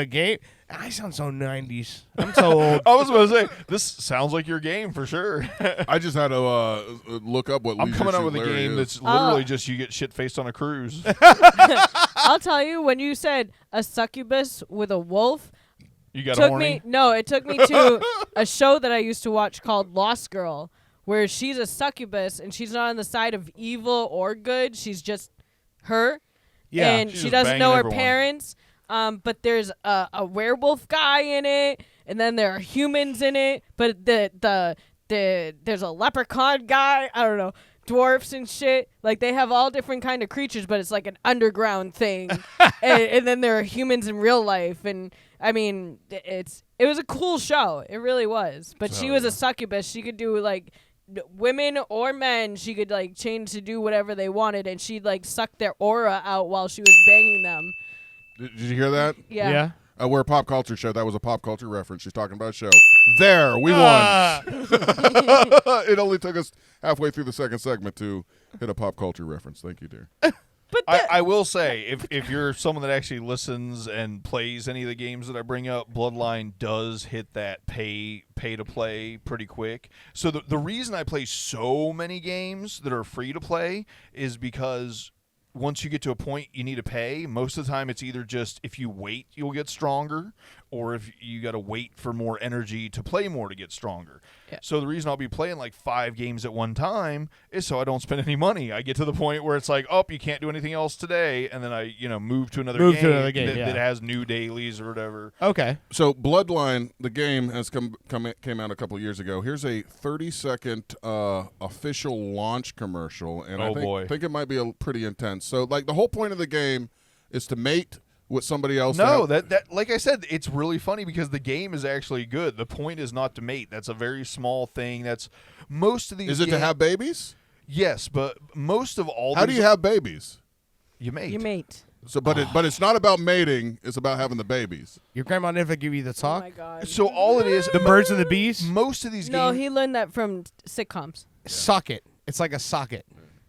Speaker 2: game. I sound so 90s. I'm so old.
Speaker 3: I was going to say, this sounds like your game for sure.
Speaker 1: I just had to look up what
Speaker 3: I'm
Speaker 1: Leisure
Speaker 3: coming up
Speaker 1: Suit
Speaker 3: with a
Speaker 1: Larry
Speaker 3: game
Speaker 1: is.
Speaker 3: that's literally just you get shit faced on a cruise.
Speaker 4: I'll tell you, when you said a succubus with a wolf,
Speaker 3: You got
Speaker 4: it
Speaker 3: horny?
Speaker 4: took me to a show that I used to watch called Lost Girl, where she's a succubus and she's not on the side of evil or good. She's just her.
Speaker 2: Yeah,
Speaker 4: and
Speaker 3: she's
Speaker 4: she
Speaker 3: just
Speaker 4: doesn't
Speaker 3: banging
Speaker 4: know her
Speaker 3: everyone.
Speaker 4: parents. But there's a werewolf guy in it, and then there are humans in it. But there's a leprechaun guy. I don't know, dwarfs and shit. Like they have all different kind of creatures, but it's like an underground thing. and then there are humans in real life, and I mean, it was a cool show. It really was. But she was a succubus. She could do like women or men. She could like change to do whatever they wanted, and she'd like suck their aura out while she was banging them.
Speaker 1: Did you hear that?
Speaker 4: Yeah.
Speaker 1: We're a pop culture show. That was a pop culture reference. She's talking about a show. There, we won. It only took us halfway through the second segment to hit a pop culture reference. Thank you, dear.
Speaker 4: But
Speaker 3: I will say, if you're someone that actually listens and plays any of the games that I bring up, Bloodline does hit that pay to play pretty quick. So the reason I play so many games that are free to play is because once you get to a point you need to pay, most of the time it's either just if you wait you'll get stronger, or if you got to wait for more energy to play more to get stronger. Yeah. So the reason I'll be playing like 5 games at one time is so I don't spend any money. I get to the point where it's like, oh, you can't do anything else today, and then I move to another game that has new dailies or whatever.
Speaker 2: Okay.
Speaker 1: So Bloodline, the game, has came out a couple years ago. Here's a 30-second official launch commercial, and I think it might be pretty intense. So like the whole point of the game is to mate with somebody else.
Speaker 3: No, that like I said, it's really funny because the game is actually good. The point is not to mate. That's a very small thing. That's most of these.
Speaker 1: Is it to have babies?
Speaker 3: Yes, but most of all.
Speaker 1: How do you have babies?
Speaker 3: You mate.
Speaker 4: You mate.
Speaker 1: So, but it's not about mating. It's about having the babies.
Speaker 2: Your grandma never give you the talk?
Speaker 4: Oh my god.
Speaker 3: So all it is,
Speaker 2: The birds and the bees?
Speaker 3: most of these
Speaker 4: No,
Speaker 3: games.
Speaker 4: he learned that from sitcoms.
Speaker 2: Socket. It's like a socket.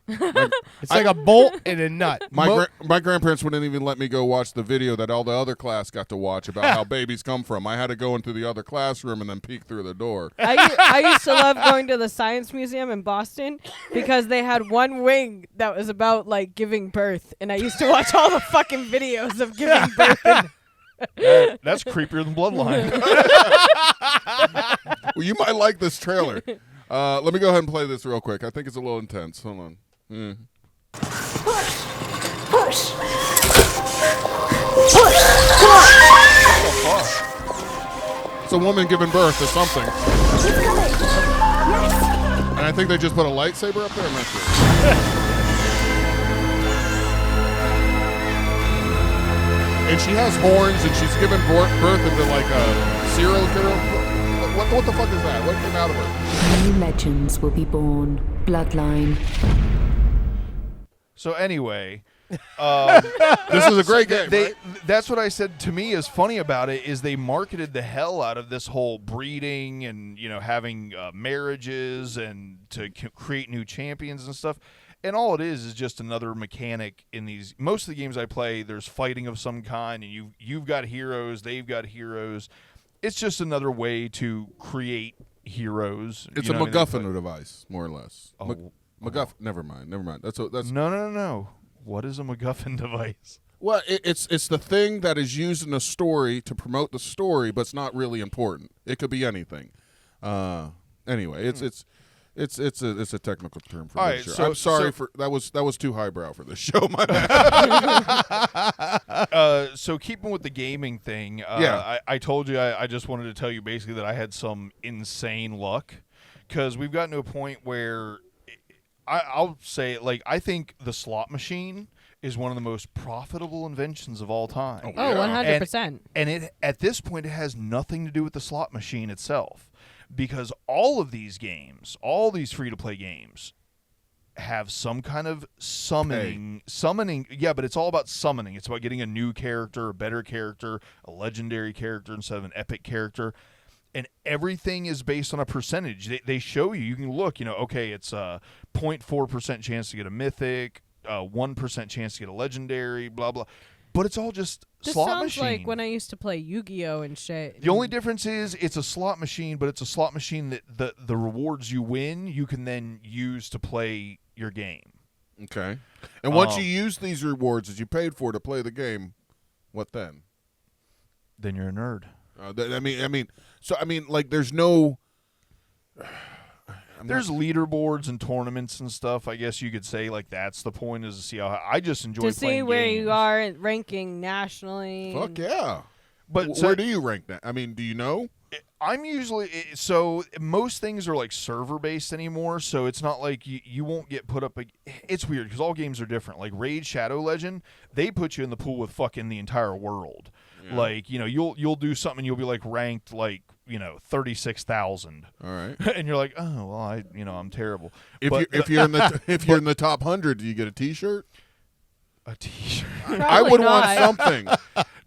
Speaker 2: It's like a bolt and a nut.
Speaker 1: My grandparents wouldn't even let me go watch the video that all the other class got to watch about how babies come from. I had to go into the other classroom and then peek through the door.
Speaker 4: I used to love going to the Science Museum in Boston because they had one wing that was about like giving birth, and I used to watch all the fucking videos of giving birth.
Speaker 3: That's creepier than Bloodline.
Speaker 1: Well, you might like this trailer. Let me go ahead and play this real quick. I think it's a little intense. Hold on.
Speaker 7: Push.
Speaker 1: It's a woman giving birth to something.
Speaker 7: Keep coming. Yes.
Speaker 1: And I think they just put a lightsaber up there. I'm not sure. And she has horns, and she's giving birth into like a serial killer. What the fuck is that? What came out of her?
Speaker 8: New legends will be born. Bloodline.
Speaker 3: So anyway,
Speaker 1: this is a great game. Right?
Speaker 3: That's what I said. To me, is funny about it is they marketed the hell out of this whole breeding and having marriages and to create new champions and stuff. And all it is just another mechanic in these. Most of the games I play, there's fighting of some kind, and you've got heroes, they've got heroes. It's just another way to create heroes.
Speaker 1: It's a MacGuffin device, more or less. MacGuffin. Never mind. That's
Speaker 3: No. What is a MacGuffin device?
Speaker 1: Well, it's the thing that is used in a story to promote the story, but it's not really important. It could be anything. Anyway, it's a technical term for this. Sure. I'm sorry for that was too highbrow for this show. My bad.
Speaker 3: So keeping with the gaming thing, I told you I just wanted to tell you basically that I had some insane luck because we've gotten to a point where I'll say like I think the slot machine is one of the most profitable inventions of all time.
Speaker 4: Oh, 100%.
Speaker 3: And it at this point it has nothing to do with the slot machine itself. Because all of these games, all these free-to-play games, have some kind of summoning. Yeah, but it's all about summoning. It's about getting a new character, a better character, a legendary character instead of an epic character. And everything is based on a percentage. They show you. You can look, okay, it's a 0.4% chance to get a mythic, 1% chance to get a legendary, blah, blah. But it's all just slot machine.
Speaker 4: Sounds like when I used to play Yu-Gi-Oh and shit.
Speaker 3: The only difference is it's a slot machine, but it's a slot machine that the rewards you win, you can then use to play your game.
Speaker 1: Okay. And once you use these rewards that you paid for to play the game, what then?
Speaker 3: Then you're a nerd.
Speaker 1: Like there's no.
Speaker 3: There's leaderboards and tournaments and stuff. I guess you could say like that's the point, is to see how I just enjoy
Speaker 4: To
Speaker 3: playing
Speaker 4: see where
Speaker 3: games.
Speaker 4: you are ranking nationally.
Speaker 1: Fuck yeah.
Speaker 3: But
Speaker 1: Where do you rank that? I mean, do you know?
Speaker 3: I'm usually so most things are like server based anymore, so it's not like you won't get put up. It's weird because all games are different. Like Raid Shadow Legend, they put you in the pool with fucking the entire world. Yeah. Like you'll do something, and you'll be like ranked like 36,000. All right, and you're like, oh well, I'm terrible.
Speaker 1: If you're in the top 100, do you get a T-shirt?
Speaker 3: A T-shirt.
Speaker 1: I would want something.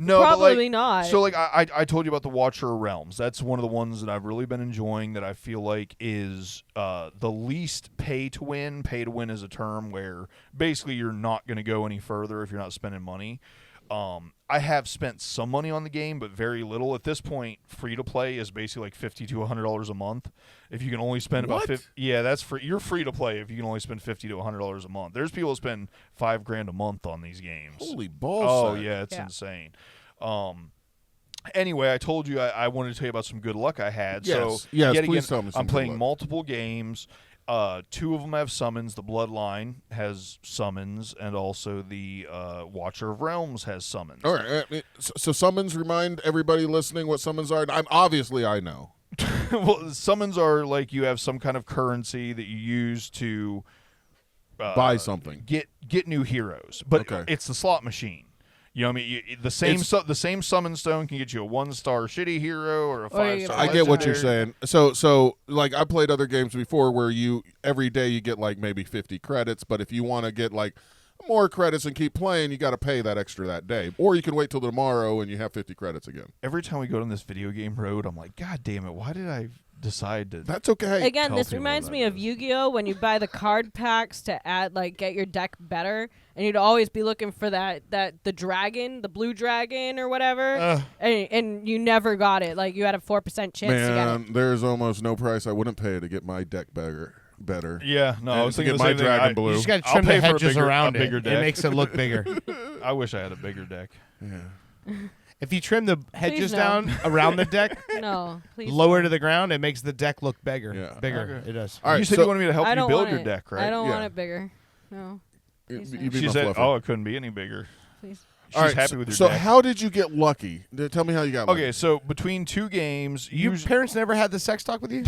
Speaker 3: No,
Speaker 4: probably not.
Speaker 3: So like I told you about the Watcher of Realms. That's one of the ones that I've really been enjoying. That I feel like is the least pay to win. Pay to win is a term where basically you're not going to go any further if you're not spending money. I have spent some money on the game, but very little. At this point, free to play is basically like $50 to $100 a month. If you can only spend about that's free. You're free to play if you can only spend $50 to $100 a month. There's people who spend $5,000 a month on these games.
Speaker 1: Holy balls!
Speaker 3: Oh yeah, it's insane. Anyway, I told you I wanted to tell you about some good luck I had.
Speaker 1: Yes,
Speaker 3: so
Speaker 1: yes, please tell me some
Speaker 3: I'm
Speaker 1: good
Speaker 3: playing
Speaker 1: luck.
Speaker 3: multiple games. 2 of them have summons. The Bloodline has summons, and also the Watcher of Realms has summons.
Speaker 1: All right. So summons, remind everybody listening what summons are. I know.
Speaker 3: Well, summons are like you have some kind of currency that you use to
Speaker 1: buy something,
Speaker 3: get new heroes, but it's the slot machine. You know what I mean? The same summon stone can get you a 1-star shitty hero or a 5-star.
Speaker 1: I get what you're saying. So like I played other games before where every day you get like maybe 50 credits, but if you want to get like more credits and keep playing, you got to pay that extra that day. Or you can wait till tomorrow and you have 50 credits again.
Speaker 3: Every time we go down this video game road, I'm like, God damn it, why did I decide to...
Speaker 1: That's okay.
Speaker 4: Again, this reminds me of Yu-Gi-Oh! When you buy the card packs to add, like, get your deck better, and you'd always be looking for the dragon, the blue dragon or whatever, and you never got it. Like, you had a 4% chance to get it.
Speaker 1: There's almost no price I wouldn't pay to get my deck better.
Speaker 3: Yeah, no, I was thinking
Speaker 1: my dragon blue.
Speaker 2: You just got to trim the hedges around
Speaker 3: bigger
Speaker 2: it.
Speaker 3: Deck.
Speaker 2: It makes it look bigger.
Speaker 3: I wish I had a bigger deck.
Speaker 1: Yeah.
Speaker 2: If you trim the hedges down around the deck, lower to the ground, it makes the deck look bigger.
Speaker 1: Yeah.
Speaker 2: Bigger.
Speaker 3: Okay.
Speaker 2: It does.
Speaker 3: All right, you said you wanted me to help you build your deck, right?
Speaker 4: I don't want it bigger. No.
Speaker 3: She said, "Oh, it couldn't be any bigger."
Speaker 4: Please.
Speaker 3: She's happy with your
Speaker 1: so
Speaker 3: deck.
Speaker 1: So how did you get lucky? Tell me how you got lucky.
Speaker 3: Okay, so between 2 games,
Speaker 2: your parents never had the sex talk with you?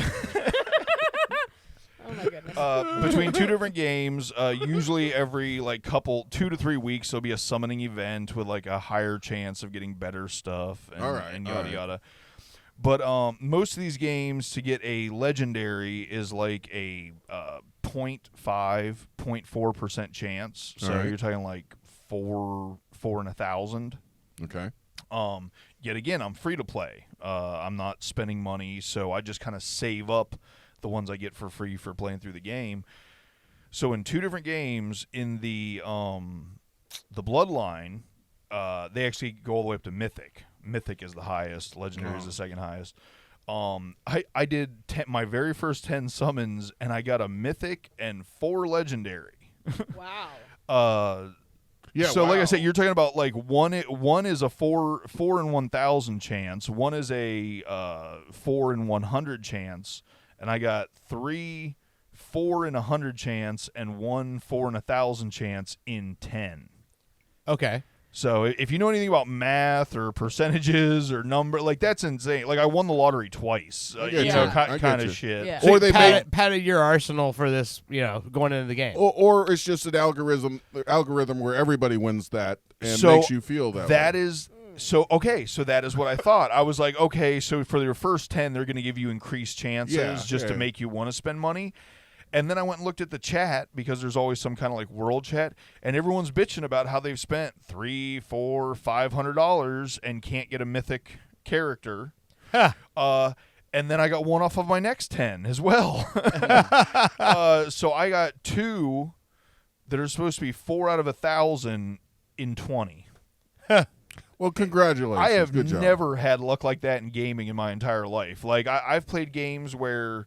Speaker 4: Oh my goodness.
Speaker 3: Between 2 different games, usually every 2 to 3 weeks there'll be a summoning event with like a higher chance of getting better stuff and yada yada. But most of these games, to get a legendary is like a 0.5, 0.4% chance. So you're talking like 4 in 1,000.
Speaker 1: Okay.
Speaker 3: Yet again, I'm free to play. I'm not spending money, so I just kind of save up the ones I get for free for playing through the game. So in 2 different games, in the Bloodline, they actually go all the way up to Mythic. Mythic is the highest. Legendary is the second highest. I did my very first 10 summons, and I got a Mythic and 4 Legendary.
Speaker 4: Wow.
Speaker 1: Yeah.
Speaker 3: So like I said, you're talking about like one is a 4 in 1,000 chance. One is a 4 in 100 chance. And I got 3 4 in 100 chance and 1 4 in 1,000 chance in 10.
Speaker 2: Okay.
Speaker 3: So if you know anything about math or percentages or number, like that's insane. Like I won the lottery twice. Kind of shit.
Speaker 4: Yeah.
Speaker 2: So or they padded your arsenal for this, going into the game.
Speaker 1: Or it's just an algorithm where everybody wins that and
Speaker 3: so
Speaker 1: makes you feel that.
Speaker 3: That
Speaker 1: way.
Speaker 3: is. So that is what I thought. I was like, okay, so for your first 10, they're going to give you increased chances to make you want to spend money. And then I went and looked at the chat because there's always some kind of like world chat, and everyone's bitching about how they've spent $300, $400, $500 and can't get a mythic character. And then I got one off of my next 10 as well. So I got 2 that are supposed to be 4 out of 1,000 in 20.
Speaker 1: Well, congratulations.
Speaker 3: I have
Speaker 1: Good job.
Speaker 3: never had luck like that in gaming in my entire life. Like, I've played games where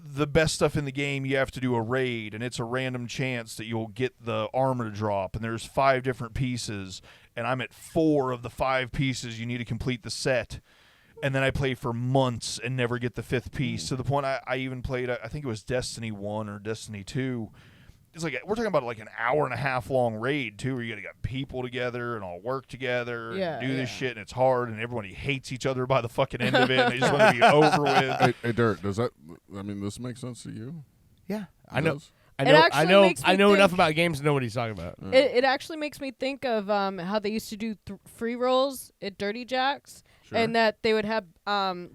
Speaker 3: the best stuff in the game, you have to do a raid, and it's a random chance that you'll get the armor to drop, and there's 5 different pieces, and I'm at 4 of the 5 pieces you need to complete the set. and then I play for months and never get the 5th piece, to the point I even played, I think it was Destiny 1 or Destiny 2. It's like, we're talking about like an hour and a half long raid, too, where you got to get people together and all work together and do this shit, and it's hard, and everybody hates each other by the fucking end of it, and they just want to be over with.
Speaker 1: Hey, Dirt, does that, I mean, this makes sense to you?
Speaker 2: Yeah,
Speaker 1: I know.
Speaker 2: I know enough about games to know what he's talking about.
Speaker 4: It actually makes me think of how they used to do free rolls at Dirty Jacks, and that they would have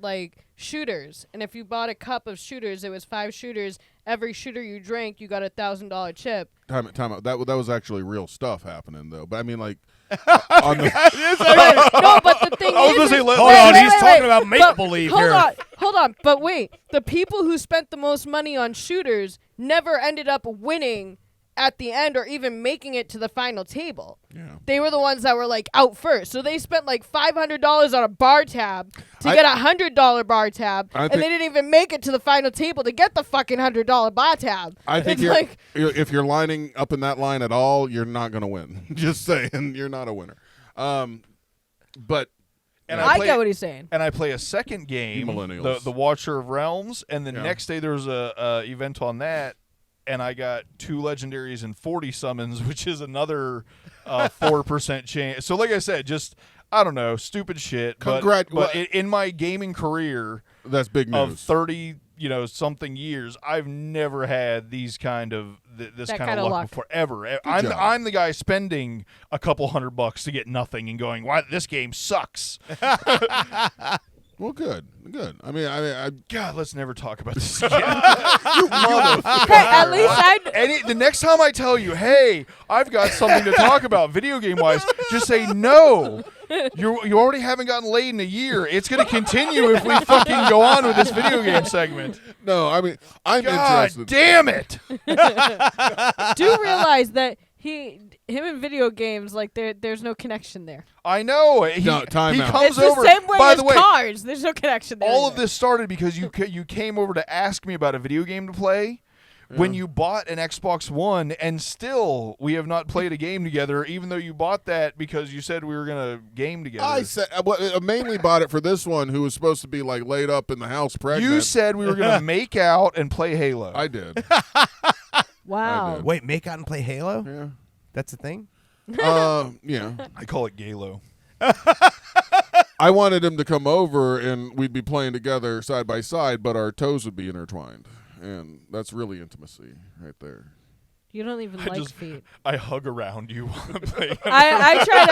Speaker 4: like shooters, and if you bought a cup of shooters, it was 5 shooters. Every shooter you drank, you got a $1,000 chip.
Speaker 1: Time out. That was actually real stuff happening, though. But I mean, like,
Speaker 4: no, but the thing is,
Speaker 2: hold on, he's talking about make-believe here.
Speaker 4: Hold on, but wait. The people who spent the most money on shooters never ended up winning at the end or even making it to the final table. Yeah. They were the ones that were like out first. So they spent like $500 on a bar tab to get a $100 bar tab, and they didn't even make it to the final table to get the fucking $100 bar tab.
Speaker 1: I think if you're lining up in that line at all, you're not going to win. Just saying, you're not a winner. But
Speaker 3: and
Speaker 4: I get what he's saying.
Speaker 3: And I play a second game, the Watcher of Realms, and the next day there was a event on that, and I got 2 legendaries and 40 summons, which is another 4% chance. So like I said, just, I don't know, stupid shit. But in my gaming career,
Speaker 1: that's big news.
Speaker 3: Of 30, something years, I've never had these kind of this kind of luck before, ever. I'm the guy spending a couple $100 to get nothing and going, "Why this game sucks."
Speaker 1: Well, good. I mean,
Speaker 3: God, let's never talk about this again. You motherfucker.
Speaker 4: Hey, at least
Speaker 3: the next time I tell you, hey, I've got something to talk about video game wise, just say no. You already haven't gotten laid in a year. It's going to continue if we fucking go on with this video game segment.
Speaker 1: No, I mean, I'm
Speaker 3: God
Speaker 1: interested.
Speaker 3: Damn it.
Speaker 4: Do realize that him in video games, like there's no connection there.
Speaker 3: I know.
Speaker 1: Time out.
Speaker 3: Comes
Speaker 4: it's the
Speaker 3: over.
Speaker 4: same way
Speaker 3: By
Speaker 4: as
Speaker 3: the way,
Speaker 4: cars. There's no connection there.
Speaker 3: All of this started because you came over to ask me about a video game to play. When you bought an Xbox One, and still we have not played a game together, even though you bought that because you said we were going to game together.
Speaker 1: I said I mainly bought it for this one who was supposed to be like laid up in the house pregnant.
Speaker 3: You said we were going to make out and play Halo.
Speaker 1: I did.
Speaker 4: Wow.
Speaker 1: I did.
Speaker 2: Wait, make out and play Halo?
Speaker 1: Yeah.
Speaker 2: That's a thing?
Speaker 1: Yeah.
Speaker 3: I call it Galo.
Speaker 1: I wanted him to come over and we'd be playing together side by side, but our toes would be intertwined. And that's really intimacy right there.
Speaker 4: You don't even like feet.
Speaker 3: I hug around you while I'm playing.
Speaker 4: I try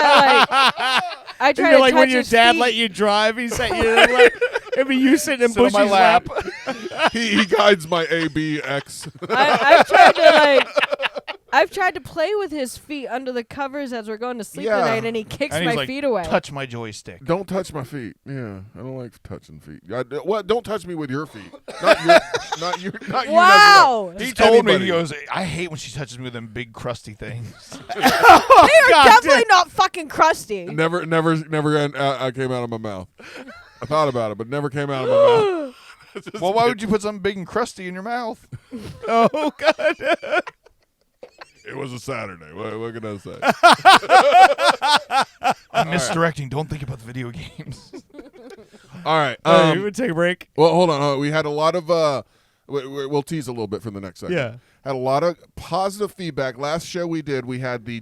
Speaker 4: to
Speaker 2: like
Speaker 4: touch
Speaker 2: when your
Speaker 4: his
Speaker 2: dad
Speaker 4: feet.
Speaker 2: let you drive, he sat you in like, it'd be you sitting in Bushey's
Speaker 3: on my lap.
Speaker 1: He guides my ABX.
Speaker 4: I've tried to play with his feet under the covers as we're going to sleep tonight, and he kicks
Speaker 3: and he's
Speaker 4: my
Speaker 3: like,
Speaker 4: feet away.
Speaker 3: Touch my joystick.
Speaker 1: Don't touch my feet. Yeah, I don't like touching feet. Don't touch me with your feet. Not you.
Speaker 4: Wow.
Speaker 3: He told me, he goes, I hate when she touches me with them big crusty things.
Speaker 4: They are definitely not fucking crusty.
Speaker 1: Never came out of my mouth. I thought about it, but never came out of my mouth.
Speaker 3: Well, why would you put something big and crusty in your mouth?
Speaker 2: Oh, God.
Speaker 1: It was a Saturday. What can I say?
Speaker 3: I'm misdirecting. Don't think about the video games.
Speaker 1: All right.
Speaker 2: We would take a break.
Speaker 1: Well, hold on. We had a lot of we'll tease a little bit for the next segment.
Speaker 2: Yeah.
Speaker 1: Had a lot of positive feedback. Last show we did, we had the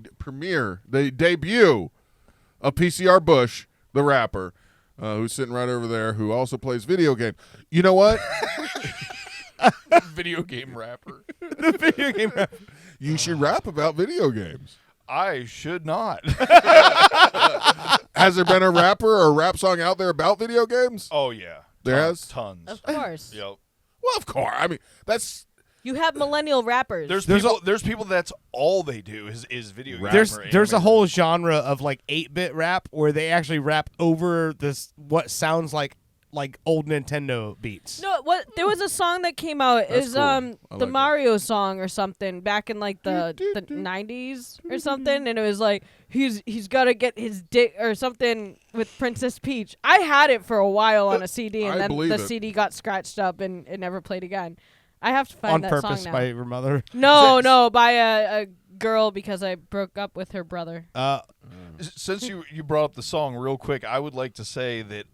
Speaker 1: debut of PCR Bush, the rapper, who's sitting right over there, who also plays video games. You know what?
Speaker 3: Video game rapper.
Speaker 2: The video game rapper.
Speaker 1: You should rap about video games.
Speaker 3: I should not.
Speaker 1: Has there been a rapper or a rap song out there about video games?
Speaker 3: Oh, yeah.
Speaker 1: There has?
Speaker 3: Tons.
Speaker 4: Of course.
Speaker 3: Yep.
Speaker 1: Well, of course. I mean, that's...
Speaker 4: You have millennial rappers.
Speaker 3: There's people that's all they do is video games.
Speaker 2: There's a whole genre of like 8-bit rap where they actually rap over this what sounds like old Nintendo beats.
Speaker 4: No, there was a song that came out. It was
Speaker 1: cool.
Speaker 4: the Mario song or something back in like the 90s or something, and it was like he's got to get his dick or something with Princess Peach. I had it for a while on a CD, and then the CD got scratched up and it never played again. I have to find that song now.
Speaker 2: On purpose by your mother?
Speaker 4: No, by a girl because I broke up with her brother.
Speaker 3: Since you brought up the song real quick, I would like to say that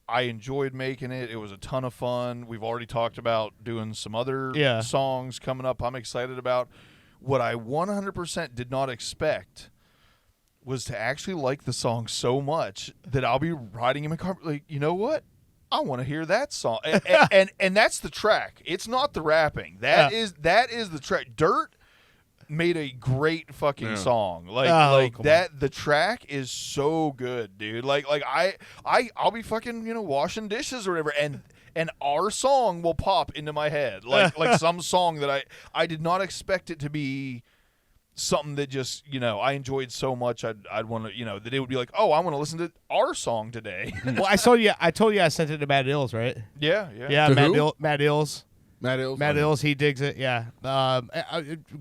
Speaker 3: I enjoyed making it. It was a ton of fun. We've already talked about doing some other songs coming up I'm excited about. What I 100% did not expect was to actually like the song so much that I'll be riding in my car like, you know what? I want to hear that song. And that's the track. It's not the rapping. That is the track. Dirt made a great fucking song. Like that the track is so good, dude. Like I'll be fucking, washing dishes or whatever, and our song will pop into my head. Like some song that I did not expect it to be something that just, I enjoyed so much I'd want to, that it would be like, oh, I want to listen to our song today.
Speaker 2: Well, I told you I sent it to Matt Ills, right?
Speaker 3: Yeah.
Speaker 2: Matt Ills.
Speaker 1: Matt Ills.
Speaker 2: Matt Ills, he digs it. Yeah.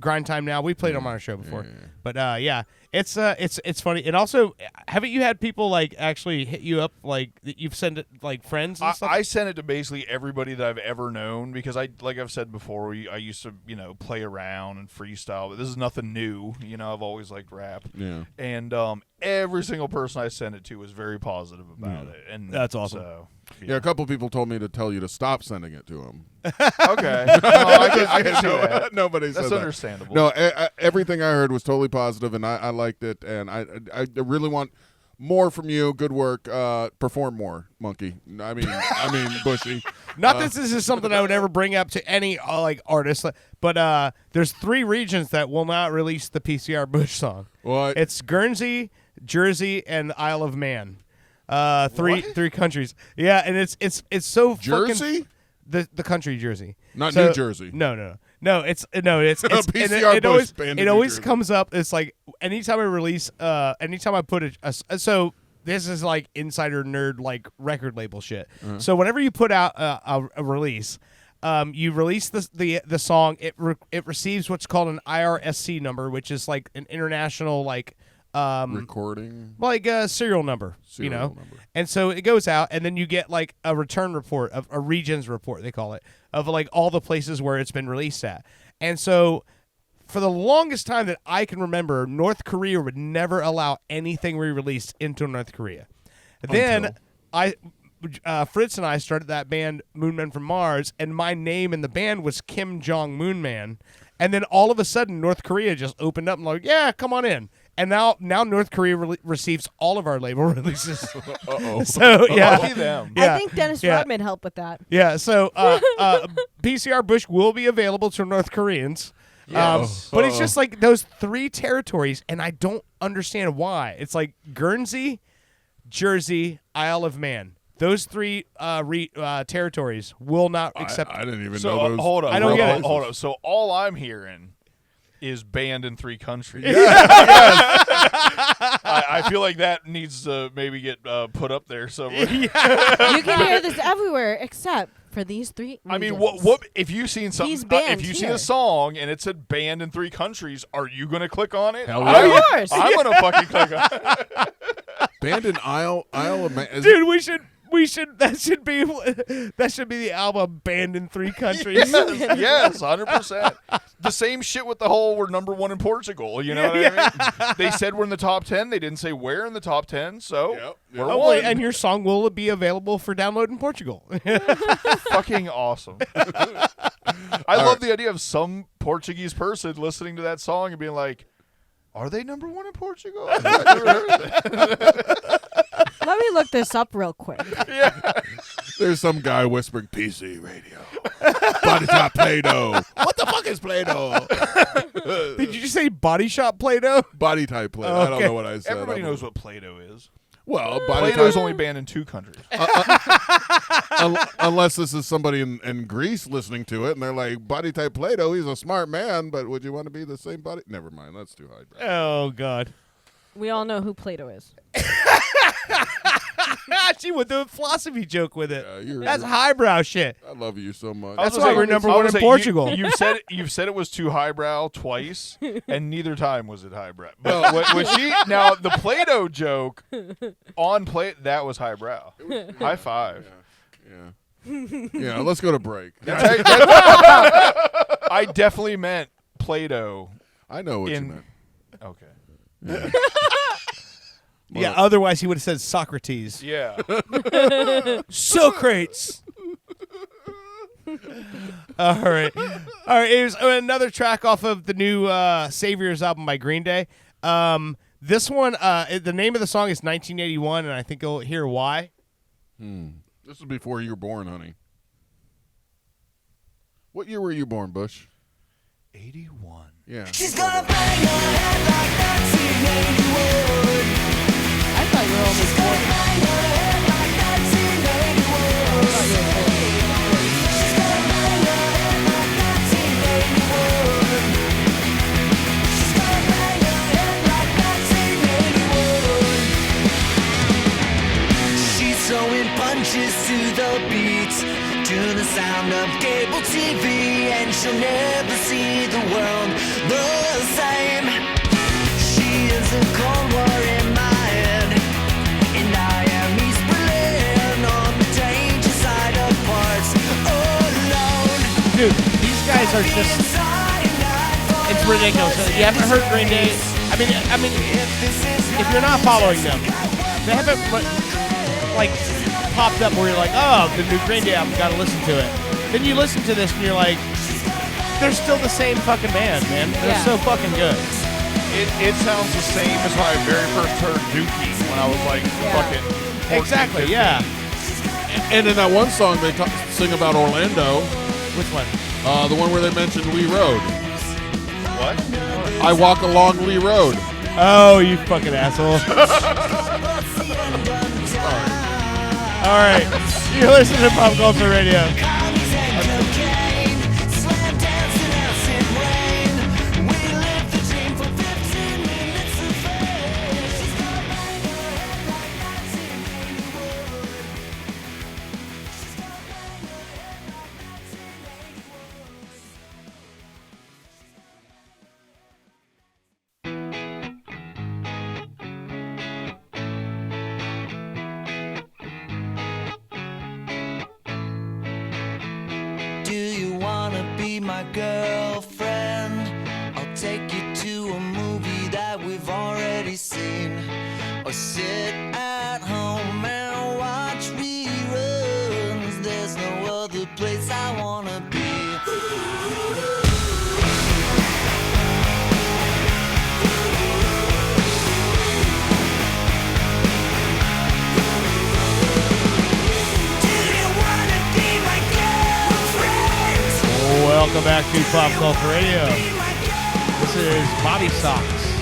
Speaker 2: Grind Time Now. We played him on our show before, but it's funny. And also, haven't you had people like actually hit you up like you've sent it like friends and stuff?
Speaker 3: I sent it to basically everybody that I've ever known because like I've said before, I used to play around and freestyle, but this is nothing new. I've always liked rap.
Speaker 1: Yeah.
Speaker 3: And every single person I sent it to was very positive about it, and
Speaker 2: that's awesome.
Speaker 3: So,
Speaker 1: yeah, a couple people told me to tell you to stop sending it to them.
Speaker 3: Okay. I can see that.
Speaker 1: Nobody said
Speaker 3: That's
Speaker 1: that.
Speaker 3: understandable.
Speaker 1: No, everything I heard was totally positive, and I liked it, and I really want more from you. Good work. Perform more, Monkey. I mean, Bushey.
Speaker 2: Not that this is something I would ever bring up to any artist, but there's 3 regions that will not release the PCR Bush song.
Speaker 1: What?
Speaker 2: It's Guernsey, Jersey, and Isle of Man. Three countries. Yeah, and it's so
Speaker 1: Jersey?
Speaker 2: fucking the country Jersey.
Speaker 1: Not New Jersey.
Speaker 2: No. It's
Speaker 1: PCR
Speaker 2: it always comes up. It's like anytime I release anytime I put so this is like insider nerd like record label shit. So whenever you put out a release, you release the song, it receives what's called an IRSC number, which is like an international like
Speaker 1: recording,
Speaker 2: like a serial number, number. And so it goes out, and then you get like a return report, of a regions report, they call it, of like all the places where it's been released at. And so for the longest time that I can remember, North Korea would never allow anything re-released into North Korea. Then Fritz and I started that band Moonmen from Mars, and my name in the band was Kim Jong Moonman. And then all of a sudden, North Korea just opened up and like, yeah, come on in. And now North Korea receives all of our label releases.
Speaker 1: Uh-oh.
Speaker 2: So yeah,
Speaker 3: Lucky them.
Speaker 4: I think Dennis Rodman helped with that.
Speaker 2: Yeah. So PCR Bush will be available to North Koreans.
Speaker 3: Yes.
Speaker 2: But it's just like those 3 territories, and I don't understand why. It's like Guernsey, Jersey, Isle of Man. Those 3 territories will not accept.
Speaker 1: I didn't even
Speaker 3: So
Speaker 1: know those.
Speaker 3: hold on.
Speaker 2: I don't get it.
Speaker 3: Hold on. So all I'm hearing is banned in 3 countries. I feel like that needs to maybe get put up there somewhere.
Speaker 4: You can hear this everywhere except for these 3 regions.
Speaker 3: I mean, what if you've seen something?
Speaker 4: He's banned
Speaker 3: if you've seen
Speaker 4: here.
Speaker 3: a song and it said banned in 3 countries, are you going to click on it?
Speaker 1: Hell
Speaker 3: I'm-
Speaker 1: yeah.
Speaker 4: Of course.
Speaker 3: I'm going to fucking click on it.
Speaker 1: Band in Isle of Man.
Speaker 2: Dude, we should. That should be the album banned in 3 countries.
Speaker 3: Yes, 100%. The same shit with the whole we're number 1 in Portugal. You know what I mean? They said we're in the top 10. They didn't say where in the top 10. So we're
Speaker 2: Hopefully,
Speaker 3: one.
Speaker 2: and your song will be available for download in Portugal.
Speaker 3: Fucking awesome. I love the idea of some Portuguese person listening to that song and being like, are they number 1 in Portugal? I've never heard that.
Speaker 4: Let me look this up real quick.
Speaker 1: There's some guy whispering PC radio. Body Shop Play-Doh. What the fuck is Play-Doh?
Speaker 2: Did you just say Body Shop Play-Doh?
Speaker 1: Body type Play-Doh. I don't
Speaker 2: Okay.
Speaker 1: know what I said.
Speaker 3: Everybody knows what Play-Doh is.
Speaker 1: Well, body
Speaker 3: Play-Doh's
Speaker 1: type,
Speaker 3: only banned in 2 countries.
Speaker 1: unless this is somebody in Greece listening to it, and they're like, body type Play-Doh, he's a smart man, but would you want to be the same body? Never mind, that's too high.
Speaker 2: Oh, God.
Speaker 4: We all know who Plato is.
Speaker 2: She went through a philosophy joke with it.
Speaker 1: Yeah,
Speaker 2: That's highbrow shit.
Speaker 1: I love you so much.
Speaker 2: That's why we're number 1 in Portugal.
Speaker 3: You've said it was too highbrow twice, and neither time was it highbrow. But now the Play-Doh joke on that was highbrow. High five.
Speaker 1: Yeah, let's go to break.
Speaker 3: I definitely meant Play-Doh.
Speaker 1: I know what you meant.
Speaker 3: Okay.
Speaker 2: Yeah, otherwise he would have said Socrates.
Speaker 3: Yeah.
Speaker 2: Socrates. All right. Here's another track off of the new Saviors album by Green Day. This one, the name of the song is 1981, and I think you'll hear why.
Speaker 1: This was before you were born, honey. What year were you born, Bush?
Speaker 3: 81.
Speaker 1: Yeah.
Speaker 5: She's gonna bang her head like 1981.
Speaker 4: I thought you were only
Speaker 5: She's gonna bang her head like 1981. She's gonna bang her head like 1981. She's gonna bang her head like 1981. She's throwing punches to the beat, to the sound of cable TV, and she'll never see the world the same. She is a Cold War in my head, and I am East Berlin on the danger side of parts alone.
Speaker 2: Dude, these guys are just, it's ridiculous. You haven't heard Green Day. I mean, if you're not following them, they haven't like popped up where you're like, oh, the new Green Day album, gotta listen to it. Then you listen to this and you're like, they're still the same fucking band, man. They're so fucking good.
Speaker 3: It sounds the same as when I very first heard Dookie when I was like fucking 14,
Speaker 2: Exactly,
Speaker 3: 15.
Speaker 2: yeah.
Speaker 1: And in that one song, they sing about Orlando.
Speaker 2: Which one?
Speaker 1: The one where they mentioned Lee Road.
Speaker 3: What?
Speaker 1: I walk along Lee Road.
Speaker 2: Oh, you fucking asshole. All right. You're listening to Pop Culture Radio.
Speaker 5: Do you wanna be my girlfriend? I'll take you to a movie that we've already seen. Or sit at home and watch reruns. There's no other place I wanna be.
Speaker 2: Welcome back to Pop Culture Radio. This is Bobby Socks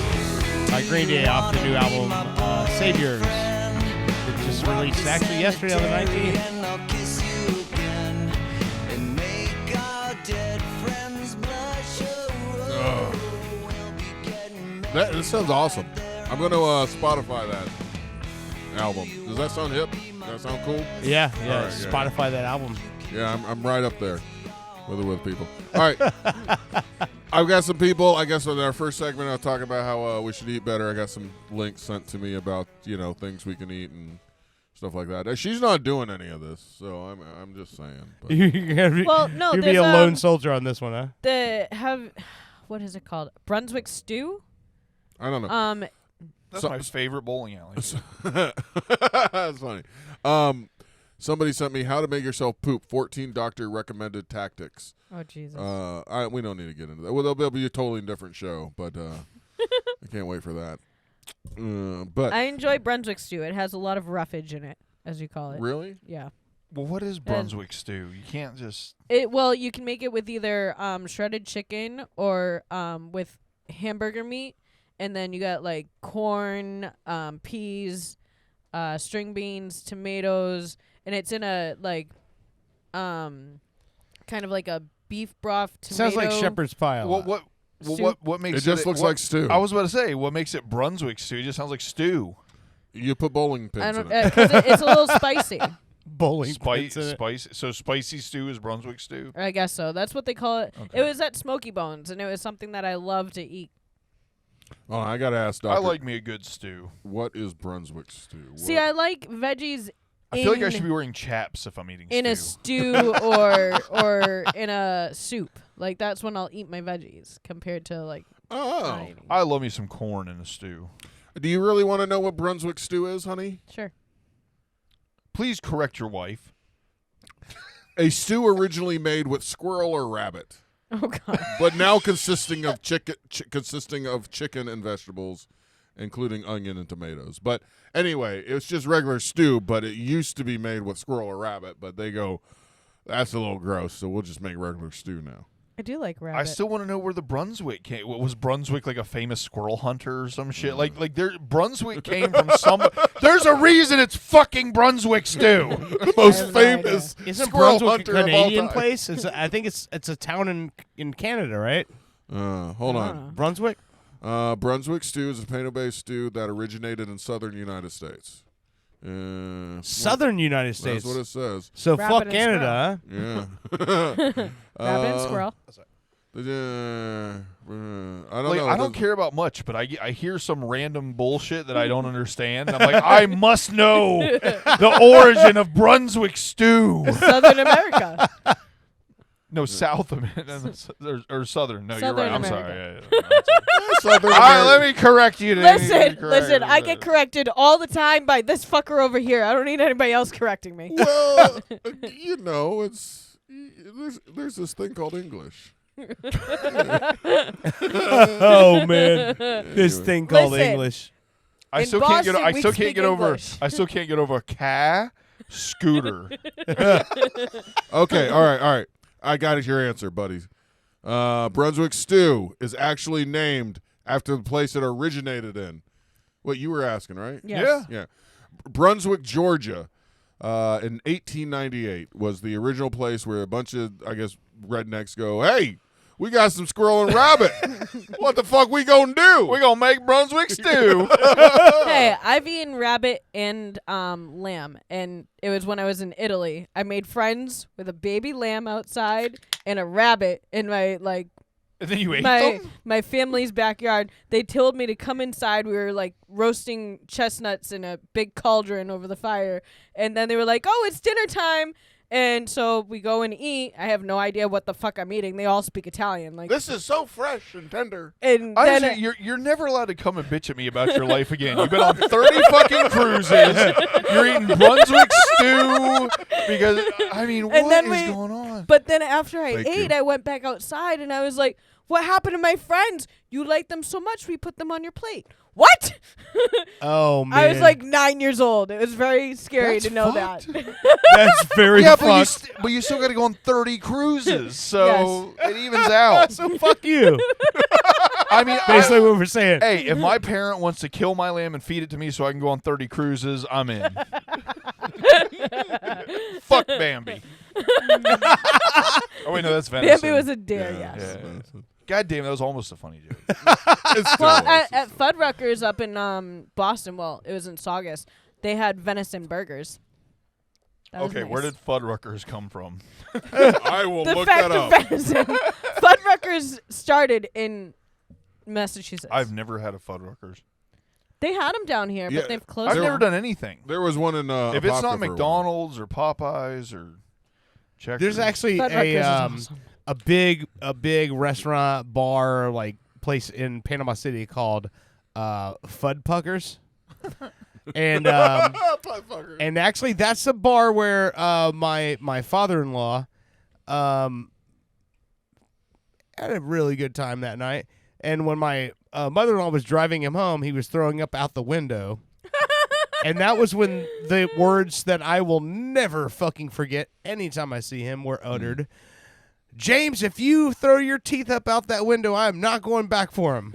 Speaker 2: by Green Day off the new album, Saviors. It just released actually yesterday on the 19th.
Speaker 5: And I'll kiss you again and make our dead friends blush. We'll be getting
Speaker 1: This sounds awesome. I'm going to Spotify that album. Does that sound hip? Does that sound cool?
Speaker 2: Yeah,
Speaker 1: All right,
Speaker 2: Spotify that album.
Speaker 1: Yeah, I'm right up there with people. All right. I've got some people. I guess in our first segment, I'll talk about how we should eat better. I got some links sent to me about, things we can eat and stuff like that. She's not doing any of this, so I'm just saying. But.
Speaker 4: Well, no,
Speaker 2: you'd be a lone soldier on this one, huh?
Speaker 4: What is it called? Brunswick stew?
Speaker 1: I don't know.
Speaker 3: That's my favorite bowling alley.
Speaker 1: That's funny. Somebody sent me how to make yourself poop. 14 doctor recommended tactics.
Speaker 4: Oh Jesus.
Speaker 1: We don't need to get into that. Well, there'll be a totally different show, but I can't wait for that. But
Speaker 4: I enjoy Brunswick stew. It has a lot of roughage in it, as you call it.
Speaker 1: really,
Speaker 4: Yeah.
Speaker 3: Well, what is Brunswick stew? You can't just...
Speaker 4: Well, you can make it with either shredded chicken or with hamburger meat, and then you got like corn, peas, string beans, tomatoes, and it's in a kind of like a beef broth tomato.
Speaker 2: Sounds like shepherd's pie. a lot.
Speaker 3: What makes
Speaker 1: it just looks like stew.
Speaker 3: I was about to say, what makes it Brunswick stew? It just sounds like stew.
Speaker 1: You put bowling
Speaker 4: I
Speaker 1: pins
Speaker 4: don't
Speaker 1: in it.
Speaker 4: because it's a little spicy.
Speaker 2: Bowling pins in it.
Speaker 3: Spice. So spicy stew is Brunswick stew.
Speaker 4: I guess so. That's what they call it.
Speaker 3: Okay.
Speaker 4: It was at Smoky Bones, and it was something that I love to eat.
Speaker 1: Oh, I gotta ask
Speaker 3: I
Speaker 1: Doctor.
Speaker 3: like me a good stew.
Speaker 1: What is Brunswick stew?
Speaker 4: See, I like veggies.
Speaker 3: I feel like I should be wearing chaps if I'm eating
Speaker 4: in a stew or in a soup. Like that's when I'll eat my veggies compared to like.
Speaker 1: Oh,
Speaker 4: not eating.
Speaker 3: I love me some corn in a stew.
Speaker 1: Do you really want to know what Brunswick stew is, honey?
Speaker 4: Sure.
Speaker 3: Please correct your wife.
Speaker 1: A stew originally made with squirrel or rabbit,
Speaker 4: Oh God.
Speaker 1: but now consisting of chicken and vegetables, including onion and tomatoes. But anyway, it's just regular stew, but it used to be made with squirrel or rabbit, but they go, that's a little gross, so we'll just make regular stew now.
Speaker 4: I do like rabbit.
Speaker 3: I still want to know where the Brunswick came. What was Brunswick, like a famous squirrel hunter or some shit? Like Brunswick came from some. There's a reason it's fucking Brunswick stew.
Speaker 1: The most
Speaker 4: have no
Speaker 1: famous
Speaker 2: Isn't
Speaker 1: squirrel
Speaker 2: Brunswick a
Speaker 1: hunter of all
Speaker 2: Canadian
Speaker 1: time.
Speaker 2: place? I think it's a town in Canada, right?
Speaker 1: Hold on.
Speaker 2: Brunswick.
Speaker 1: Brunswick stew is a tomato-based stew that originated in southern United States.
Speaker 2: Southern United States.
Speaker 1: That's what it says.
Speaker 2: So
Speaker 4: Rabbit
Speaker 2: fuck
Speaker 4: and
Speaker 2: Canada. Huh?
Speaker 1: Yeah.
Speaker 4: Rabbit and squirrel.
Speaker 1: I don't know.
Speaker 3: I don't care about much, but I hear some random bullshit that I don't understand. I'm like, I must know the origin of Brunswick stew.
Speaker 4: Southern America.
Speaker 3: No, South America or Southern. No,
Speaker 4: Southern
Speaker 3: you're right. I'm
Speaker 4: America.
Speaker 3: sorry. Yeah.
Speaker 1: Southern
Speaker 3: All right,
Speaker 1: America.
Speaker 3: let me correct you.
Speaker 4: Listen. I get corrected all the time by this fucker over here. I don't need anybody else correcting me.
Speaker 1: Well, you know, it's there's this thing called English.
Speaker 2: Oh man, this thing called
Speaker 4: Listen.
Speaker 2: English.
Speaker 3: I
Speaker 4: In
Speaker 3: still can't get.
Speaker 4: Boston,
Speaker 3: I
Speaker 4: we
Speaker 3: still
Speaker 4: speak
Speaker 3: can't get over.
Speaker 4: English.
Speaker 3: I still can't get over scooter.
Speaker 1: Okay, all right. I got your answer, buddies. Brunswick stew is actually named after the place it originated in. What you were asking, right?
Speaker 4: Yes.
Speaker 1: Yeah. Brunswick, Georgia, in 1898 was the original place where a bunch of, I guess, rednecks go, hey, we got some squirrel and rabbit. What the fuck we gonna do?
Speaker 3: We're gonna make Brunswick stew.
Speaker 4: Hey, I've eaten rabbit and lamb, and it was when I was in Italy. I made friends with a baby lamb outside and a rabbit in my
Speaker 3: And then you ate them?
Speaker 4: my family's backyard. They told me to come inside. We were like roasting chestnuts in a big cauldron over the fire, and then they were like, "Oh, it's dinner time." And so we go and eat. I have no idea what the fuck I'm eating. They all speak Italian. Like
Speaker 1: This is so fresh and tender.
Speaker 4: and
Speaker 3: Honestly,
Speaker 4: then
Speaker 3: you're never allowed to come and bitch at me about your life again. You've been on 30 fucking cruises. You're eating Brunswick stew because what is going on?
Speaker 4: But then after I
Speaker 1: Thank
Speaker 4: ate,
Speaker 1: you.
Speaker 4: I went back outside and I was like, "What happened to my friends? You like them so much, we put them on your plate." What?
Speaker 2: Oh man,
Speaker 4: I was like 9 years old. It was very scary
Speaker 3: That's
Speaker 4: to know
Speaker 3: fucked.
Speaker 4: that.
Speaker 2: that's very
Speaker 3: Yeah,
Speaker 2: fucked.
Speaker 3: but you still got to go on 30 cruises, so it evens out.
Speaker 2: So fuck you.
Speaker 3: I mean,
Speaker 2: Basically, what we're saying.
Speaker 3: hey, if my parent wants to kill my lamb and feed it to me so I can go on 30 cruises, I'm in. Fuck Bambi. Oh wait, no, that's venison.
Speaker 4: Bambi was a deer, yes.
Speaker 3: Yeah. God damn, that was almost a funny joke.
Speaker 1: It's still
Speaker 4: Well,
Speaker 1: was.
Speaker 4: at Fuddruckers up in Boston, well, it was in Saugus, they had venison burgers. That was
Speaker 3: Okay,
Speaker 4: nice.
Speaker 3: where did Fuddruckers come from?
Speaker 1: I will
Speaker 4: the
Speaker 1: look
Speaker 4: fact
Speaker 1: that
Speaker 4: of
Speaker 1: up.
Speaker 4: venison? Fuddruckers started in Massachusetts.
Speaker 3: I've never had a Fuddruckers.
Speaker 4: They had them down here,
Speaker 1: Yeah,
Speaker 4: but they've closed
Speaker 3: I've
Speaker 4: them.
Speaker 3: never done anything.
Speaker 1: There was one in
Speaker 3: If it's
Speaker 1: Apocrypha
Speaker 3: not
Speaker 1: one.
Speaker 3: McDonald's or Popeyes or Checkers.
Speaker 2: There's actually
Speaker 4: Fuddruckers is
Speaker 2: a
Speaker 4: awesome.
Speaker 2: a big restaurant bar like place in Panama City called Fuddruckers. And and actually that's the bar where my father-in-law had a really good time that night. And when my mother-in-law was driving him home, he was throwing up out the window. And that was when the words that I will never fucking forget anytime I see him were uttered. James, if you throw your teeth up out that window, I am not going back for them.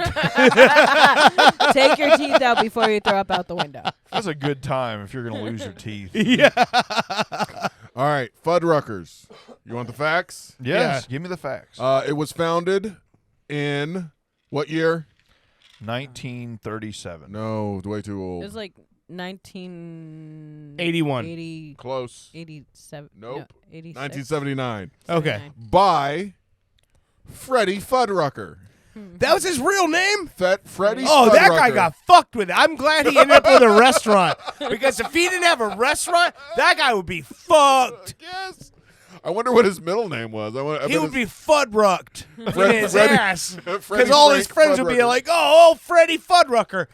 Speaker 4: Take your teeth out before you throw up out the window.
Speaker 3: That's a good time if you're going to lose your teeth.
Speaker 2: Yeah.
Speaker 1: All right, Fuddruckers. You want the facts?
Speaker 3: Yes, give me the facts.
Speaker 1: It was founded in what year?
Speaker 3: 1937.
Speaker 1: No, way too
Speaker 4: It
Speaker 1: old.
Speaker 4: was like 1981.
Speaker 2: 81.
Speaker 1: Close.
Speaker 4: 87.
Speaker 1: Nope.
Speaker 4: No, 86.
Speaker 1: 1979.
Speaker 2: Okay.
Speaker 1: By Freddie Fuddrucker.
Speaker 2: That was his real name?
Speaker 1: Freddie
Speaker 2: Oh, that guy
Speaker 1: Fuddrucker.
Speaker 2: got fucked with it. I'm glad he ended up with a restaurant. Because if he didn't have a restaurant, that guy would be fucked.
Speaker 1: Yes. I wonder what his middle name was. I
Speaker 2: He
Speaker 1: bet
Speaker 2: would be Fuddrucked in his
Speaker 1: Freddie-
Speaker 2: ass.
Speaker 1: Freddie
Speaker 2: Because all his
Speaker 1: Frank
Speaker 2: friends would be
Speaker 1: Fuddrucker.
Speaker 2: like, oh, Freddie Fuddrucker.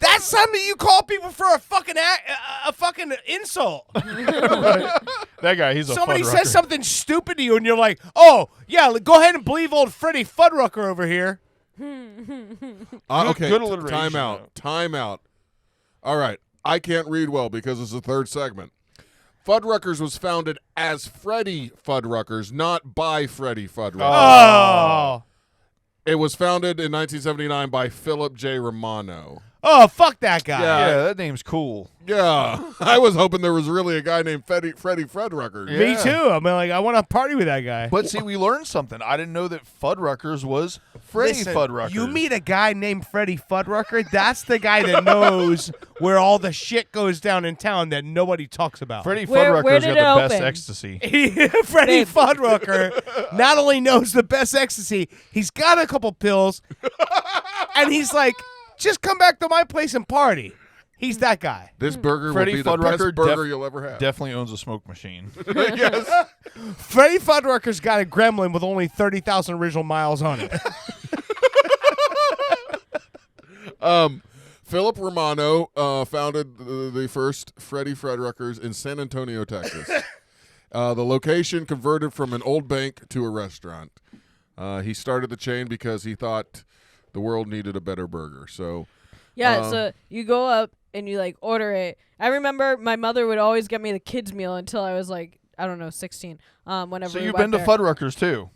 Speaker 2: That's something you call people for a fucking insult.
Speaker 3: That guy, he's a
Speaker 2: Somebody
Speaker 3: Fuddrucker.
Speaker 2: says something stupid to you, and you're like, "Oh yeah, go ahead and believe old Freddie Fuddrucker over here."
Speaker 1: Okay,
Speaker 3: good alliteration,
Speaker 1: time out. All right, I can't read well because it's the third segment. Fuddruckers was founded as Freddie Fuddruckers, not by Freddie Fuddrucker.
Speaker 2: Oh.
Speaker 1: It was founded in 1979 by Philip J. Romano.
Speaker 2: Oh, fuck that guy.
Speaker 3: Yeah, that name's cool.
Speaker 1: Yeah, I was hoping there was really a guy named Freddie Fuddrucker.
Speaker 3: Yeah.
Speaker 2: Me too. I mean, like, I want to party with that guy.
Speaker 3: But see, we learned something. I didn't know that Fuddruckers was Freddie
Speaker 2: Listen,
Speaker 3: Fuddrucker.
Speaker 2: You meet a guy named Freddie Fuddrucker, that's the guy that knows where all the shit goes down in town that nobody talks about.
Speaker 3: Freddie
Speaker 4: Where
Speaker 3: Fuddrucker's
Speaker 4: did
Speaker 3: got the
Speaker 4: it
Speaker 3: best
Speaker 4: open?
Speaker 3: ecstasy.
Speaker 2: Freddie Fuddrucker not only knows the best ecstasy, he's got a couple pills, and he's like, just come back to my place and party. He's that guy.
Speaker 1: This burger
Speaker 3: Freddie
Speaker 1: will be the best
Speaker 3: Fuddrucker
Speaker 1: burger you'll ever have.
Speaker 3: Definitely owns a smoke machine.
Speaker 1: Yes.
Speaker 2: Freddie Fuddrucker's got a Gremlin with only 30,000 original miles on it.
Speaker 1: Philip Romano founded the first Freddie Fuddruckers in San Antonio, Texas. The location converted from an old bank to a restaurant. He started the chain because he thought the world needed a better burger. So,
Speaker 4: Yeah, so you go up and you like order it. I remember my mother would always get me the kids meal until I was like, I don't know, 16. Whenever
Speaker 3: So
Speaker 4: we
Speaker 3: you've
Speaker 4: went
Speaker 3: been to
Speaker 4: there.
Speaker 3: Fuddruckers too.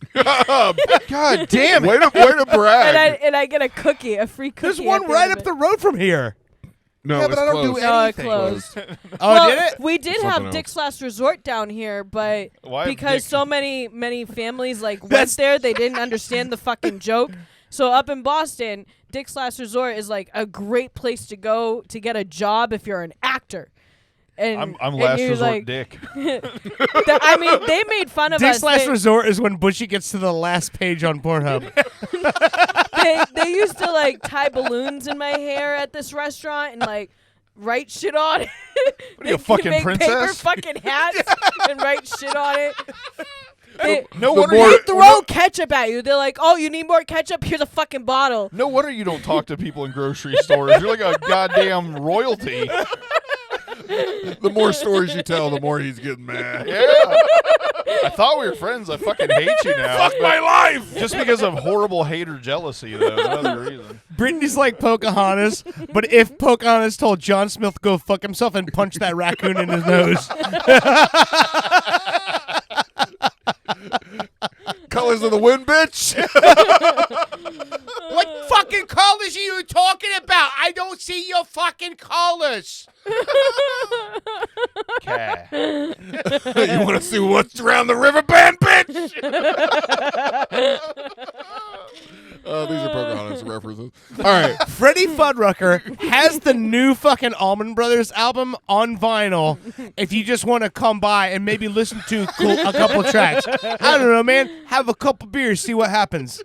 Speaker 3: God damn it.
Speaker 1: way to brag.
Speaker 4: and I get a cookie, a free cookie.
Speaker 2: There's one right up the road from here.
Speaker 1: No,
Speaker 3: Yeah,
Speaker 1: it's
Speaker 3: but I don't do
Speaker 1: closed.
Speaker 4: No, it
Speaker 3: anything.
Speaker 4: closed.
Speaker 2: Oh,
Speaker 4: Well,
Speaker 2: did it?
Speaker 4: We did
Speaker 1: Something
Speaker 4: have
Speaker 1: else.
Speaker 4: Dick's Last Resort down here, but
Speaker 3: Why
Speaker 4: because
Speaker 3: Dick?
Speaker 4: so many families like went
Speaker 2: That's-
Speaker 4: there, they didn't understand the fucking joke. So up in Boston, Dick's Last Resort is like a great place to go to get a job if you're an actor. And
Speaker 3: I'm
Speaker 4: and
Speaker 3: last
Speaker 4: you're
Speaker 3: resort
Speaker 4: like,
Speaker 3: dick.
Speaker 4: I mean, they made fun of
Speaker 2: Dick's
Speaker 4: us.
Speaker 2: Last
Speaker 4: They-
Speaker 2: Resort is when Bushey gets to the last page on Pornhub.
Speaker 4: they used to like tie balloons in my hair at this restaurant and like write shit on it.
Speaker 3: What are you, a
Speaker 4: They
Speaker 3: fucking
Speaker 4: make
Speaker 3: princess?
Speaker 4: paper fucking hats and write shit on it.
Speaker 3: No
Speaker 1: The
Speaker 3: wonder
Speaker 1: more-
Speaker 3: you
Speaker 4: Throw ketchup at you. They're like, "Oh, you need more ketchup? Here's a fucking bottle."
Speaker 3: No wonder you don't talk to people in grocery stores. You're like a goddamn royalty.
Speaker 1: The more stories you tell, the more he's getting mad.
Speaker 3: Yeah. I thought we were friends. I fucking hate you now. Fuck my life. Just because of horrible hate or jealousy, though. Another reason.
Speaker 2: Brittany's like Pocahontas, but if Pocahontas told John Smith to go fuck himself and punch that raccoon in his nose.
Speaker 1: Colors of the wind, bitch.
Speaker 2: What fucking colors are you talking about? I don't see your fucking colors.
Speaker 3: Cat.
Speaker 1: You want to see what's around the river bend, bitch? These are Pocahontas references. All right.
Speaker 2: Freddie Fuddrucker has the new fucking Allman Brothers album on vinyl. If you just want to come by and maybe listen to a couple tracks, I don't know, man. Have a couple beers, see what happens.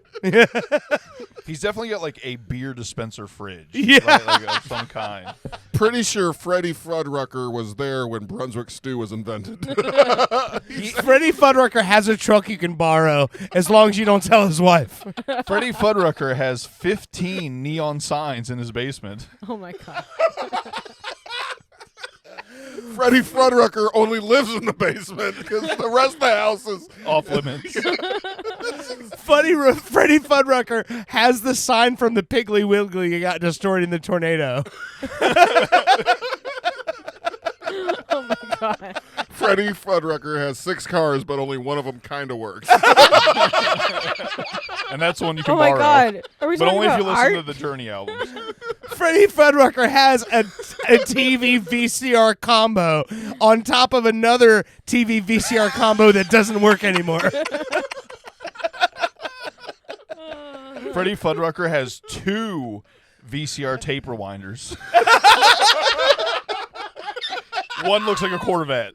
Speaker 3: He's definitely got like a beer dispenser fridge.
Speaker 2: Yeah.
Speaker 3: Like of some kind.
Speaker 1: Pretty sure Freddie Fuddrucker was there when Brunswick stew was invented.
Speaker 2: Freddie Fuddrucker has a truck you can borrow as long as you don't tell his wife.
Speaker 3: Freddie Fuddrucker has 15 neon signs in his basement.
Speaker 4: Oh my god.
Speaker 1: Freddie Fuddrucker only lives in the basement because the rest of the house is
Speaker 3: Off limits.
Speaker 2: Freddie Fuddrucker has the sign from the Piggly Wiggly that got destroyed in the tornado.
Speaker 4: Oh my god.
Speaker 1: Freddie Fuddrucker has 6 cars, but only one of them kind of works.
Speaker 3: And that's one you can
Speaker 4: Oh my
Speaker 3: borrow.
Speaker 4: god. Are we
Speaker 3: But
Speaker 4: talking
Speaker 3: only if
Speaker 4: about
Speaker 3: you listen
Speaker 4: art?
Speaker 3: to the Journey albums.
Speaker 2: Freddie Fuddrucker has a TV VCR combo on top of another TV VCR combo that doesn't work anymore.
Speaker 3: Freddie Fuddrucker has 2 VCR tape rewinders. One looks like a Corvette.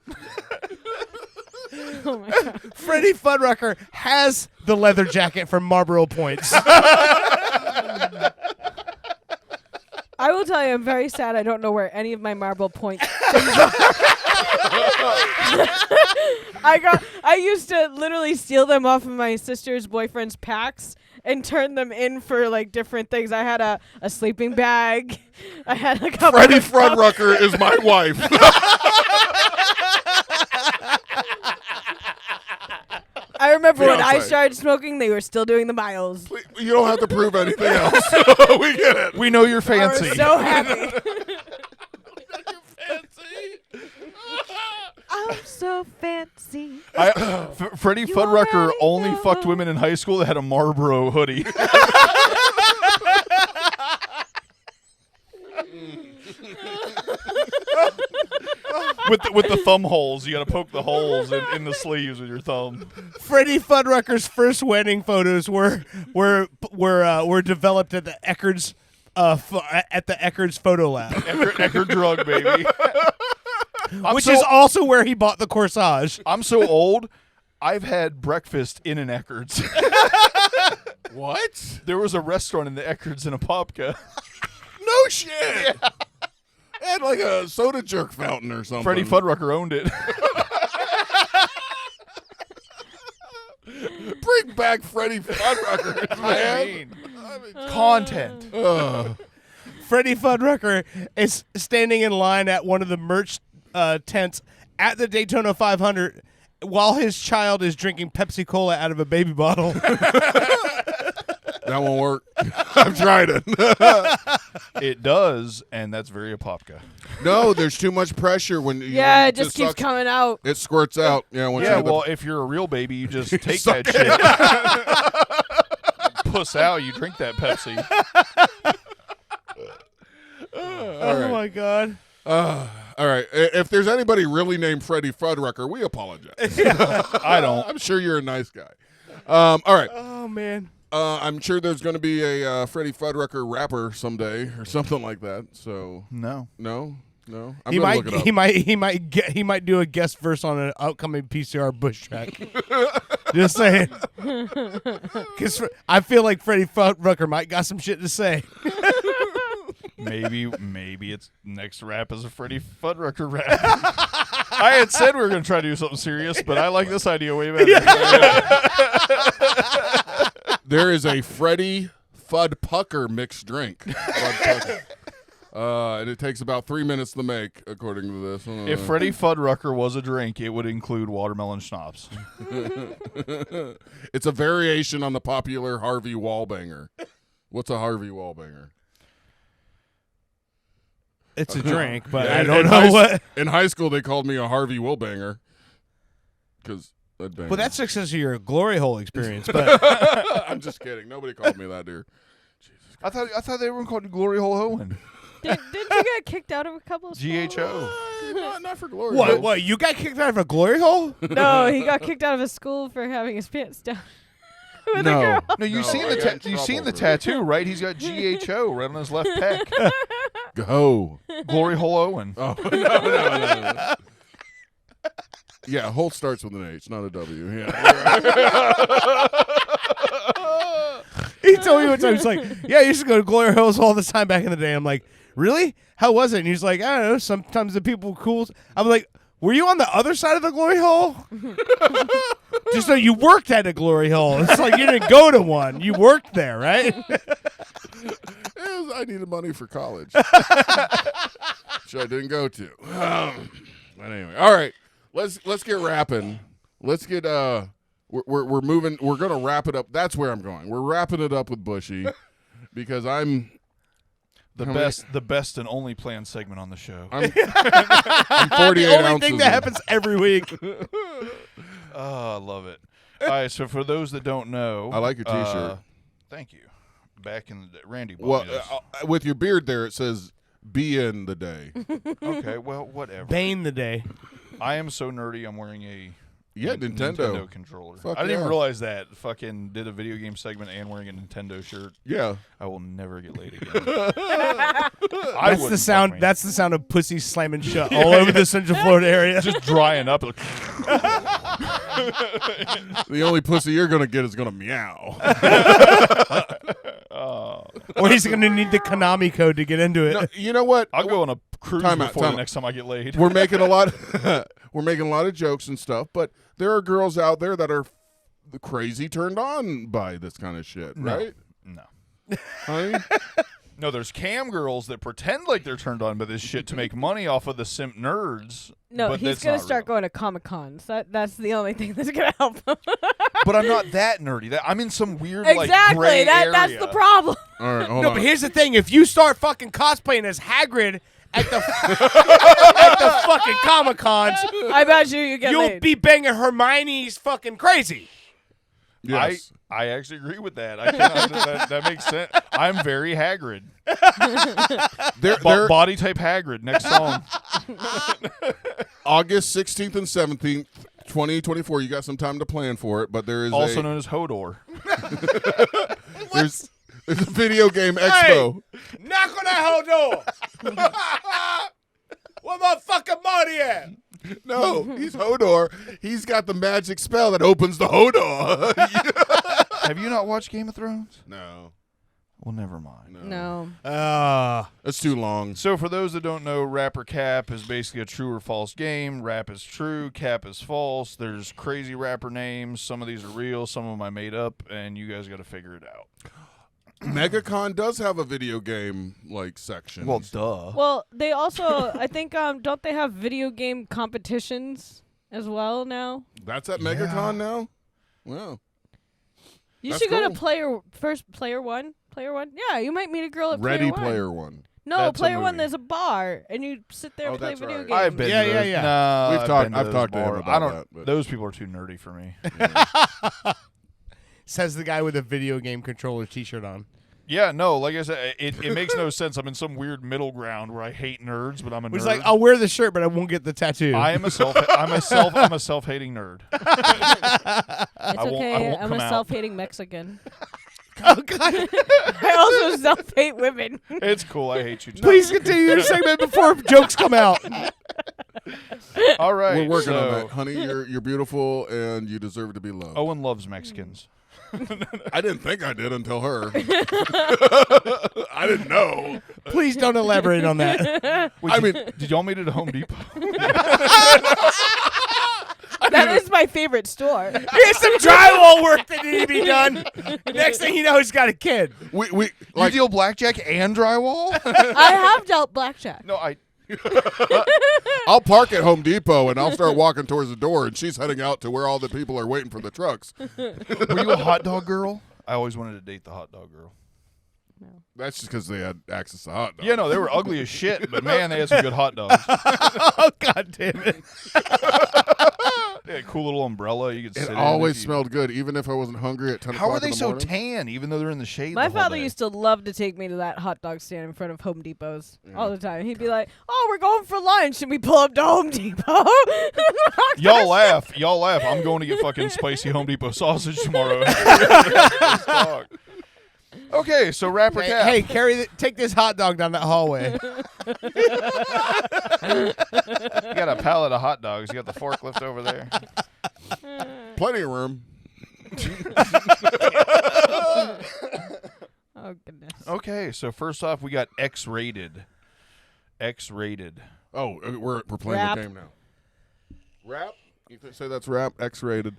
Speaker 4: Oh my god.
Speaker 2: Freddie Fuddrucker has the leather jacket from Marlboro Points.
Speaker 4: I will tell you, I'm very sad. I don't know where any of my marble points things are. I used to literally steal them off of my sister's boyfriend's packs and turn them in for like different things. I had a sleeping bag. I had a couple.
Speaker 1: Freddie Fuddrucker is my wife.
Speaker 4: I remember when I
Speaker 1: Fiancé.
Speaker 4: started smoking, they were still doing the miles.
Speaker 1: You don't have to prove anything else. We get it.
Speaker 3: We know you're
Speaker 4: I
Speaker 3: fancy.
Speaker 4: was so happy. I'm so fancy.
Speaker 3: Freddie Fuddrucker only fucked women in high school that had a Marlboro hoodie. with the thumb holes, you got to poke the holes in the sleeves with your thumb.
Speaker 2: Freddie Fuddrucker's first wedding photos were developed at the Eckerd's Photo Lab,
Speaker 3: Eckerd drug, baby.
Speaker 2: which is also where he bought the corsage.
Speaker 3: I'm so old. I've had breakfast in an Eckerd's.
Speaker 1: What?
Speaker 3: There was a restaurant in the Eckerd's in Apopka.
Speaker 1: No shit. Yeah. It had like a soda jerk fountain or something.
Speaker 3: Freddie Fuddrucker owned it.
Speaker 1: Bring back Freddie Fuddrucker, man.
Speaker 3: Content.
Speaker 2: Freddie Fuddrucker is standing in line at one of the merch tents at the Daytona 500 while his child is drinking Pepsi Cola out of a baby bottle.
Speaker 1: That won't work. I've tried it.
Speaker 3: It does, and that's very Apopka.
Speaker 1: No, there's too much pressure when you
Speaker 4: It just keeps coming out.
Speaker 1: It squirts out. Yeah, once
Speaker 3: Yeah,
Speaker 1: you
Speaker 3: well, if you're a real baby, you just take
Speaker 1: Suck
Speaker 3: that shit. Puss out, you drink that Pepsi.
Speaker 2: Oh my God.
Speaker 1: all right. If there's anybody really named Freddie Fuddrucker, we apologize.
Speaker 3: I don't.
Speaker 1: I'm sure you're a nice guy. All right.
Speaker 2: Oh man.
Speaker 1: I'm sure there's going to be a Freddie Fuddrucker rapper someday or something like that. So
Speaker 3: No.
Speaker 1: no. I'm
Speaker 2: He
Speaker 1: gonna
Speaker 2: might
Speaker 1: look it up.
Speaker 2: he might do a guest verse on an upcoming PCR Bush track. Just saying. Because I feel like Freddie Fuddrucker might got some shit to say.
Speaker 3: Maybe its next rap is a Freddie Fuddrucker rap. I had said we were going to try to do something serious, but I like this idea way better.
Speaker 1: There is a Freddie Fuddrucker mixed drink. Fuddrucker. And it takes about 3 minutes to make, according to this.
Speaker 3: If Freddie Fuddrucker was a drink, it would include watermelon schnapps.
Speaker 1: It's a variation on the popular Harvey Wallbanger. What's a Harvey Wallbanger?
Speaker 2: It's a drink, but
Speaker 1: Yeah,
Speaker 2: I
Speaker 1: in
Speaker 2: don't
Speaker 1: high
Speaker 2: know what.
Speaker 1: In high school, they called me a Harvey Wallbanger. Because I'd bang.
Speaker 2: Well, that's because of your glory hole experience. But
Speaker 1: I'm just kidding. Nobody called me that, dear.
Speaker 3: I thought everyone called you Glory Hole Owen.
Speaker 4: Didn't you get kicked out of a couple of schools?
Speaker 3: GHO.
Speaker 1: Not for glory.
Speaker 2: what? You got kicked out of a glory hole?
Speaker 4: No, he got kicked out of a school for having his pants down. With a
Speaker 1: No.
Speaker 4: girl.
Speaker 3: No, you've seen
Speaker 1: I
Speaker 3: the
Speaker 1: got in
Speaker 3: you've seen the
Speaker 1: trouble for
Speaker 3: tattoo, right? He's got GHO right on his left pec.
Speaker 1: Go.
Speaker 3: Glory Hole Owen.
Speaker 1: Oh, no. Yeah, Holt starts with an H, not a W. Yeah.
Speaker 2: He told me one time, he's like, yeah, I used to go to glory holes all the time back in the day. I'm like, really? How was it? And he's like, I don't know, sometimes the people were cool. I'm like, were you on the other side of the glory hole? Just so you worked at a glory hole. It's like you didn't go to one. You worked there, right?
Speaker 1: I needed money for college, which I didn't go to. But anyway, all right, let's get rapping. Let's get we're moving. We're gonna wrap it up. That's where I'm going. We're wrapping it up with Bushey because I'm
Speaker 3: The best and only planned segment on the show.
Speaker 1: I'm 48
Speaker 2: The only
Speaker 1: ounces
Speaker 2: thing that happens every week.
Speaker 3: Oh, I love it. All right, so for those that don't know,
Speaker 1: I like your T-shirt.
Speaker 3: Thank you. Back in the day, Randy bought
Speaker 1: Well,
Speaker 3: me this.
Speaker 1: with your beard there, it says "Be in the day."
Speaker 3: Okay, well, whatever.
Speaker 2: Bane the day.
Speaker 3: I am so nerdy. I'm wearing a
Speaker 1: Nintendo
Speaker 3: controller.
Speaker 1: Fuck
Speaker 3: I didn't even
Speaker 1: yeah.
Speaker 3: realize that. Fucking did a video game segment and wearing a Nintendo shirt.
Speaker 1: Yeah.
Speaker 3: I will never get laid again.
Speaker 2: That's the sound. That's the sound of pussy slamming shut all over the Central Florida area.
Speaker 3: just drying up.
Speaker 1: The only pussy you're gonna get is gonna meow.
Speaker 2: Or he's going to need the Konami code to get into it.
Speaker 1: No, you know what?
Speaker 3: I'll go on a cruise
Speaker 1: Time out,
Speaker 3: before
Speaker 1: time
Speaker 3: the
Speaker 1: out.
Speaker 3: next time I get laid.
Speaker 1: We're making a lot. We're making a lot of jokes and stuff, but there are girls out there that are crazy turned on by this kind of shit, right?
Speaker 3: No.
Speaker 1: Honey?
Speaker 3: No, there's cam girls that pretend like they're turned on by this shit to make money off of the simp nerds.
Speaker 4: No,
Speaker 3: but
Speaker 4: he's
Speaker 3: that's
Speaker 4: gonna
Speaker 3: not
Speaker 4: start
Speaker 3: real.
Speaker 4: going to Comic Cons. That's the only thing that's gonna help him.
Speaker 3: But I'm not that nerdy. I'm in some weird
Speaker 4: Exactly.
Speaker 3: like gray
Speaker 4: That's
Speaker 3: area.
Speaker 4: the problem.
Speaker 1: All right, hold
Speaker 2: No,
Speaker 1: on.
Speaker 2: but here's the thing. If you start fucking cosplaying as Hagrid at the at the fucking Comic-Cons,
Speaker 4: I bet you get
Speaker 2: you'll
Speaker 4: laid.
Speaker 2: be banging Hermione's fucking crazy.
Speaker 1: Yes.
Speaker 3: I actually agree with that. I cannot, that makes sense. I'm very Hagrid. Body type Hagrid. Next song.
Speaker 1: August 16th and 17th, 2024. You got some time to plan for it, but there is
Speaker 3: Also known as Hodor.
Speaker 1: there's a video game expo.
Speaker 2: Knock on that whole door. Where my fucking money at?
Speaker 1: No, he's Hodor. He's got the magic spell that opens the Hodor.
Speaker 3: Have you not watched Game of Thrones?
Speaker 1: No.
Speaker 3: Well, never mind.
Speaker 4: No.
Speaker 1: It's too long.
Speaker 3: So for those that don't know, Rap or Cap is basically a true or false game. Rap is true, Cap is false. There's crazy rapper names. Some of these are real, some of them I made up, and you guys got to figure it out.
Speaker 1: MegaCon does have a video game like section.
Speaker 3: Well, duh.
Speaker 4: Well, they also, I think, don't they have video game competitions as well now?
Speaker 1: That's at MegaCon now? Wow.
Speaker 4: You
Speaker 1: That's
Speaker 4: should go to
Speaker 1: cool.
Speaker 4: Player One. Yeah, you might meet a girl at
Speaker 1: Ready
Speaker 4: Player
Speaker 1: Player
Speaker 4: One.
Speaker 1: One.
Speaker 4: No,
Speaker 3: That's a
Speaker 4: Player One.
Speaker 3: movie.
Speaker 4: There's a bar, and you sit there
Speaker 1: Oh,
Speaker 4: and play
Speaker 1: that's
Speaker 4: video
Speaker 1: right.
Speaker 4: games.
Speaker 3: I've been
Speaker 2: Yeah,
Speaker 3: to
Speaker 2: yeah,
Speaker 3: those.
Speaker 2: yeah.
Speaker 3: No,
Speaker 1: I've talked
Speaker 3: been to
Speaker 1: to him
Speaker 3: those
Speaker 1: about
Speaker 3: bars.
Speaker 1: that, but-
Speaker 3: Those people are too nerdy for me.
Speaker 2: Says the guy with a video game controller T-shirt on.
Speaker 3: Yeah, no, like I said, it makes no sense. I'm in some weird middle ground where I hate nerds, but I'm a
Speaker 2: He's
Speaker 3: nerd.
Speaker 2: like, I'll wear the shirt, but I won't get the tattoo.
Speaker 3: I'm a self-hating nerd.
Speaker 4: It's
Speaker 3: I won't
Speaker 4: okay. I'm
Speaker 3: come
Speaker 4: a
Speaker 3: out.
Speaker 4: self-hating Mexican.
Speaker 2: Oh, God.
Speaker 4: I also self-hate women.
Speaker 3: It's cool. I hate you too.
Speaker 2: Please continue your segment before jokes come out.
Speaker 3: All right.
Speaker 1: We're working on
Speaker 3: so
Speaker 1: that. Honey, you're beautiful and you deserve to be loved.
Speaker 3: Owen loves Mexicans.
Speaker 1: I didn't think I did until her. I didn't know.
Speaker 2: Please don't elaborate on that.
Speaker 3: Wait, did y'all meet at Home Depot?
Speaker 4: That is my favorite store.
Speaker 2: Here's some drywall work that needed to be done. The next thing you know, he's got a kid.
Speaker 1: We
Speaker 3: You
Speaker 1: like
Speaker 3: deal blackjack and drywall?
Speaker 4: I have dealt blackjack.
Speaker 3: No, I.
Speaker 1: I'll park at Home Depot and I'll start walking towards the door and she's heading out to where all the people are waiting for the trucks.
Speaker 3: Were you a hot dog girl? I always wanted to date the hot dog girl.
Speaker 1: That's just because they had access to hot dogs.
Speaker 3: Yeah, no, they were ugly as shit, but man, they had some good hot dogs.
Speaker 2: Oh, God damn it.
Speaker 3: They had a cool little umbrella you could sit
Speaker 1: It
Speaker 3: in.
Speaker 1: always
Speaker 3: if you-
Speaker 1: smelled good, even if I wasn't hungry at 10
Speaker 3: How
Speaker 1: o'clock
Speaker 3: are they
Speaker 1: in the
Speaker 3: so
Speaker 1: morning.
Speaker 3: tan, even though they're in the shade?
Speaker 4: My
Speaker 3: the whole
Speaker 4: father
Speaker 3: day?
Speaker 4: used to love to take me to that hot dog stand in front of Home Depots all the time. He'd be like, "Oh, we're going for lunch," and we pull up to Home Depot.
Speaker 3: Y'all laugh. I'm going to get fucking spicy Home Depot sausage tomorrow. Okay, so rapper Cap.
Speaker 2: Hey, take this hot dog down that hallway.
Speaker 3: You got a pallet of hot dogs. You got the forklift over there.
Speaker 1: Plenty of room.
Speaker 4: Oh goodness.
Speaker 3: Okay, so first off, we got X-rated. X-rated.
Speaker 1: Oh, we're playing
Speaker 4: Rap.
Speaker 1: the game now. Rap? You say that's rap? X-rated.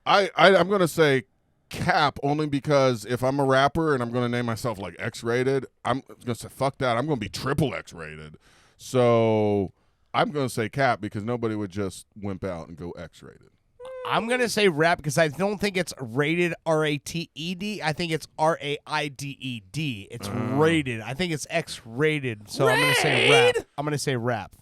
Speaker 1: I'm going to say Cap only because if I'm a rapper and I'm going to name myself like X-rated, I'm going to say fuck that. I'm going to be triple X-rated. So I'm going to say Cap because nobody would just wimp out and go X-rated.
Speaker 2: I'm going to say rap because I don't think it's rated R-A-T-E-D. I think it's R-A-I-D-E-D. It's rated. I think it's X-rated. So I'm going to say rap. I'm going to say rap.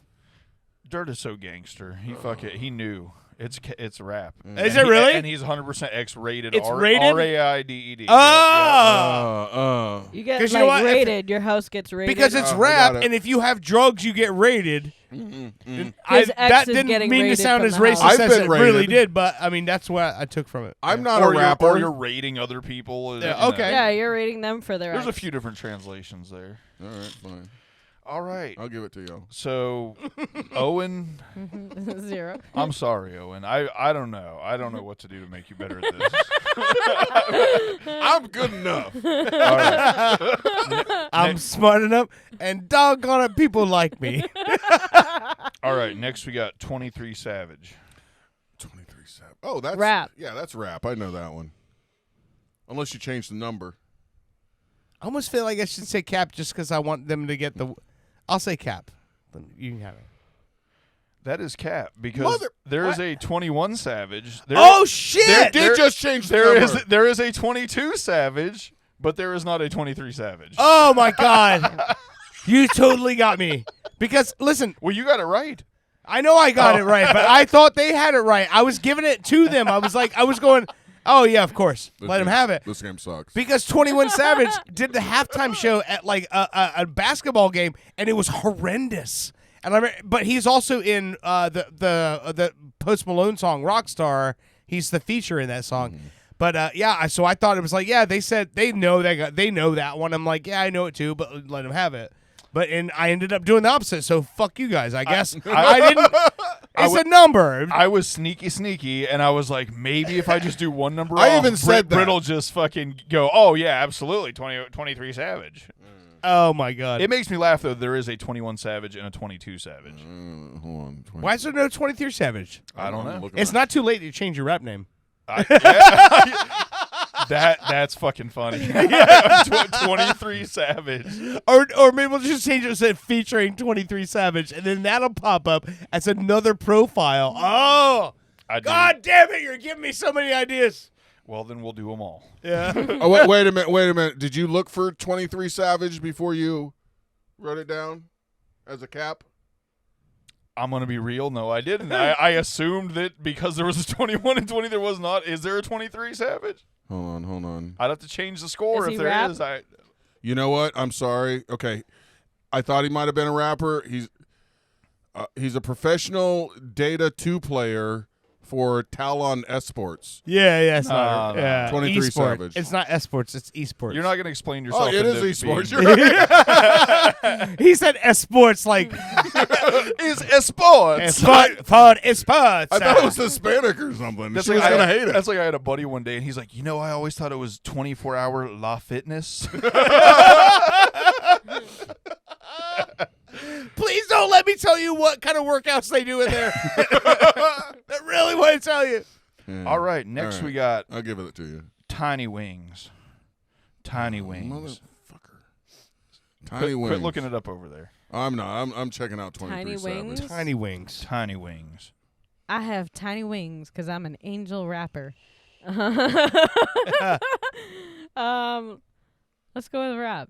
Speaker 3: Dirt is so gangster. He knew. It's rap.
Speaker 2: Is it really?
Speaker 3: And he's 100% X-rated.
Speaker 2: It's rated?
Speaker 3: R-A-I-D-E-D.
Speaker 2: Oh!
Speaker 4: You get
Speaker 2: 'Cause
Speaker 4: like
Speaker 2: you know what?
Speaker 4: rated. Your house gets rated.
Speaker 2: Because it's
Speaker 1: I
Speaker 2: rap,
Speaker 1: got it.
Speaker 2: and if you have drugs, you get rated.
Speaker 4: His
Speaker 2: That
Speaker 4: ex is
Speaker 2: didn't
Speaker 4: getting
Speaker 2: mean to
Speaker 4: rated
Speaker 2: sound
Speaker 4: from
Speaker 2: as
Speaker 4: the house.
Speaker 2: racist
Speaker 1: I've
Speaker 2: as
Speaker 1: been
Speaker 2: it really
Speaker 1: rated.
Speaker 2: did, but I mean that's what I took from it.
Speaker 1: I'm not
Speaker 3: or
Speaker 1: a rapper.
Speaker 3: Or you're rating other people.
Speaker 2: Yeah, okay.
Speaker 4: Yeah, you're rating them for their.
Speaker 3: There's a
Speaker 4: ex.
Speaker 3: few different translations there.
Speaker 1: All right, fine.
Speaker 3: All right.
Speaker 1: I'll give it to you.
Speaker 3: So, Owen,
Speaker 4: 0.
Speaker 3: I'm sorry, Owen. I don't know. I don't know what to do to make you better at this.
Speaker 1: I'm good enough.
Speaker 3: All right.
Speaker 2: I'm smart enough, and doggone it, people like me.
Speaker 3: All right. Next, we got 23 Savage.
Speaker 1: 23 Savage. Oh, that's
Speaker 4: Rap.
Speaker 1: Yeah, that's rap. I know that one. Unless you change the number.
Speaker 2: I almost feel like I should say Cap just because I want them to get the. I'll say Cap. Then you can have it.
Speaker 3: That is Cap because there is a 21 Savage.
Speaker 2: Oh shit!
Speaker 1: Did just change the
Speaker 3: There
Speaker 1: number.
Speaker 3: there is a 22 Savage, but there is not a 23 Savage.
Speaker 2: Oh my god! You totally got me. Because listen,
Speaker 3: Well, you got it right.
Speaker 2: I know I got it right, but I thought they had it right. I was giving it to them. I was going, oh yeah, of course, let him have it.
Speaker 1: This game sucks.
Speaker 2: Because 21 Savage did the halftime show at like a basketball game, and it was horrendous. And but he's also in the Post Malone song Rockstar. He's the feature in that song. But yeah, so I thought it was like, yeah, they said they know that one. I'm like, yeah, I know it too, but let him have it. But I ended up doing the opposite. So fuck you guys. I guess I didn't. It's a number.
Speaker 3: I was sneaky, and I was like, maybe if I just do one number
Speaker 1: I
Speaker 3: off,
Speaker 1: even said that.
Speaker 3: Brit will just fucking go, oh, yeah, absolutely, 23 Savage.
Speaker 2: Oh, my God.
Speaker 3: It makes me laugh, though. There is a 21 Savage and a 22 Savage.
Speaker 1: Hold on. 20.
Speaker 2: Why is there no 23 Savage?
Speaker 3: I don't know.
Speaker 1: Look
Speaker 2: It's
Speaker 1: around.
Speaker 2: not too late to change your rap name.
Speaker 3: That's fucking funny. 23 Savage.
Speaker 2: Or maybe we'll just change it to say featuring 23 Savage, and then that'll pop up as another profile. Oh, God damn it. You're giving me so many ideas.
Speaker 3: Well, then we'll do them all.
Speaker 2: Yeah.
Speaker 1: Oh, wait a minute. Did you look for 23 Savage before you wrote it down as a cap?
Speaker 3: I'm going to be real. No, I didn't. I assumed that because there was a 21 and 20, there was not. Is there a 23 Savage?
Speaker 1: Hold on.
Speaker 3: I'd have to change the score
Speaker 4: Is
Speaker 3: if
Speaker 4: he
Speaker 3: there
Speaker 4: rap?
Speaker 3: is.
Speaker 1: You know what? I'm sorry. Okay. I thought he might have been a rapper. He's a professional Data 2 player for Talon Esports.
Speaker 2: Yeah, it's
Speaker 3: No,
Speaker 2: not.
Speaker 3: no.
Speaker 2: Yeah,
Speaker 1: 23
Speaker 2: esports.
Speaker 1: Savage.
Speaker 2: It's not esports, it's esports.
Speaker 3: You're not going to explain yourself.
Speaker 1: Oh, it is
Speaker 3: into
Speaker 1: esports.
Speaker 3: being-
Speaker 1: You're right.
Speaker 2: He said esports like
Speaker 3: Is esports.
Speaker 2: esports.
Speaker 1: I thought it was Hispanic or something.
Speaker 3: That's
Speaker 1: She was
Speaker 3: like
Speaker 1: going to hate it.
Speaker 3: That's like I had a buddy one day, and he's like, I always thought it was 24-hour La Fitness.
Speaker 2: Please don't let me tell you what kind of workouts they do in there. I really want to tell you.
Speaker 1: Yeah.
Speaker 3: All right, next
Speaker 1: All right.
Speaker 3: we got
Speaker 1: I'll give it to you.
Speaker 3: Tiny Wings. Tiny Wings.
Speaker 1: Motherfucker. Tiny Wings.
Speaker 3: Quit looking it up over there.
Speaker 1: I'm not. I'm checking out 23
Speaker 4: Tiny
Speaker 1: Savage.
Speaker 4: Wings?
Speaker 2: Tiny wings.
Speaker 3: Tiny Wings.
Speaker 4: I have tiny wings because I'm an angel rapper. Let's go with rap.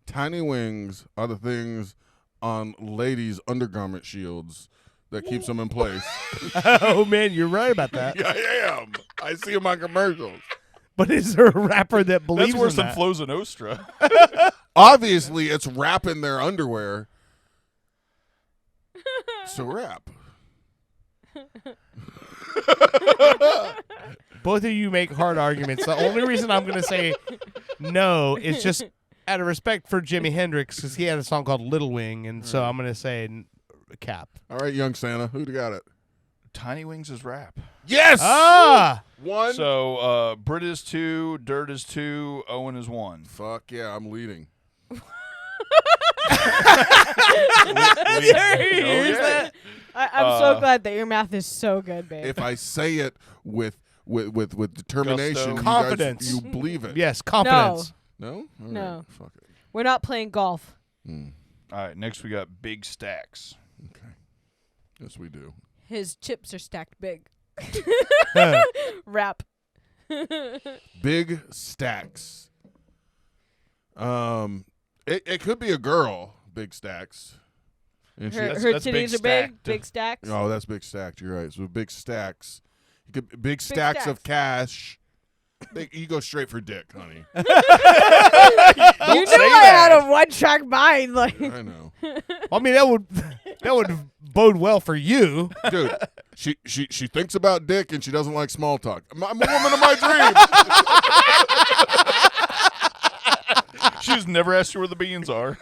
Speaker 1: Tiny wings are the things on ladies' undergarment shields that keeps them in place.
Speaker 2: Oh man, you're right about that.
Speaker 1: Yeah, I am. I see them on commercials.
Speaker 2: But is there a rapper that believes
Speaker 3: That's worse
Speaker 2: in
Speaker 3: than
Speaker 2: that?
Speaker 3: Floza Nostra.
Speaker 1: Obviously, it's rap in their underwear. So rap.
Speaker 2: Both of you make hard arguments. The only reason I'm going to say no is just out of respect for Jimi Hendrix because he had a song called Little Wing, and so I'm going to say Cap.
Speaker 1: All right, young Santa, who got it?
Speaker 3: Tiny Wings is rap.
Speaker 1: Yes.
Speaker 2: Ah!
Speaker 1: One.
Speaker 3: So Brit is 2, Dirt is 2, Owen is 1.
Speaker 1: Fuck yeah, I'm leading.
Speaker 4: I'm so glad that your math is so good, babe.
Speaker 1: If I say it with determination,
Speaker 3: Gusto.
Speaker 1: you
Speaker 2: Confidence.
Speaker 1: guys, you believe it.
Speaker 2: Yes, confidence.
Speaker 1: No? All
Speaker 4: No.
Speaker 1: right, fuck it.
Speaker 4: We're not playing golf.
Speaker 3: All right, next we got Big Stacks.
Speaker 1: Okay. Yes, we do.
Speaker 4: His chips are stacked big. Rap.
Speaker 1: Big Stacks. It could be a girl, Big Stacks. And
Speaker 4: Her
Speaker 3: That's
Speaker 4: titties
Speaker 3: big
Speaker 4: are big.
Speaker 3: stacked.
Speaker 4: Big stacks.
Speaker 1: oh, that's Big Stacked. You're right. So Big Stacks. Big stacks of cash. You go straight for dick, honey.
Speaker 4: You knew I had a one-track mind. Like,
Speaker 1: I know.
Speaker 2: I mean, that would bode well for you.
Speaker 1: Dude, she thinks about dick and she doesn't like small talk. I'm a woman of my dreams.
Speaker 3: She's never asked you where the beans are.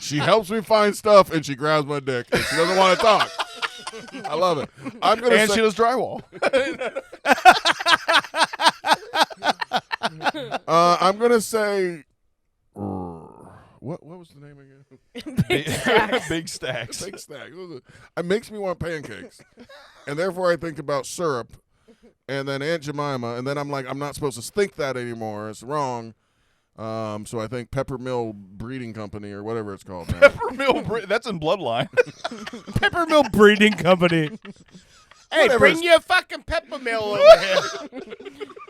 Speaker 1: She helps me find stuff, and she grabs my dick, and she doesn't want to talk. I love it. I'm gonna
Speaker 3: And
Speaker 1: say,
Speaker 3: she does drywall.
Speaker 1: I'm gonna say. What was the name again?
Speaker 3: Big stacks.
Speaker 1: Big Stacks. It makes me want pancakes, and therefore I think about syrup, and then Aunt Jemima, and then I'm like, I'm not supposed to think that anymore. It's wrong. So I think Peppermill Breeding Company or whatever it's called now.
Speaker 3: Peppermill, that's in Bloodline.
Speaker 2: Peppermill Breeding Company. Hey,
Speaker 1: Whatever.
Speaker 2: bring your fucking peppermill over here.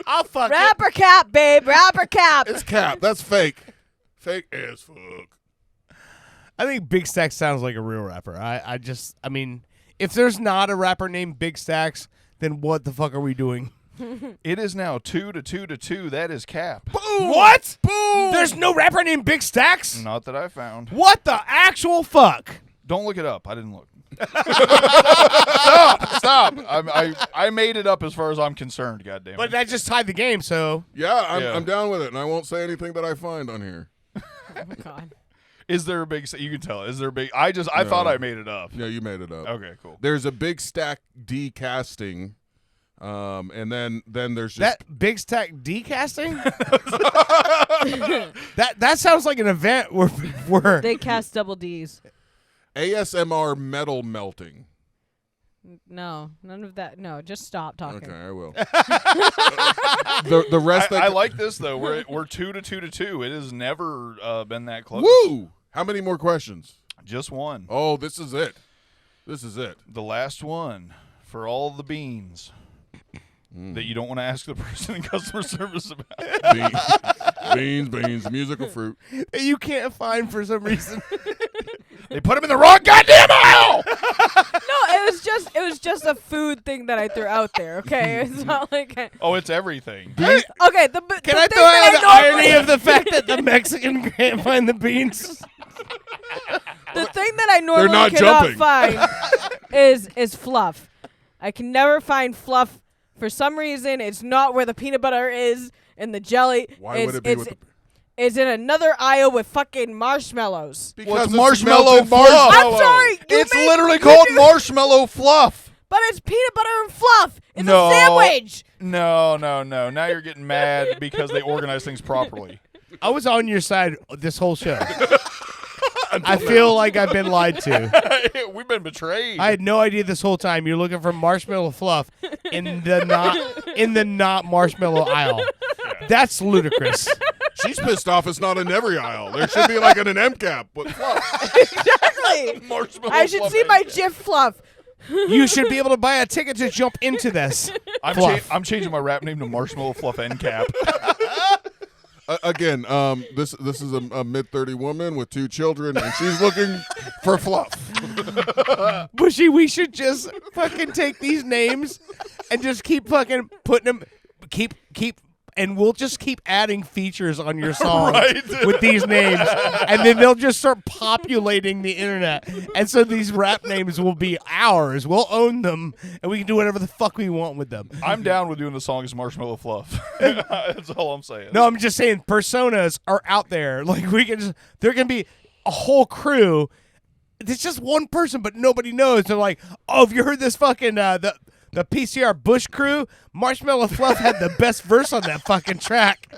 Speaker 2: I'll fuck it.
Speaker 4: Rapper cap, babe. Rapper cap.
Speaker 1: It's Cap. That's fake. Fake as fuck.
Speaker 2: I think Big Stacks sounds like a real rapper. I mean, if there's not a rapper named Big Stacks, then what the fuck are we doing?
Speaker 3: It is now 2-2-2. That is Cap.
Speaker 2: Boom! What? Boom! There's no rapper named Big Stacks?
Speaker 3: Not that I found.
Speaker 2: What the actual fuck?
Speaker 3: Don't look it up. I didn't look. Stop. I made it up as far as I'm concerned, goddammit.
Speaker 2: But that just tied the game, so.
Speaker 1: Yeah,
Speaker 3: Yeah.
Speaker 1: I'm down with it, and I won't say anything that I find on here.
Speaker 4: Oh my God.
Speaker 3: Is there a big... You can tell. Is there a big... I thought I made it up.
Speaker 1: Yeah, you made it up.
Speaker 3: Okay, cool.
Speaker 1: There's a Big Stack decasting, and then there's just
Speaker 2: That Big Stack decasting? that sounds like an event where
Speaker 4: They cast double D's.
Speaker 1: ASMR metal melting.
Speaker 4: No, none of that. No, just stop talking.
Speaker 1: Okay, I will. the rest
Speaker 3: I like this, though. We're 2-2-2. It has never been that close.
Speaker 1: Woo! How many more questions?
Speaker 3: Just one.
Speaker 1: Oh, this is it. This is it.
Speaker 3: The last one for all the beans that you don't want to ask the person in customer service about.
Speaker 1: Beans, musical fruit.
Speaker 2: that you can't find for some reason.
Speaker 3: They put them in the wrong goddamn aisle!
Speaker 4: No, it was just a food thing that I threw out there. Okay, it's not like
Speaker 3: Oh, it's everything.
Speaker 4: okay. The
Speaker 2: Can
Speaker 4: the
Speaker 2: I
Speaker 4: thing
Speaker 2: throw out
Speaker 4: that
Speaker 2: the
Speaker 4: I
Speaker 2: irony of the fact that the Mexican can't find the beans?
Speaker 4: The thing that I normally
Speaker 1: not
Speaker 4: cannot
Speaker 1: jumping.
Speaker 4: find is fluff. I can never find fluff for some reason. It's not where the peanut butter is and the jelly.
Speaker 1: Why would it be with the...
Speaker 4: It's in another aisle with fucking marshmallows.
Speaker 3: Well, it's
Speaker 1: it's
Speaker 3: marshmallow
Speaker 1: melted
Speaker 3: fluff.
Speaker 1: marshmallow.
Speaker 4: I'm sorry.
Speaker 3: It's literally called marshmallow fluff.
Speaker 4: But it's peanut butter and fluff. It's
Speaker 3: No.
Speaker 4: a sandwich.
Speaker 3: No. Now you're getting mad because they organize things properly.
Speaker 2: I was on your side this whole show. I feel like I've been lied to.
Speaker 3: We've been betrayed.
Speaker 2: I had no idea this whole time you're looking for marshmallow fluff in the not marshmallow aisle. That's ludicrous.
Speaker 1: She's pissed off it's not in every aisle. There should be like an end cap. But fluff.
Speaker 4: Exactly.
Speaker 3: Marshmallow
Speaker 4: I should
Speaker 3: fluff
Speaker 4: see
Speaker 3: egg.
Speaker 4: my Jif fluff.
Speaker 2: You should be able to buy a ticket to jump into this.
Speaker 3: I'm changing my rap name to Marshmallow Fluff End Cap.
Speaker 1: Again, this is a mid-30 woman with 2 children, and she's looking for fluff.
Speaker 2: Bushy, we should just fucking take these names and just keep fucking putting them, and we'll just keep adding features on your song with these names, and then they'll just start populating the internet. And so these rap names will be ours. We'll own them, and we can do whatever the fuck we want with them.
Speaker 3: I'm down with doing the song as Marshmallow Fluff. That's all I'm saying.
Speaker 2: No, I'm just saying personas are out there. Like there can be a whole crew. It's just one person, but nobody knows. They're like, oh, have you heard this fucking the PCR Bush crew? Marshmallow Fluff had the best verse on that fucking track.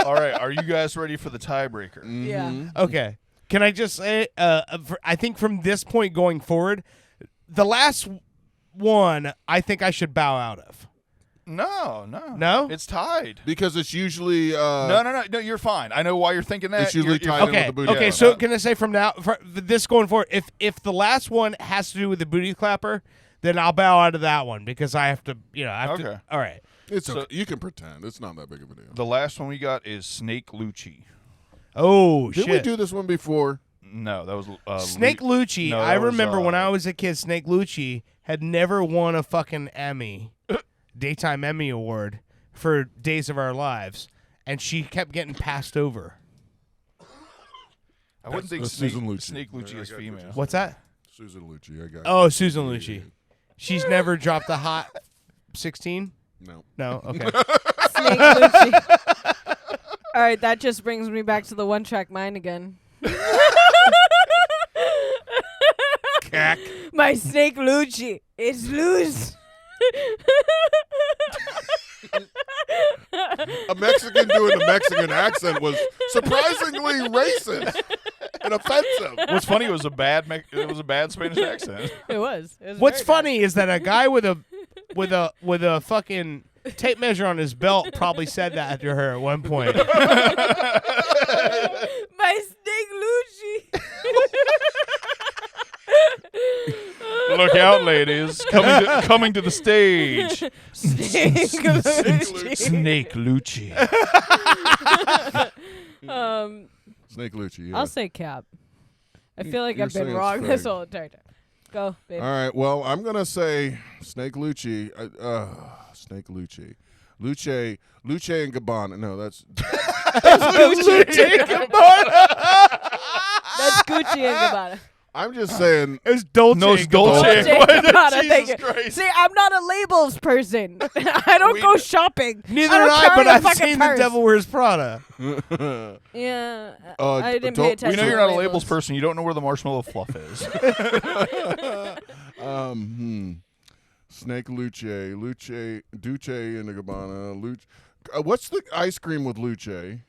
Speaker 3: All right, are you guys ready for the tiebreaker?
Speaker 4: Yeah.
Speaker 2: Okay. Can I just say, I think from this point going forward, the last one I think I should bow out of.
Speaker 3: No.
Speaker 2: No?
Speaker 3: It's tied.
Speaker 1: Because it's usually...
Speaker 3: No, you're fine. I know why you're thinking that.
Speaker 1: It's usually
Speaker 3: You're
Speaker 1: tied in
Speaker 2: Okay.
Speaker 1: with the booty
Speaker 2: Okay.
Speaker 1: clap.
Speaker 2: So can I say from now, for this going forward, if the last one has to do with the booty clapper, then I'll bow out of that one because I have to.
Speaker 3: Okay.
Speaker 2: All right.
Speaker 1: It's
Speaker 3: So-
Speaker 1: okay. You can pretend. It's not that big of a deal.
Speaker 3: The last one we got is Snake Lucci.
Speaker 2: Oh
Speaker 1: Didn't
Speaker 2: shit.
Speaker 1: we do this one before?
Speaker 3: No, that was
Speaker 2: Snake Lucci.
Speaker 3: No,
Speaker 2: I
Speaker 3: that was,
Speaker 2: remember when I was a kid, Snake Lucci had never won a fucking Emmy, daytime Emmy award for Days of Our Lives, and she kept getting passed over.
Speaker 3: I wouldn't think
Speaker 1: That's
Speaker 3: Snake,
Speaker 1: Susan Lucci.
Speaker 3: Snake Lucci
Speaker 1: I
Speaker 3: is
Speaker 1: got
Speaker 3: female.
Speaker 1: pictures.
Speaker 2: What's that?
Speaker 1: Susan Lucci. I got
Speaker 2: Oh, Susan Lucci. She's never dropped a hot 16?
Speaker 1: No.
Speaker 2: No. Okay.
Speaker 4: Snake Lucci. All right, that just brings me back to the one-track mind again.
Speaker 2: Cack.
Speaker 4: My Snake Lucci is loose.
Speaker 1: A Mexican doing a Mexican accent was surprisingly racist and offensive.
Speaker 3: What's funny, it was a bad Spanish accent.
Speaker 4: It was.
Speaker 2: What's funny is that a guy with a fucking tape measure on his belt probably said that to her at one point.
Speaker 4: My Snake Lucci.
Speaker 3: Look out, ladies! Coming to the stage.
Speaker 4: Snake Lucci.
Speaker 3: Snake Lucci.
Speaker 1: Snake Lucci, yeah.
Speaker 4: I'll say Cap. I feel like
Speaker 1: You're
Speaker 4: I've been
Speaker 1: saying
Speaker 4: wrong
Speaker 1: it's
Speaker 4: this
Speaker 1: fake.
Speaker 4: whole entire time. Go, baby.
Speaker 1: All right, well, I'm going to say Snake Lucci. Snake Lucci. Luce and Gabbana. No, that's...
Speaker 4: That's Gucci and Gabbana.
Speaker 1: I'm just saying...
Speaker 2: It was Dolce.
Speaker 3: No, it's
Speaker 2: and Gabbana.
Speaker 3: Dolce.
Speaker 4: Dolce and Gabbana, thank
Speaker 3: Jesus
Speaker 4: you.
Speaker 3: Christ.
Speaker 4: See, I'm not a labels person. I don't go shopping.
Speaker 2: Neither
Speaker 4: I don't
Speaker 2: did I,
Speaker 4: carry
Speaker 2: but
Speaker 4: a
Speaker 2: I've
Speaker 4: fucking
Speaker 2: seen
Speaker 4: purse.
Speaker 2: The Devil Wears Prada.
Speaker 4: Yeah,
Speaker 1: Uh,
Speaker 4: I didn't
Speaker 1: don't-
Speaker 4: pay
Speaker 1: we
Speaker 4: attention.
Speaker 3: We know
Speaker 4: to
Speaker 3: you're not a
Speaker 4: labels.
Speaker 3: labels person. You don't know where the marshmallow fluff is.
Speaker 1: Snake Luce, Duce and Gabbana. Luce. What's the ice cream with Luce?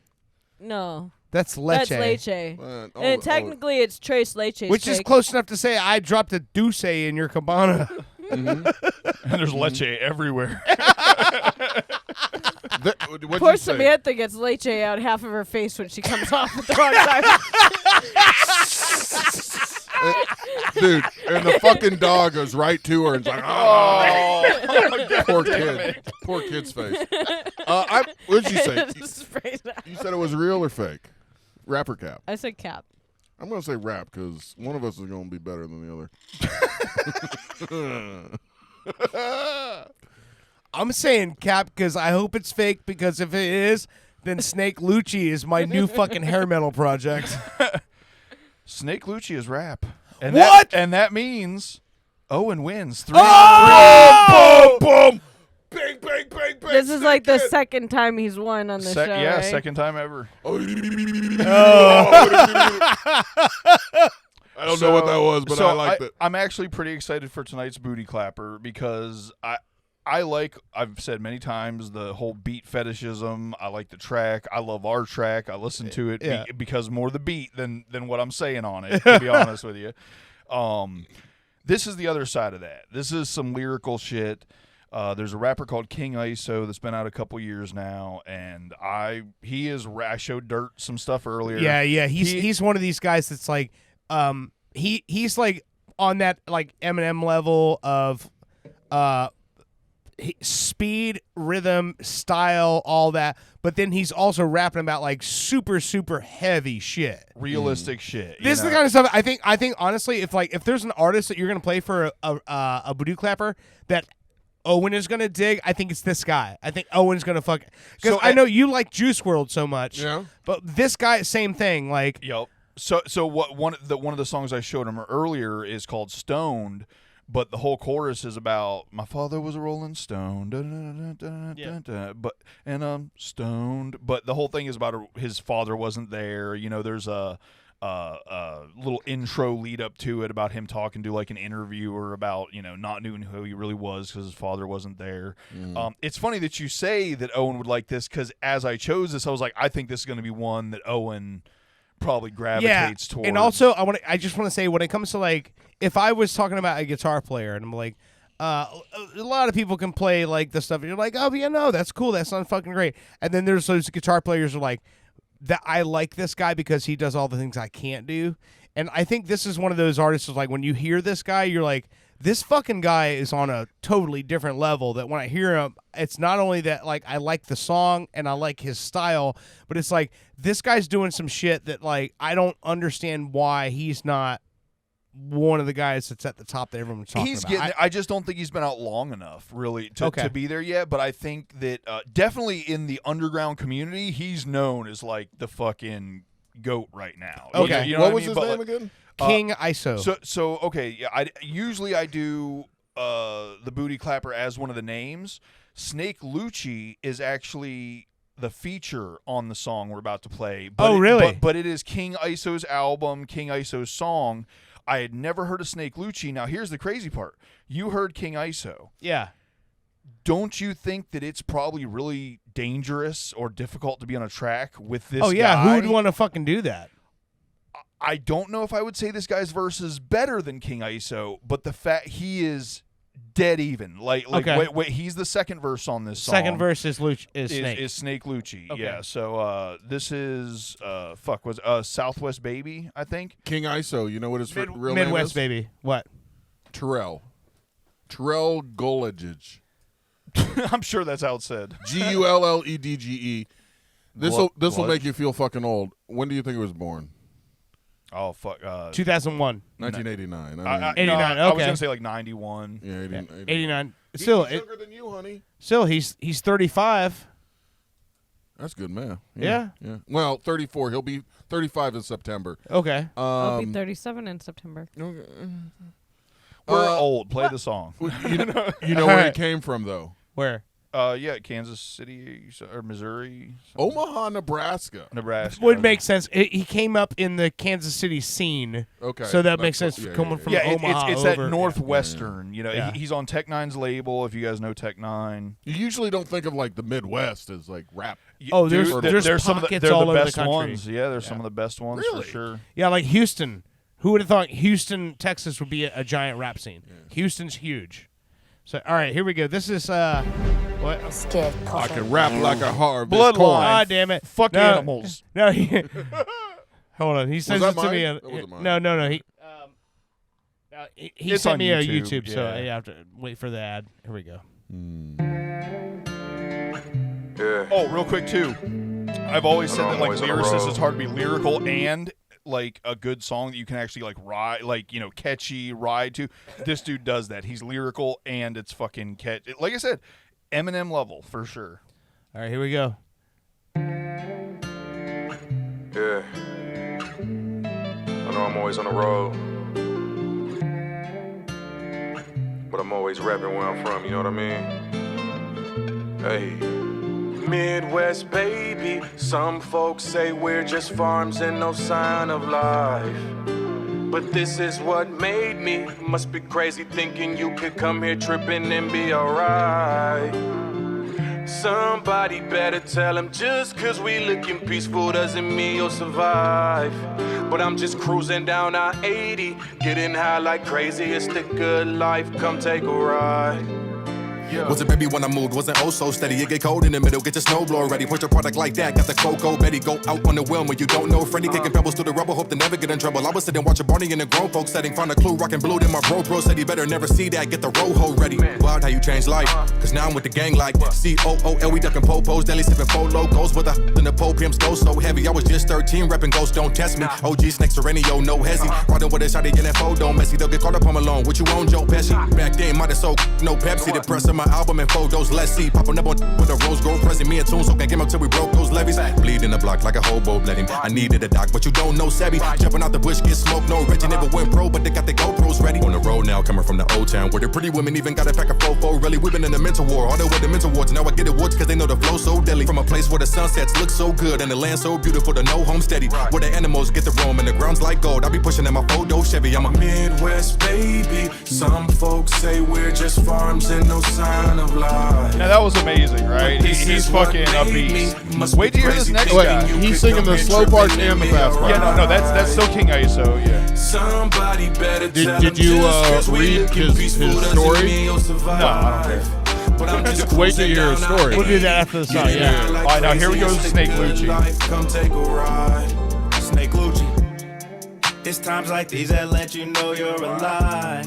Speaker 4: No,
Speaker 2: That's leche.
Speaker 4: that's leche. And technically, it's Trace Leche's
Speaker 2: Which is
Speaker 4: cake.
Speaker 2: close enough to say I dropped a Duce in your cabana.
Speaker 3: And there's leche everywhere.
Speaker 1: What'd
Speaker 4: Poor
Speaker 1: you say?
Speaker 4: Samantha gets leche out half of her face when she comes off at the wrong time.
Speaker 1: Dude, and the fucking dog goes right to her and is like, oh, poor kid. Poor kid's face. What did you say?
Speaker 4: Sprays out.
Speaker 1: You said it was real or fake? Rap or cap?
Speaker 4: I said Cap.
Speaker 1: I'm going to say rap because one of us is going to be better than the other.
Speaker 2: I'm saying Cap because I hope it's fake because if it is, then Snake Lucci is my new fucking hair metal project.
Speaker 3: Snake Lucci is rap. And
Speaker 2: What?
Speaker 3: That means Owen wins. Boom,
Speaker 1: boom! Bang, bang, bang, bang.
Speaker 4: This is like the second time he's won on the show.
Speaker 3: Yeah,
Speaker 4: right?
Speaker 3: second time ever.
Speaker 1: I don't know what that was, but I liked it.
Speaker 3: I'm actually pretty excited for tonight's Booty Clapper because I like, I've said many times, the whole beat fetishism. I like the track. I love our track. I listen to it because more the beat than what I'm saying on it, to be honest with you. This is the other side of that. This is some lyrical shit. There's a rapper called King ISO that's been out a couple years now, and I showed Dirt some stuff earlier.
Speaker 2: Yeah. He's one of these guys that's like, he's like on that like Eminem level of, speed, rhythm, style, all that, but then he's also rapping about like super heavy shit,
Speaker 3: realistic shit.
Speaker 2: This is the kind of stuff I think honestly, if there's an artist that you're gonna play for a Voodoo Clapper that Owen is gonna dig, I think it's this guy. I think Owen's gonna fuck, because I know you like Juice WRLD so much, but this guy, same thing. Like,
Speaker 3: yep. So what one of the songs I showed him earlier is called Stoned. But the whole chorus is about my father was a Rolling Stone, and I'm stoned. But the whole thing is about his father wasn't there. You know, there's a little intro lead up to it about him talking to like an interviewer about, you know, not knowing who he really was because his father wasn't there. It's funny that you say that Owen would like this because as I chose this, I was like, I think this is going to be one that Owen probably gravitates towards.
Speaker 2: And also I just want to say, when it comes to like, if I was talking about a guitar player and I'm like, a lot of people can play like the stuff and you're like, oh yeah, no, that's cool, that's not fucking great. And then there's those guitar players who are like, that I like this guy because he does all the things I can't do. And I think this is one of those artists who's like, when you hear this guy, you're like, this fucking guy is on a totally different level, that when I hear him, it's not only that like I like the song and I like his style, but it's like this guy's doing some shit that like I don't understand why he's not one of the guys that's at the top that everyone's talking
Speaker 3: he's
Speaker 2: about.
Speaker 3: getting I just don't think he's been out long enough really to be there yet, but I think that definitely in the underground community he's known as like the fucking GOAT right now.
Speaker 2: Okay.
Speaker 3: You know
Speaker 1: what
Speaker 3: I
Speaker 1: was
Speaker 3: mean?
Speaker 1: his
Speaker 3: But,
Speaker 1: name
Speaker 3: like,
Speaker 1: again?
Speaker 2: King ISO.
Speaker 3: So okay, yeah, I do the Booty Clapper as one of the names. Snake Lucci is actually the feature on the song we're about to play. But
Speaker 2: really?
Speaker 3: But it is King Iso's album, King Iso's song. I had never heard of Snake Lucci. Now, here's the crazy part. You heard King Iso.
Speaker 2: Yeah.
Speaker 3: Don't you think that it's probably really dangerous or difficult to be on a track with this guy?
Speaker 2: Oh, yeah. Who would want to fucking do that?
Speaker 3: I don't know if I would say this guy's verse is better than King Iso, but the fact he is dead even. Like
Speaker 2: okay.
Speaker 3: wait, he's the second verse on this song.
Speaker 2: Second verse is Snake.
Speaker 3: Is Snake Lucci.
Speaker 2: Okay.
Speaker 3: Yeah. So this is Southwest Baby, I think.
Speaker 1: King Iso, you know what his real name is?
Speaker 2: Midwest Baby. What?
Speaker 1: Terrell Gulledge.
Speaker 3: I'm sure that's how it's said.
Speaker 1: Gulledge. This will make you feel fucking old. When do you think he was born?
Speaker 3: Oh fuck.
Speaker 2: 2001.
Speaker 1: 1989.
Speaker 2: 89.
Speaker 3: No,
Speaker 2: okay.
Speaker 3: I was gonna say like 91.
Speaker 1: Yeah,
Speaker 2: 89.
Speaker 1: He's
Speaker 2: Still,
Speaker 1: younger than you, honey.
Speaker 2: Still, he's 35.
Speaker 1: That's good math.
Speaker 2: Yeah.
Speaker 1: Well, 34. He'll be 35 in September.
Speaker 2: Okay.
Speaker 4: I'll be 37 in September.
Speaker 3: We're old. Play the song.
Speaker 1: You know where he came from, though?
Speaker 2: Where?
Speaker 3: Yeah, Kansas City or Missouri. Something.
Speaker 1: Omaha, Nebraska.
Speaker 2: Would make sense. He came up in the Kansas City scene.
Speaker 1: Okay.
Speaker 2: So that makes sense coming from Omaha.
Speaker 3: It's
Speaker 2: over.
Speaker 3: that Northwestern. You know,
Speaker 2: Yeah.
Speaker 3: he's on Tech Nine's label. If you guys know Tech Nine,
Speaker 1: You usually don't think of like the Midwest as like rap.
Speaker 2: Oh,
Speaker 3: Dude,
Speaker 2: there's
Speaker 3: some of the,
Speaker 2: pockets
Speaker 3: they're
Speaker 2: all
Speaker 3: the
Speaker 2: over
Speaker 3: best
Speaker 2: the country.
Speaker 3: ones. Yeah, there's some of the best ones
Speaker 1: Really?
Speaker 3: for sure.
Speaker 2: Yeah, like Houston. Who would have thought Houston, Texas would be a giant rap scene? Yeah. Houston's huge. So, all right, here we go. This is what?
Speaker 7: Scared
Speaker 1: I can rap like a harvest.
Speaker 3: Bloodline.
Speaker 2: Ah, damn it!
Speaker 3: Fuck
Speaker 2: no,
Speaker 3: animals.
Speaker 2: No, hold on. He sends
Speaker 1: that
Speaker 2: it to me.
Speaker 1: mine? That wasn't mine.
Speaker 2: No. He
Speaker 3: It's
Speaker 2: sent
Speaker 3: on
Speaker 2: me a
Speaker 3: YouTube,
Speaker 2: YouTube, so
Speaker 3: yeah.
Speaker 2: I have to wait for the ad. Here we go.
Speaker 9: Yeah.
Speaker 3: Oh, real quick too. I've always said that
Speaker 9: I'm
Speaker 3: like
Speaker 9: always on the
Speaker 3: lyricists,
Speaker 9: road.
Speaker 3: it's hard to be lyrical and like a good song that you can actually like ride, like catchy ride to. This dude does that. He's lyrical and it's fucking catchy. Like I said, Eminem level for sure.
Speaker 2: All right, here we go.
Speaker 9: Yeah. I know I'm always on the road. But I'm always rapping where I'm from, you know what I mean? Hey. Midwest baby, some folks say we're just farms and no sign of life. But this is what made me. Must be crazy thinking you could come here tripping and be alright. Somebody better tell him just cause we looking peaceful doesn't mean you'll survive. But I'm just cruising down I-80, getting high like crazy, it's the good life, come take a ride. Yeah.
Speaker 10: Was a baby when I moved, wasn't oh so steady. You get cold in the middle, get your snowblower ready. Push your product like that, got the Coco Betty. Go out on the whim when you don't know Freddy. Kicking pebbles through the rubber, hope to never get in trouble. I was sitting watching Barney in the grown folks setting. Found a clue, rocking blue, then my bro said he better never see that. Get the roho ready. Wild how you change life, cause now I'm with the gang like COOL, we ducking popos. Deli sipping four locos with a in the pole pimps go so heavy. I was just 13, repping ghosts, don't test me. OG snakes Serenio, no hezzy. Riding with a shot in that photo messy. They'll get caught up on Malone. What you on, Joe Pesci? Back then, might have sold no Pepsi. The press of my album and photos. Let's see, popping up on with a rose gold present. Me and Tunes, so came up till we broke those levees. Bleeding the block like a hobo bleeding. I needed a doc, but you don't know Sebby. Jumping out the bush, get smoked. No Reggie never went pro, but they got the GoPros ready. On the road now, coming from the old town, where the pretty women even got a pack of fofo. Really, we've been in the mental war, all the way to mental wards. Now I get awards cause they know the flow so deadly. From a place where the sunsets look so good and the land so beautiful, to no home steady. Where the animals get the roam and the ground's like gold. I be pushing in my photo Chevy. I'm a
Speaker 9: Midwest baby, some folks say we're just farms and no sign of life.
Speaker 3: Now that was amazing, right? He's fucking upbeat. Wait to hear this next guy.
Speaker 1: He's singing the slow part and the fast part.
Speaker 3: Yeah, no, that's still King Iso. Yeah.
Speaker 9: Somebody better
Speaker 1: Did you read his story?
Speaker 3: No, I don't care.
Speaker 9: But I'm just
Speaker 1: Wait till you hear his story.
Speaker 2: We'll do that after the song. Yeah.
Speaker 3: All right, now here we go with Snake Lucci.
Speaker 9: Come take a ride.
Speaker 5: Snake Lucci. It's times like these that let you know you're alive.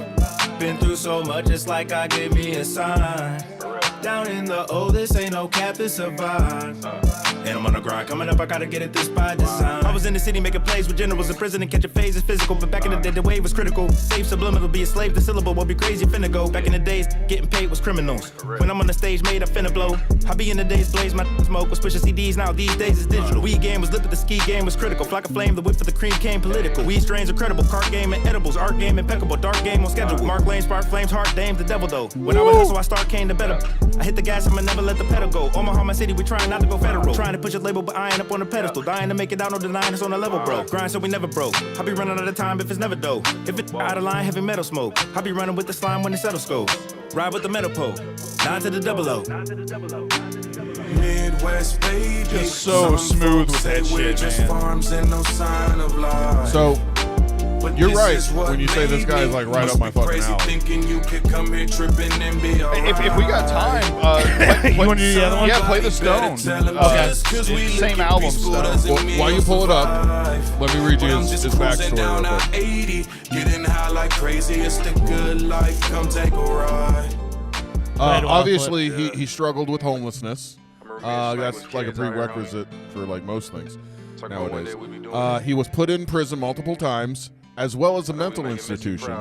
Speaker 5: Been through so much, it's like God gave me a sign.
Speaker 11: Down in the O, this ain't no cap, this a vibe. And I'm on the grind, coming up, I gotta get it this by design. I was in the city making plays with generals in prison and catching phases physical. But back in the day, the wave was critical. Save subliminal, be a slave, the syllable will be crazy, finna go. Back in the days, getting paid was criminals. When I'm on the stage, made up finna blow. I be in the days, blaze my smoke, was pushing CDs, now these days it's digital. Weed game was lit, but the ski game was critical. Flock of flame, the whip for the cream came political. Weed strains are credible, cart game and edibles, art game impeccable, dark game on schedule. Mark Lane, spark flames, heart dames, the devil though. When I would hustle, I start came to better. I hit the gas, I'ma never let the pedal go. Omaha, my city, we trying not to go federal. Trying to push a label, but I ain't up on the pedestal. Dying to make it out, no denying it's on the level, bro. Grind so we never broke. I be running out of time if it's never dope. If it's out of line, heavy metal smoke. I be running with the slime when it settles goes. Ride with the metal pole. 9 to the double O.
Speaker 9: Midwest baby.
Speaker 3: Just so smooth with that shit, man.
Speaker 9: Farms and no sign of life.
Speaker 1: So, you're right when you say this guy is like right up my fucking alley.
Speaker 9: Thinking you could come here tripping and be
Speaker 3: If we got time, play,
Speaker 2: you want to do the other one?
Speaker 3: Yeah, play the Stone. Same album, Stone.
Speaker 1: Well, while you pull it up, let me read you his backstory real quick.
Speaker 9: Getting high like crazy, it's the good life. Come take a ride.
Speaker 1: Obviously, he struggled with homelessness. That's like a prerequisite for like most things nowadays. He was put in prison multiple times, as well as a mental institution.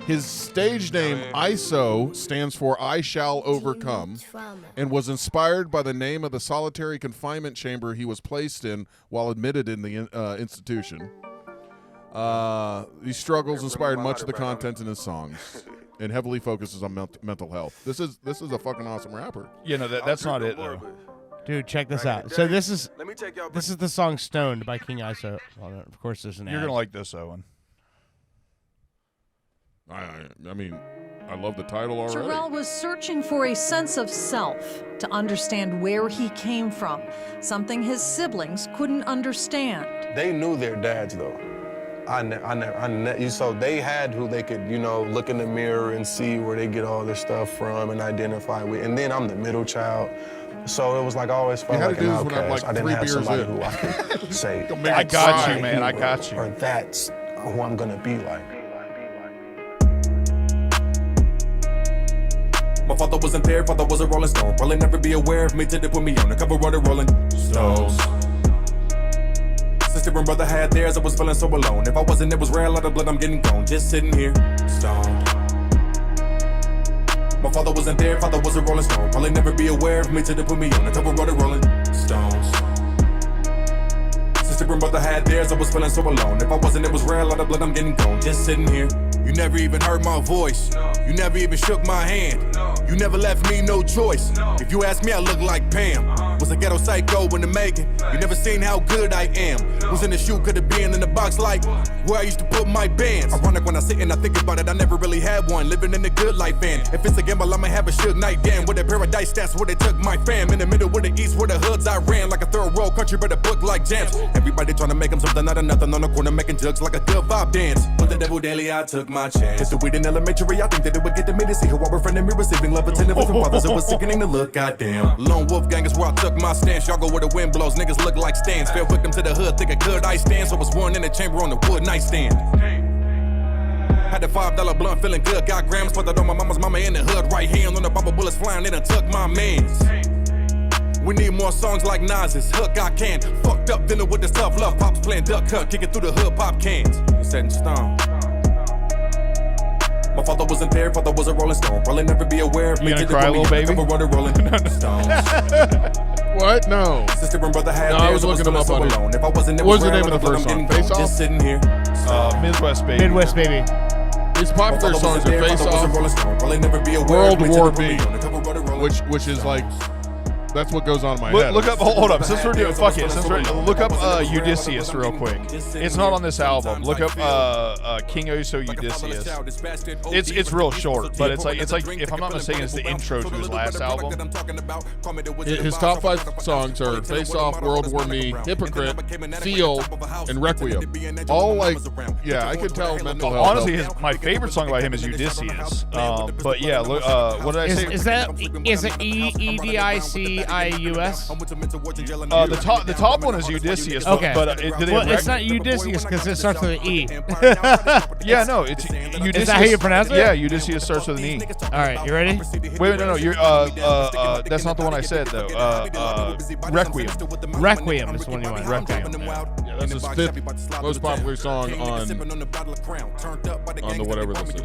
Speaker 1: His stage name, ISO, stands for I Shall Overcome, and was inspired by the name of the solitary confinement chamber he was placed in while admitted in the institution. These struggles inspired much of the content in his songs, and heavily focuses on mental health. This is a fucking awesome rapper.
Speaker 3: You know, that's not it, though.
Speaker 2: Dude, check this out. So this is the song "Stoned" by King ISO. Well, of course, there's an ad.
Speaker 3: You're gonna like this, Owen.
Speaker 1: I mean, I love the title already.
Speaker 12: Terrell was searching for a sense of self, to understand where he came from, something his siblings couldn't understand.
Speaker 13: They knew their dads, though. So they had who they could, look in the mirror and see where they get all their stuff from and identify with. And then I'm the middle child. So it was like I always felt like an outcast. I didn't have somebody who I could say,
Speaker 3: I got you, man. I got you.
Speaker 13: Or that's who I'm gonna be like.
Speaker 10: My father wasn't there, father was a Rolling Stone. Probably never be aware of me till they put me on the cover of the Rolling Stones. Sister and brother had theirs, I was feeling so alone. If I wasn't, it was rare, a lot of blood, I'm getting gone. Just sitting here, stoned. My father wasn't there, father was a Rolling Stone. Probably never be aware of me till they put me on the cover of the Rolling Stones. Sister and brother had theirs, I was feeling so alone. If I wasn't, it was rare, a lot of blood, I'm getting gone. Just sitting here. You never even heard my voice. You never even shook my hand. You never left me no choice. If you ask me, I look like Pam. Was a ghetto psycho in the making. You never seen how good I am. Was in the shoe, could have been in the box like where I used to put my bands. Ironic when I sit and I think about it, I never really had one. Living in the good life, and if it's a gamble, I'ma have a shook night. Damn, with a paradise, that's where they took my fam. In the middle of the east, where the hoods I ran. Like a third world country, but a book like jams. Everybody trying to make them something out of nothing. On the corner making jugs like a good vibe dance. With the devil daily, I took my chance. It's the weed in elementary, I think that it would get to me to see who I befriended me, receiving love, attentive from fathers. It was sickening to look, goddamn. Lone wolf gang is where I took my stance. Y'all go where the wind blows, niggas look like stands. Fell victim to the hood, think a good ice stand. So I was born in the chamber on the wood nightstand. Had the $5 blunt, feeling good. Got grams, put that on my mama's mama in the hood. Right hand on the bubble bullets flying, they done took my mans. We need more songs like Nas's. Hook I can. Fucked up dinner with this tough love. Pops playing duck hunt, kicking through the hood, pop cans. Set in stone. My father wasn't there, father was a Rolling Stone. Probably never be aware of me.
Speaker 3: You gonna cry, little baby?
Speaker 10: Rolling Stones.
Speaker 1: What? No.
Speaker 10: Sister and brother had
Speaker 1: no, I was looking them up on it.
Speaker 10: If I wasn't,
Speaker 1: what was the name of the first song? Face Off?
Speaker 10: Just sitting here.
Speaker 3: Midwest Baby.
Speaker 2: Midwest Baby.
Speaker 1: His popular songs are Face Off, World War B, which is like, that's what goes on in my head.
Speaker 3: Look up, hold up, since we're doing, fuck it, look up Odysseus real quick. It's not on this album. Look up King Oso Odysseus. It's real short, but it's like if I'm not mistaken, it's the intro to his last album.
Speaker 1: His top 5 songs are Face Off, World War Me, Hypocrite, Feel, and Requiem. All like, yeah, I could tell mental health.
Speaker 3: Honestly, my favorite song by him is Odysseus. But yeah, what did I say?
Speaker 2: Is it EDIC? E-I-U-S?
Speaker 3: The top one is Odysseus.
Speaker 2: Okay.
Speaker 3: But
Speaker 2: it's not Odysseus because it starts with an E.
Speaker 3: Yeah, no, it's Odysseus.
Speaker 2: Is that how you pronounce it?
Speaker 3: Yeah, Odysseus starts with an E.
Speaker 2: All right, you ready?
Speaker 3: Wait, no, you're that's not the one I said though. Requiem.
Speaker 2: Requiem is the one you want.
Speaker 3: Requiem.
Speaker 1: Yeah, that's his 5th most popular song on the whatever this is.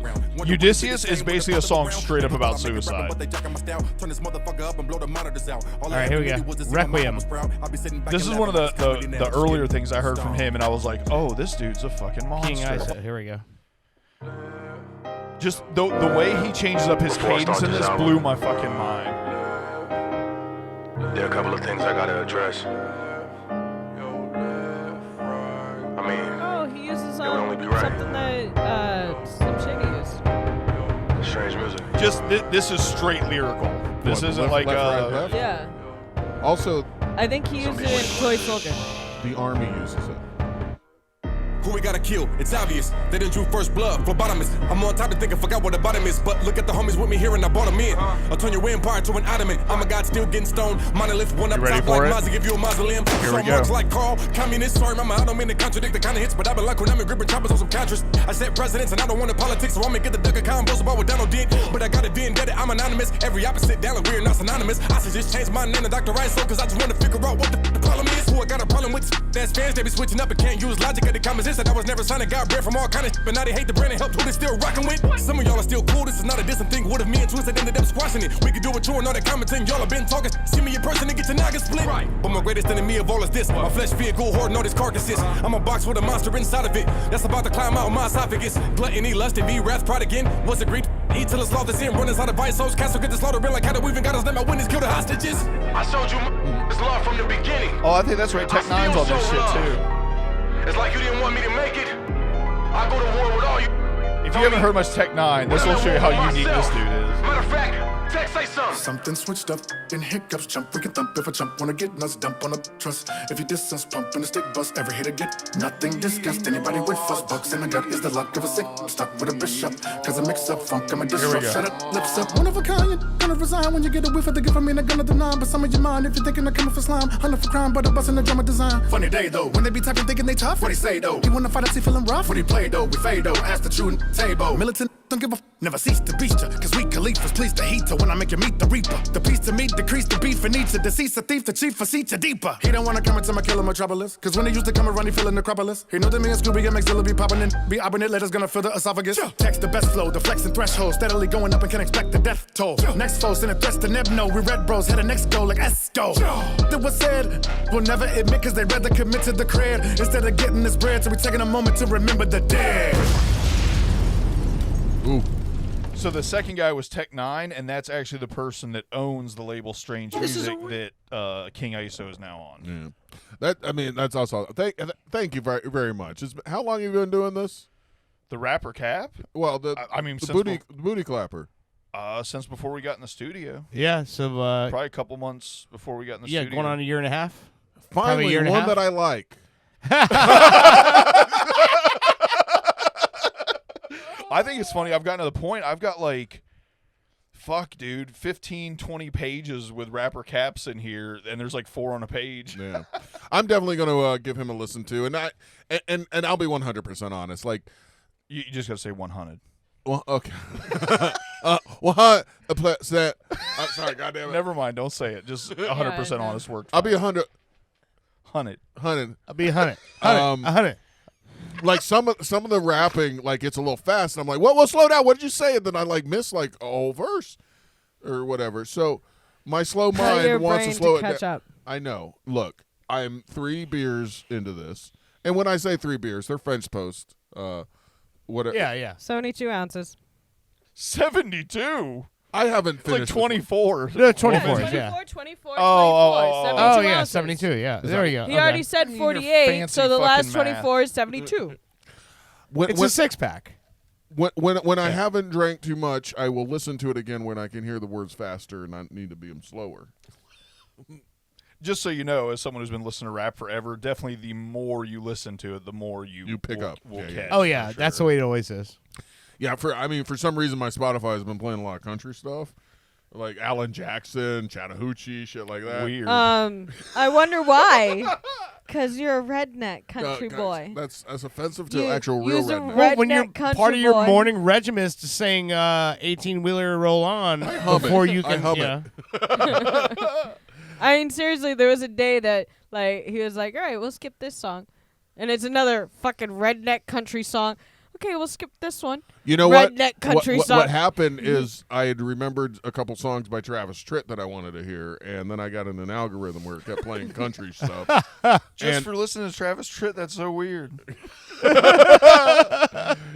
Speaker 3: Odysseus is basically a song straight up about suicide.
Speaker 2: All right, here we go. Requiem.
Speaker 3: This is one of the earlier things I heard from him, and I was like, oh, this dude's a fucking monster.
Speaker 2: King Isa. Here we go.
Speaker 3: Just the way he changes up his cadence in this blew my fucking mind.
Speaker 9: There are a couple of things I gotta address. I mean,
Speaker 4: he uses
Speaker 9: only be right.
Speaker 4: something that Slim Shady used.
Speaker 9: Strange music.
Speaker 3: Just this is straight lyrical. This isn't
Speaker 1: left,
Speaker 3: like
Speaker 1: left.
Speaker 4: Yeah.
Speaker 1: Also,
Speaker 4: I think he used it in Toy Soldier.
Speaker 1: the army uses it.
Speaker 10: Who we gotta kill? It's obvious. They done drew first blood for bottomless. I'm on top of thinking, forgot what the bottom is. But look at the homies with me here and I bought them in. I'll turn your empire to an ottoman. I'm a god still getting stoned. Monolith one up top like Mazda, give you a mausoleum.
Speaker 3: Here we go.
Speaker 10: Marks like Carl, communist. Sorry, mama, I don't mean to contradict the kind of hits, but I've been like when I'm in gripping choppers on some contras. I set presidents and I don't want to politics, so I'm gonna get the Duggar combos about what Donald did. But I got a vendetta, I'm anonymous. Every opposite down like we're not synonymous. I should just change my name to Dr. Riso, cause I just want to figure out what the problem is. Who I got a problem with? That's fans, they be switching up and can't use logic of the common sense that I was never signing. Got bread from all kind of shit, but now they hate the brand and help who they still rocking with. Some of y'all are still cool, this is not a distant thing. What if me and Twisted ended up squashing it? We could do it too and all that commenting. Y'all have been talking. See me in person and get your noggin split. Right. But my greatest enemy of all is this. My flesh vehicle hoarding all these carcasses. I'm a box with a monster inside of it. That's about to climb out of my esophagus. Gluttony, lust, and wrath, pride again. Was agreed. Eat till the slaughter's in. Runners out of vice, souls, castle get the slaughter in like how do we even got us let my witness kill the hostages?
Speaker 9: I showed you this love from the beginning.
Speaker 3: Oh, I think that's right. Tech Nine's on this shit too.
Speaker 9: It's like you didn't want me to make it. I go to war with all you.
Speaker 3: If you haven't heard much Tech Nine, this will show you how unique this dude is.
Speaker 9: Matter of fact, Tech say something.
Speaker 14: Something switched up in hiccups. Jump, we can thump. If I jump, wanna get nuts. Dump on a trust. If you diss us, pump in a stick bust. Every hitter get nothing discussed. Anybody with fuss bucks in the gut is the luck of a sick. I'm stuck with a bishop. Cause I mix up funk. I'm a disrupt. Shut up, lips up. One of a kind. You're gonna resign when you get a whiff of the gift. I mean, I'm gonna deny. But some of your mind if you're thinking I'm coming for slime. Hunting for crime, but a bus in the drama design. Funny day though. When they be typing thinking they tough. What he say though? He wanna fight us, he feeling rough. When he play though, we fade though. Ask the true table. Militant, don't give a never cease to beast ya. Cause we Khalifas please the heater when I make you meet the reaper. The piece to meet, decrease the beef and each a deceased, a thief, the chief, a seat, deeper. He don't wanna come into my killer metropolis. Cause when he used to come around, he feeling necropolis. He know that me and Scooby and Maxilla be popping in. Be obbing it, letters gonna fill the esophagus. Text the best flow, the flexing threshold. Steadily going up and can expect the death toll. Next foe, send a threats to Nebno. We red bros, had a next goal like Esco. That was said, we'll never admit cause they'd rather commit to the cred. Instead of getting this bread, so we taking a moment to remember the dead.
Speaker 1: Ooh.
Speaker 3: So the second guy was Tech Nine, and that's actually the person that owns the label Strange Music that King ISO is now on.
Speaker 1: Yeah, that's also thank you very very much. How long have you been doing this?
Speaker 3: The rapper Cap?
Speaker 1: Well, the booty clapper.
Speaker 3: Since before we got in the studio.
Speaker 2: Yeah, so
Speaker 3: probably a couple months before we got in the studio.
Speaker 2: Yeah, going on a year and a half.
Speaker 1: Finally, one that I like.
Speaker 3: I think it's funny. I've gotten to the point. I've got like, 15, 20 pages with rapper Caps in here, and there's like 4 on a page.
Speaker 1: Yeah, I'm definitely going to give him a listen to, and I'll be 100% honest. Like,
Speaker 3: you just got to say 100.
Speaker 1: Well, okay. 100%. I'm sorry, goddamn it.
Speaker 3: Never mind. Don't say it. Just 100% honest work.
Speaker 1: I'll be 100.
Speaker 3: 100.
Speaker 2: I'll be 100. 100.
Speaker 1: Like some of the rapping, like it's a little fast, and I'm like, well, slow down. What did you say? And then I like miss like a whole verse or whatever. So my slow mind wants to slow it down. I know. Look, I'm 3 beers into this, and when I say 3 beers, they're French Post. Whatever.
Speaker 2: Yeah.
Speaker 4: 72 ounces.
Speaker 3: 72.
Speaker 1: I haven't finished.
Speaker 3: Like 24.
Speaker 2: No, 24, yeah.
Speaker 4: 24,
Speaker 3: Oh,
Speaker 2: yeah,
Speaker 4: ounces.
Speaker 2: 72, yeah. There you go.
Speaker 4: He already said 48, so the last 24 is 72.
Speaker 2: It's a 6-pack.
Speaker 1: When I haven't drank too much, I will listen to it again when I can hear the words faster and I need to be them slower.
Speaker 3: Just so you know, as someone who's been listening to rap forever, definitely the more you listen to it, the more you
Speaker 1: pick up.
Speaker 3: Catch.
Speaker 2: Oh yeah, that's the way it always is.
Speaker 1: Yeah, for some reason my Spotify has been playing a lot of country stuff, Like Alan Jackson, Chattahoochee, shit like that.
Speaker 3: Weird.
Speaker 4: I wonder why. Because you're a redneck country
Speaker 1: guys,
Speaker 4: boy.
Speaker 1: That's offensive to actual real
Speaker 4: you's a
Speaker 1: redneck.
Speaker 2: Well, when you're
Speaker 4: country
Speaker 2: part of your
Speaker 4: boy.
Speaker 2: morning regimen is to sing 18-wheeler roll on before you can.
Speaker 4: I mean, seriously, there was a day that like he was like, "All right, we'll skip this song," and it's another fucking redneck country song. Okay, we'll skip this one.
Speaker 1: You know what?
Speaker 4: Redneck country
Speaker 1: what
Speaker 4: song.
Speaker 1: What happened is I had remembered a couple songs by Travis Tritt that I wanted to hear, and then I got in an algorithm where it kept playing country stuff.
Speaker 3: Just for listening to Travis Tritt, that's so weird.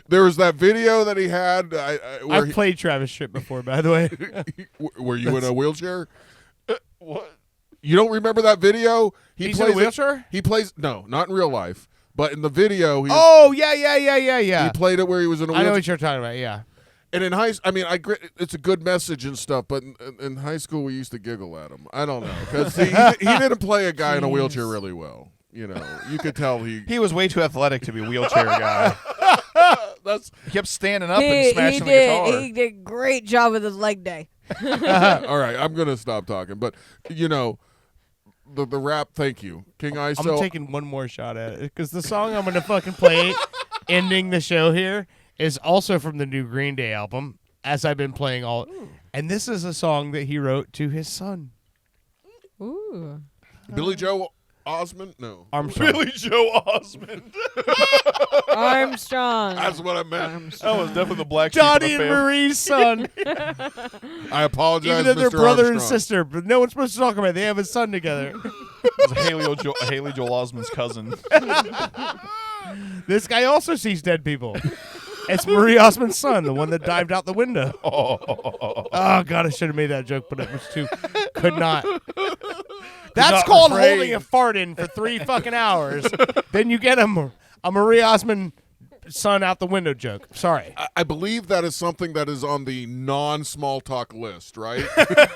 Speaker 1: There was that video that he had.
Speaker 2: I've played Travis Tritt before, by the way.
Speaker 1: Were you in a wheelchair?
Speaker 3: What?
Speaker 1: You don't remember that video?
Speaker 2: He's in a wheelchair?
Speaker 1: He plays not in real life, but in the video.
Speaker 2: Yeah.
Speaker 1: He played it where he was in a wheelchair.
Speaker 2: I know what you're talking about. Yeah.
Speaker 1: And in high, it's a good message and stuff. But in high school, we used to giggle at him. I don't know because he didn't play a guy in a wheelchair really well. You know, you could tell he
Speaker 3: was way too athletic to be a wheelchair guy. He kept standing up and smashing the guitar.
Speaker 4: He did a great job with his leg day.
Speaker 1: All right, I'm gonna stop talking. But you know, the rap. Thank you, King ISO.
Speaker 2: I'm taking one more shot at it because the song I'm gonna fucking play, ending the show here, is also from the new Green Day album. As I've been playing and this is a song that he wrote to his son.
Speaker 4: Ooh.
Speaker 1: Billy Joe Osmond? No.
Speaker 2: Armstrong.
Speaker 3: Billy Joe Osmond.
Speaker 4: Armstrong.
Speaker 1: That's what I meant.
Speaker 3: That was definitely the black sheep of
Speaker 2: Donnie
Speaker 3: the
Speaker 2: and
Speaker 3: family.
Speaker 2: Marie's son.
Speaker 1: I apologize,
Speaker 2: Even though they're
Speaker 1: Mr.
Speaker 2: brother and
Speaker 1: Armstrong.
Speaker 2: sister, but no one's supposed to talk about it. They have a son together.
Speaker 3: It was Haley Joel Osment's cousin.
Speaker 2: This guy also sees dead people. It's Marie Osmond's son, the one that dived out the window. Oh God, I should have made that joke, but it was too. Could not. That's
Speaker 3: not
Speaker 2: called
Speaker 3: afraid.
Speaker 2: holding a fart in for 3 fucking hours. Then you get a Marie Osmond son out the window joke. Sorry.
Speaker 1: I believe that is something that is on the non-small talk list, right?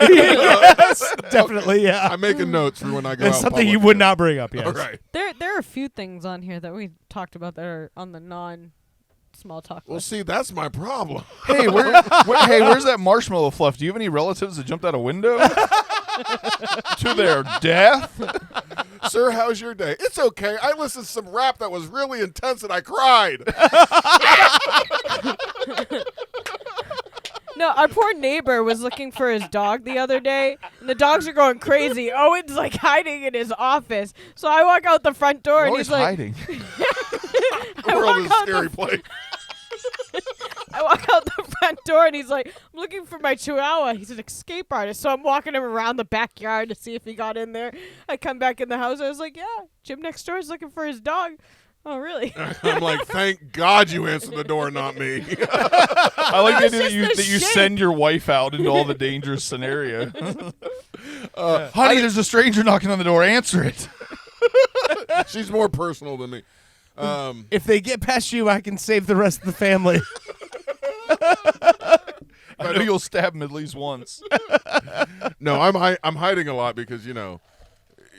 Speaker 2: Yes, definitely, yeah.
Speaker 1: I'm making notes for when I go
Speaker 2: That's
Speaker 1: out
Speaker 2: something
Speaker 1: public.
Speaker 2: you would not bring up, yes.
Speaker 1: All right.
Speaker 4: There are a few things on here that we talked about that are on the non-small talk
Speaker 1: Well,
Speaker 4: list.
Speaker 1: see, that's my problem.
Speaker 3: Hey, where's that marshmallow fluff? Do you have any relatives that jumped out a window? To their death?
Speaker 1: Sir, how's your day? It's okay. I listened to some rap that was really intense and I cried.
Speaker 4: No, our poor neighbor was looking for his dog the other day, and the dogs are going crazy. Owen's like hiding in his office. So I walk out the front door, and
Speaker 3: Always
Speaker 4: he's like,
Speaker 3: hiding.
Speaker 1: The world is a scary place.
Speaker 4: I walk out the front door, and he's like, I'm looking for my Chihuahua. He's an escape artist. So I'm walking him around the backyard to see if he got in there. I come back in the house. I was like, yeah, Jim next door is looking for his dog. Oh, really?
Speaker 1: I'm like, thank God you answered the door, not me.
Speaker 3: I like the idea that
Speaker 4: just
Speaker 3: you
Speaker 4: the
Speaker 3: send your wife out into all the dangerous scenario. Honey, there's a stranger knocking on the door. Answer it.
Speaker 1: She's more personal than me.
Speaker 2: If they get past you, I can save the rest of the family.
Speaker 3: I know you'll stab him at least once.
Speaker 1: No, I'm hiding a lot because, you know,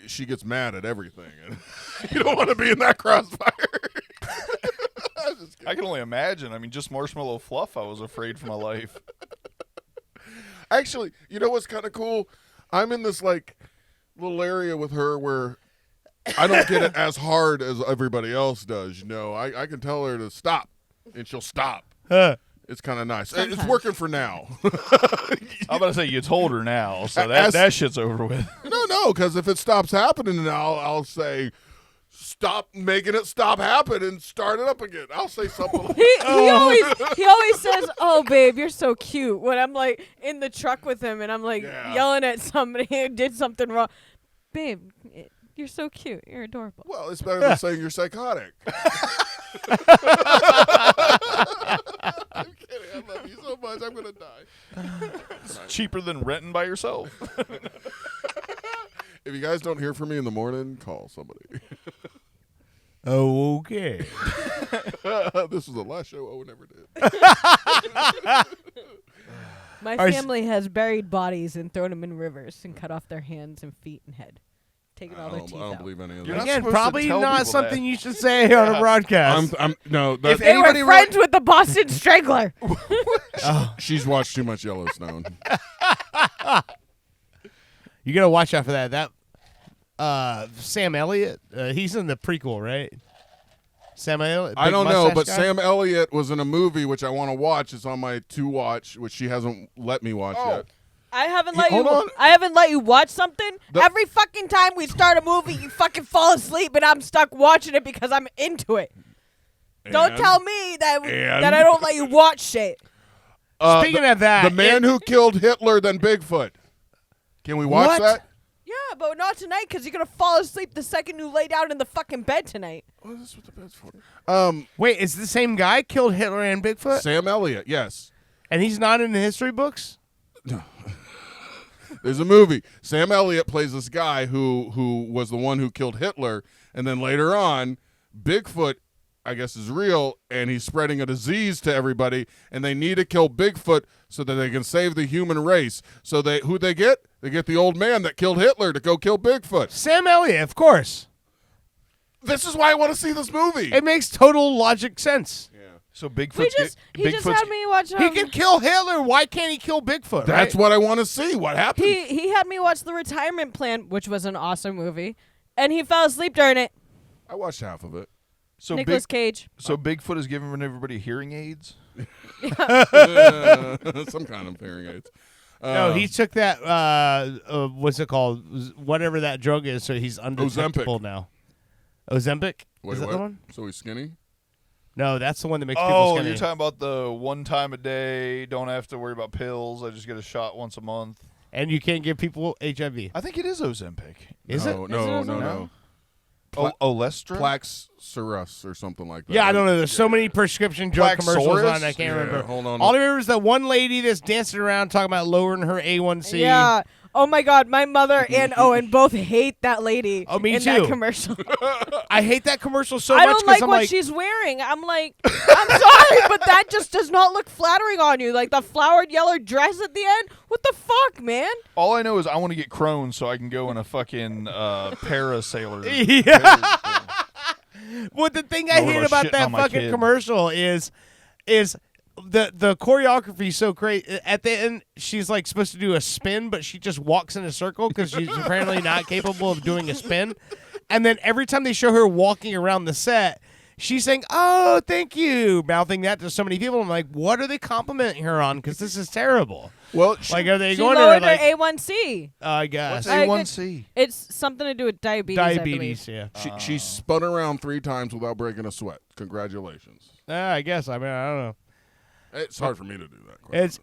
Speaker 1: she gets mad at everything. And you don't want to be in that crossfire.
Speaker 3: I can only imagine. I mean, just marshmallow fluff, I was afraid for my life.
Speaker 1: Actually, you know what's kind of cool? I'm in this, like, little area with her where I don't get it as hard as everybody else does, you know. I can tell her to stop, and she'll stop. It's kind of nice.
Speaker 4: Sometimes.
Speaker 1: It's working for now.
Speaker 3: I'm about to say you told her now, so that shit's over with.
Speaker 1: No, because if it stops happening, I'll say, stop making it stop happening and start it up again. I'll say something like
Speaker 4: He always says, "Oh, babe, you're so cute." When I'm like in the truck with him and I'm like yelling at somebody who did something wrong, babe, you're so cute. You're adorable.
Speaker 1: Well, it's better than saying you're psychotic. I'm kidding. I love you so much. I'm gonna die.
Speaker 3: It's cheaper than renting by yourself.
Speaker 1: If you guys don't hear from me in the morning, call somebody.
Speaker 2: Oh, okay.
Speaker 1: This was the last show Owen ever did.
Speaker 4: My family has buried bodies and thrown them in rivers and cut off their hands and feet and head. Taking all their teeth
Speaker 1: I don't
Speaker 4: out.
Speaker 1: believe any of
Speaker 3: You're
Speaker 1: that.
Speaker 3: not
Speaker 2: Again,
Speaker 3: supposed to
Speaker 2: probably
Speaker 3: tell
Speaker 2: not
Speaker 3: people
Speaker 2: something
Speaker 3: that.
Speaker 2: you should say on a broadcast.
Speaker 1: No,
Speaker 4: If they were friends with the Boston Strangler.
Speaker 1: she's watched too much Yellowstone.
Speaker 2: You gotta watch out for that. That Sam Elliott, he's in the prequel, right? Sam Elliott.
Speaker 1: I don't know, but
Speaker 2: guy?
Speaker 1: Sam Elliott was in a movie which I want to watch. It's on my to watch, which she hasn't let me watch yet.
Speaker 4: I haven't
Speaker 1: Hold on.
Speaker 4: I haven't let you watch something. Every fucking time we start a movie, you fucking fall asleep, and I'm stuck watching it because I'm into it. Don't tell me that I don't let you watch shit.
Speaker 2: Speaking of that,
Speaker 1: the man who killed Hitler than Bigfoot. Can we watch that?
Speaker 4: Yeah, but not tonight because you're gonna fall asleep the second you lay down in the fucking bed tonight.
Speaker 1: Oh, this is what the bed's for.
Speaker 2: Wait, is the same guy killed Hitler and Bigfoot?
Speaker 1: Sam Elliott, yes.
Speaker 2: And he's not in the history books?
Speaker 1: No. There's a movie. Sam Elliott plays this guy who was the one who killed Hitler, and then later on, Bigfoot, I guess, is real, and he's spreading a disease to everybody, and they need to kill Bigfoot so that they can save the human race. So who they get? They get the old man that killed Hitler to go kill Bigfoot.
Speaker 2: Sam Elliott, of course.
Speaker 1: This is why I want to see this movie.
Speaker 2: It makes total logic sense.
Speaker 1: Yeah.
Speaker 3: So Bigfoot's
Speaker 4: He just had me watch.
Speaker 2: He can kill Hitler. Why can't he kill Bigfoot?
Speaker 1: That's what I want to see. What happened?
Speaker 4: He had me watch The Retirement Plan, which was an awesome movie, and he fell asleep during it.
Speaker 1: I watched half of it.
Speaker 3: So
Speaker 4: Nicolas Cage.
Speaker 3: So Bigfoot is giving everybody hearing aids?
Speaker 1: Some kind of hearing aids.
Speaker 2: No, he took that, what's it called? Whatever that drug is, so he's undetectable now. Ozempic?
Speaker 1: Wait,
Speaker 2: is that
Speaker 1: what?
Speaker 2: the one?
Speaker 1: So he's skinny?
Speaker 2: No, that's the one that makes people
Speaker 3: Oh,
Speaker 2: skinny.
Speaker 3: you're talking about the 1 time a day, don't have to worry about pills, I just get a shot once a month.
Speaker 2: And you can't give people HIV.
Speaker 3: I think it is Ozempic.
Speaker 2: Is it?
Speaker 1: No.
Speaker 3: Olestra?
Speaker 1: Plaxurus or something like that.
Speaker 2: Yeah, I don't know. There's so many prescription drug commercials
Speaker 3: Plaxorus?
Speaker 2: on. I can't remember.
Speaker 1: Hold on.
Speaker 2: All I remember is that one lady that's dancing around talking about lowering her A1C.
Speaker 4: Yeah. Oh my God, my mother and Owen both hate that lady.
Speaker 2: Oh, me
Speaker 4: in
Speaker 2: too.
Speaker 4: That commercial.
Speaker 2: I hate that commercial so
Speaker 4: I
Speaker 2: much
Speaker 4: don't like
Speaker 2: I'm
Speaker 4: what
Speaker 2: like,
Speaker 4: she's wearing. I'm like, I'm sorry, but that just does not look flattering on you. Like the flowered yellow dress at the end. What the fuck, man?
Speaker 3: All I know is I want to get Crohn's so I can go in a fucking parasailer.
Speaker 2: Yeah. Well, the thing I
Speaker 3: Know
Speaker 2: hate
Speaker 3: about
Speaker 2: about
Speaker 3: shitting
Speaker 2: that
Speaker 3: on my
Speaker 2: fucking
Speaker 3: kid.
Speaker 2: commercial is the choreography is so great. At the end, she's like supposed to do a spin, but she just walks in a circle because she's apparently not capable of doing a spin. And then every time they show her walking around the set, she's saying, "Oh, thank you," mouthing that to so many people. I'm like, what are they complimenting her on? Because this is terrible.
Speaker 1: Well,
Speaker 2: like, are they
Speaker 4: She
Speaker 2: going to
Speaker 4: lowered
Speaker 2: like?
Speaker 4: her A1C.
Speaker 2: I guess
Speaker 3: What's A1C?
Speaker 4: It's something to do with diabetes.
Speaker 2: Diabetes.
Speaker 4: I
Speaker 2: Yeah.
Speaker 1: She spun around 3 times without breaking a sweat. Congratulations.
Speaker 2: I guess. I mean, I don't know.
Speaker 1: It's hard for me to do that. quite
Speaker 2: It's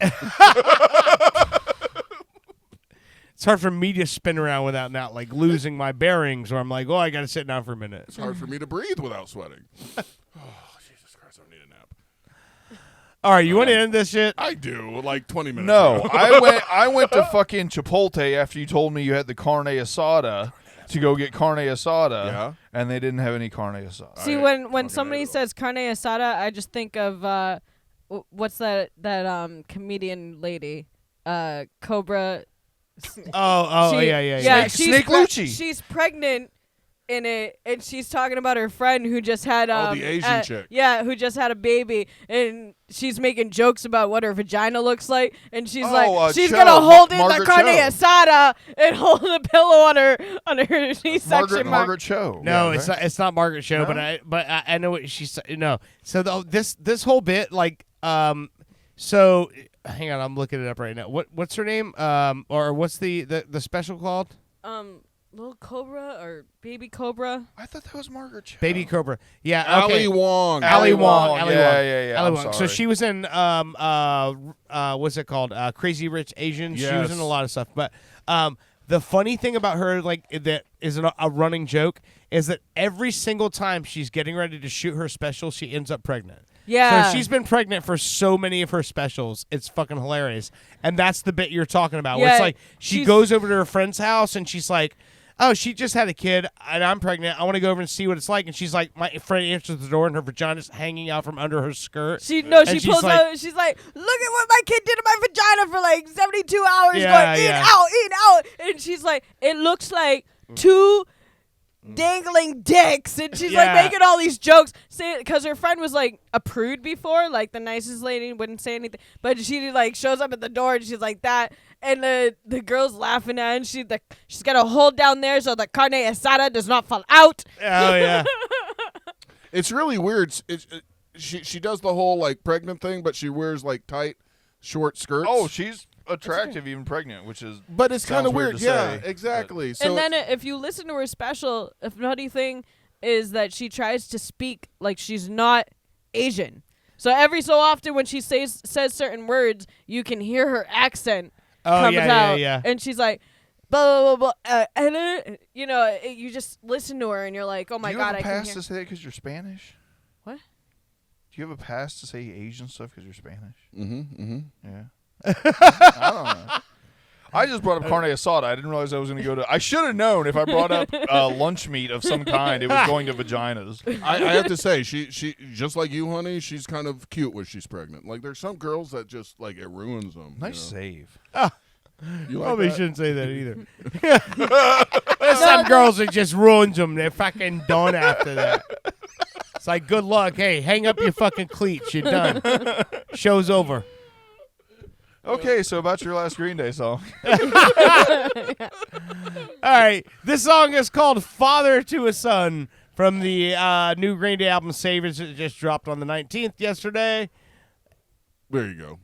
Speaker 2: it's hard for me to spin around without not like losing my bearings, or I'm like, oh, I got to sit down for a minute.
Speaker 1: It's hard for me to breathe without sweating. Oh, Jesus Christ, I need a nap.
Speaker 2: All right, you want to end this shit?
Speaker 1: I do, like 20 minutes
Speaker 3: No,
Speaker 1: ago.
Speaker 3: I went to fucking Chipotle after you told me you had the carne asada to go get carne asada.
Speaker 1: Yeah.
Speaker 3: And they didn't have any carne asada.
Speaker 4: See, when somebody says carne asada, I just think of what's that comedian lady, Cobra.
Speaker 2: Yeah.
Speaker 3: Snake Lucci.
Speaker 4: She's pregnant in it, and she's talking about her friend who just had
Speaker 1: the Asian chick.
Speaker 4: Yeah, who just had a baby, and she's making jokes about what her vagina looks like, and she's like, she's
Speaker 3: Cho,
Speaker 4: gonna hold in the
Speaker 3: Margaret
Speaker 4: carne
Speaker 3: Cho.
Speaker 4: asada and hold the pillow on her C-section.
Speaker 3: Margaret Cho.
Speaker 2: No,
Speaker 3: Yeah,
Speaker 2: it's not Margaret Cho,
Speaker 3: No?
Speaker 2: but I know what she's no. So this whole bit like so hang on, I'm looking it up right now. What's her name? Or what's the special called?
Speaker 4: Little Cobra or Baby Cobra?
Speaker 3: I thought that was Margaret Cho.
Speaker 2: Baby Cobra. Yeah, okay.
Speaker 1: Ali Wong.
Speaker 2: Ali Wong.
Speaker 3: Yeah.
Speaker 2: Ali
Speaker 3: I'm
Speaker 2: Wong. So
Speaker 3: sorry.
Speaker 2: she was in what's it called? Crazy Rich Asians. She was in a lot of stuff. But the funny thing about her, like that is a running joke, is that every single time she's getting ready to shoot her special, she ends up pregnant.
Speaker 4: Yeah.
Speaker 2: So she's been pregnant for so many of her specials. It's fucking hilarious. And that's the bit you're talking about. Where
Speaker 4: Yeah,
Speaker 2: it's like she goes over to her friend's house and she's like, oh, she just had a kid and I'm pregnant. I want to go over and see what it's like. And she's like, my friend answers the door and her vagina's hanging out from under her skirt.
Speaker 4: She
Speaker 2: And
Speaker 4: pulls
Speaker 2: she's like,
Speaker 4: out. She's like, look at what my kid did to my vagina for like 72 hours,
Speaker 2: Yeah,
Speaker 4: going in,
Speaker 2: yeah.
Speaker 4: out, in, out. And she's like, it looks like two dangling dicks, and she's like making all these jokes, because her friend was like a prude before, like the nicest lady, wouldn't say anything, but she like shows up at the door and she's like that, and the girl's laughing at her, and she's got a hole down there so the carne asada does not fall out.
Speaker 2: Oh yeah.
Speaker 1: It's really weird. She does the whole like pregnant thing, but she wears like tight, short skirts.
Speaker 3: Oh, she's attractive even pregnant, which is.
Speaker 1: But it's kind of weird.
Speaker 3: Yeah,
Speaker 1: exactly.
Speaker 4: So and then if you listen to her special, a funny thing is that she tries to speak like she's not Asian. So every so often when she says certain words, you can hear her accent comes out, and she's like. Blah, blah, blah, and you know, you just listen to her and you're like, oh my God, I can hear.
Speaker 3: Do you have a pass to say that because you're Spanish?
Speaker 4: What?
Speaker 3: Do you have a pass to say Asian stuff because you're Spanish? Yeah. I don't know. I just brought up carne asada. I didn't realize I was going to go to. I should have known if I brought up lunch meat of some kind. It was going to vaginas.
Speaker 1: I have to say, she just like you, honey. She's kind of cute when she's pregnant. Like there's some girls that just like it ruins them.
Speaker 3: Nice save.
Speaker 1: You
Speaker 2: probably
Speaker 1: like
Speaker 2: shouldn't say that either. There's some girls that just ruins them. They're fucking done after that. It's like, good luck. Hey, hang up your fucking cleats. You're done. Show's over.
Speaker 3: Okay, so about your last Green Day song.
Speaker 2: All right. This song is called Father to a Son from the new Green Day album Saviors that just dropped on the 19th yesterday.
Speaker 1: There you go.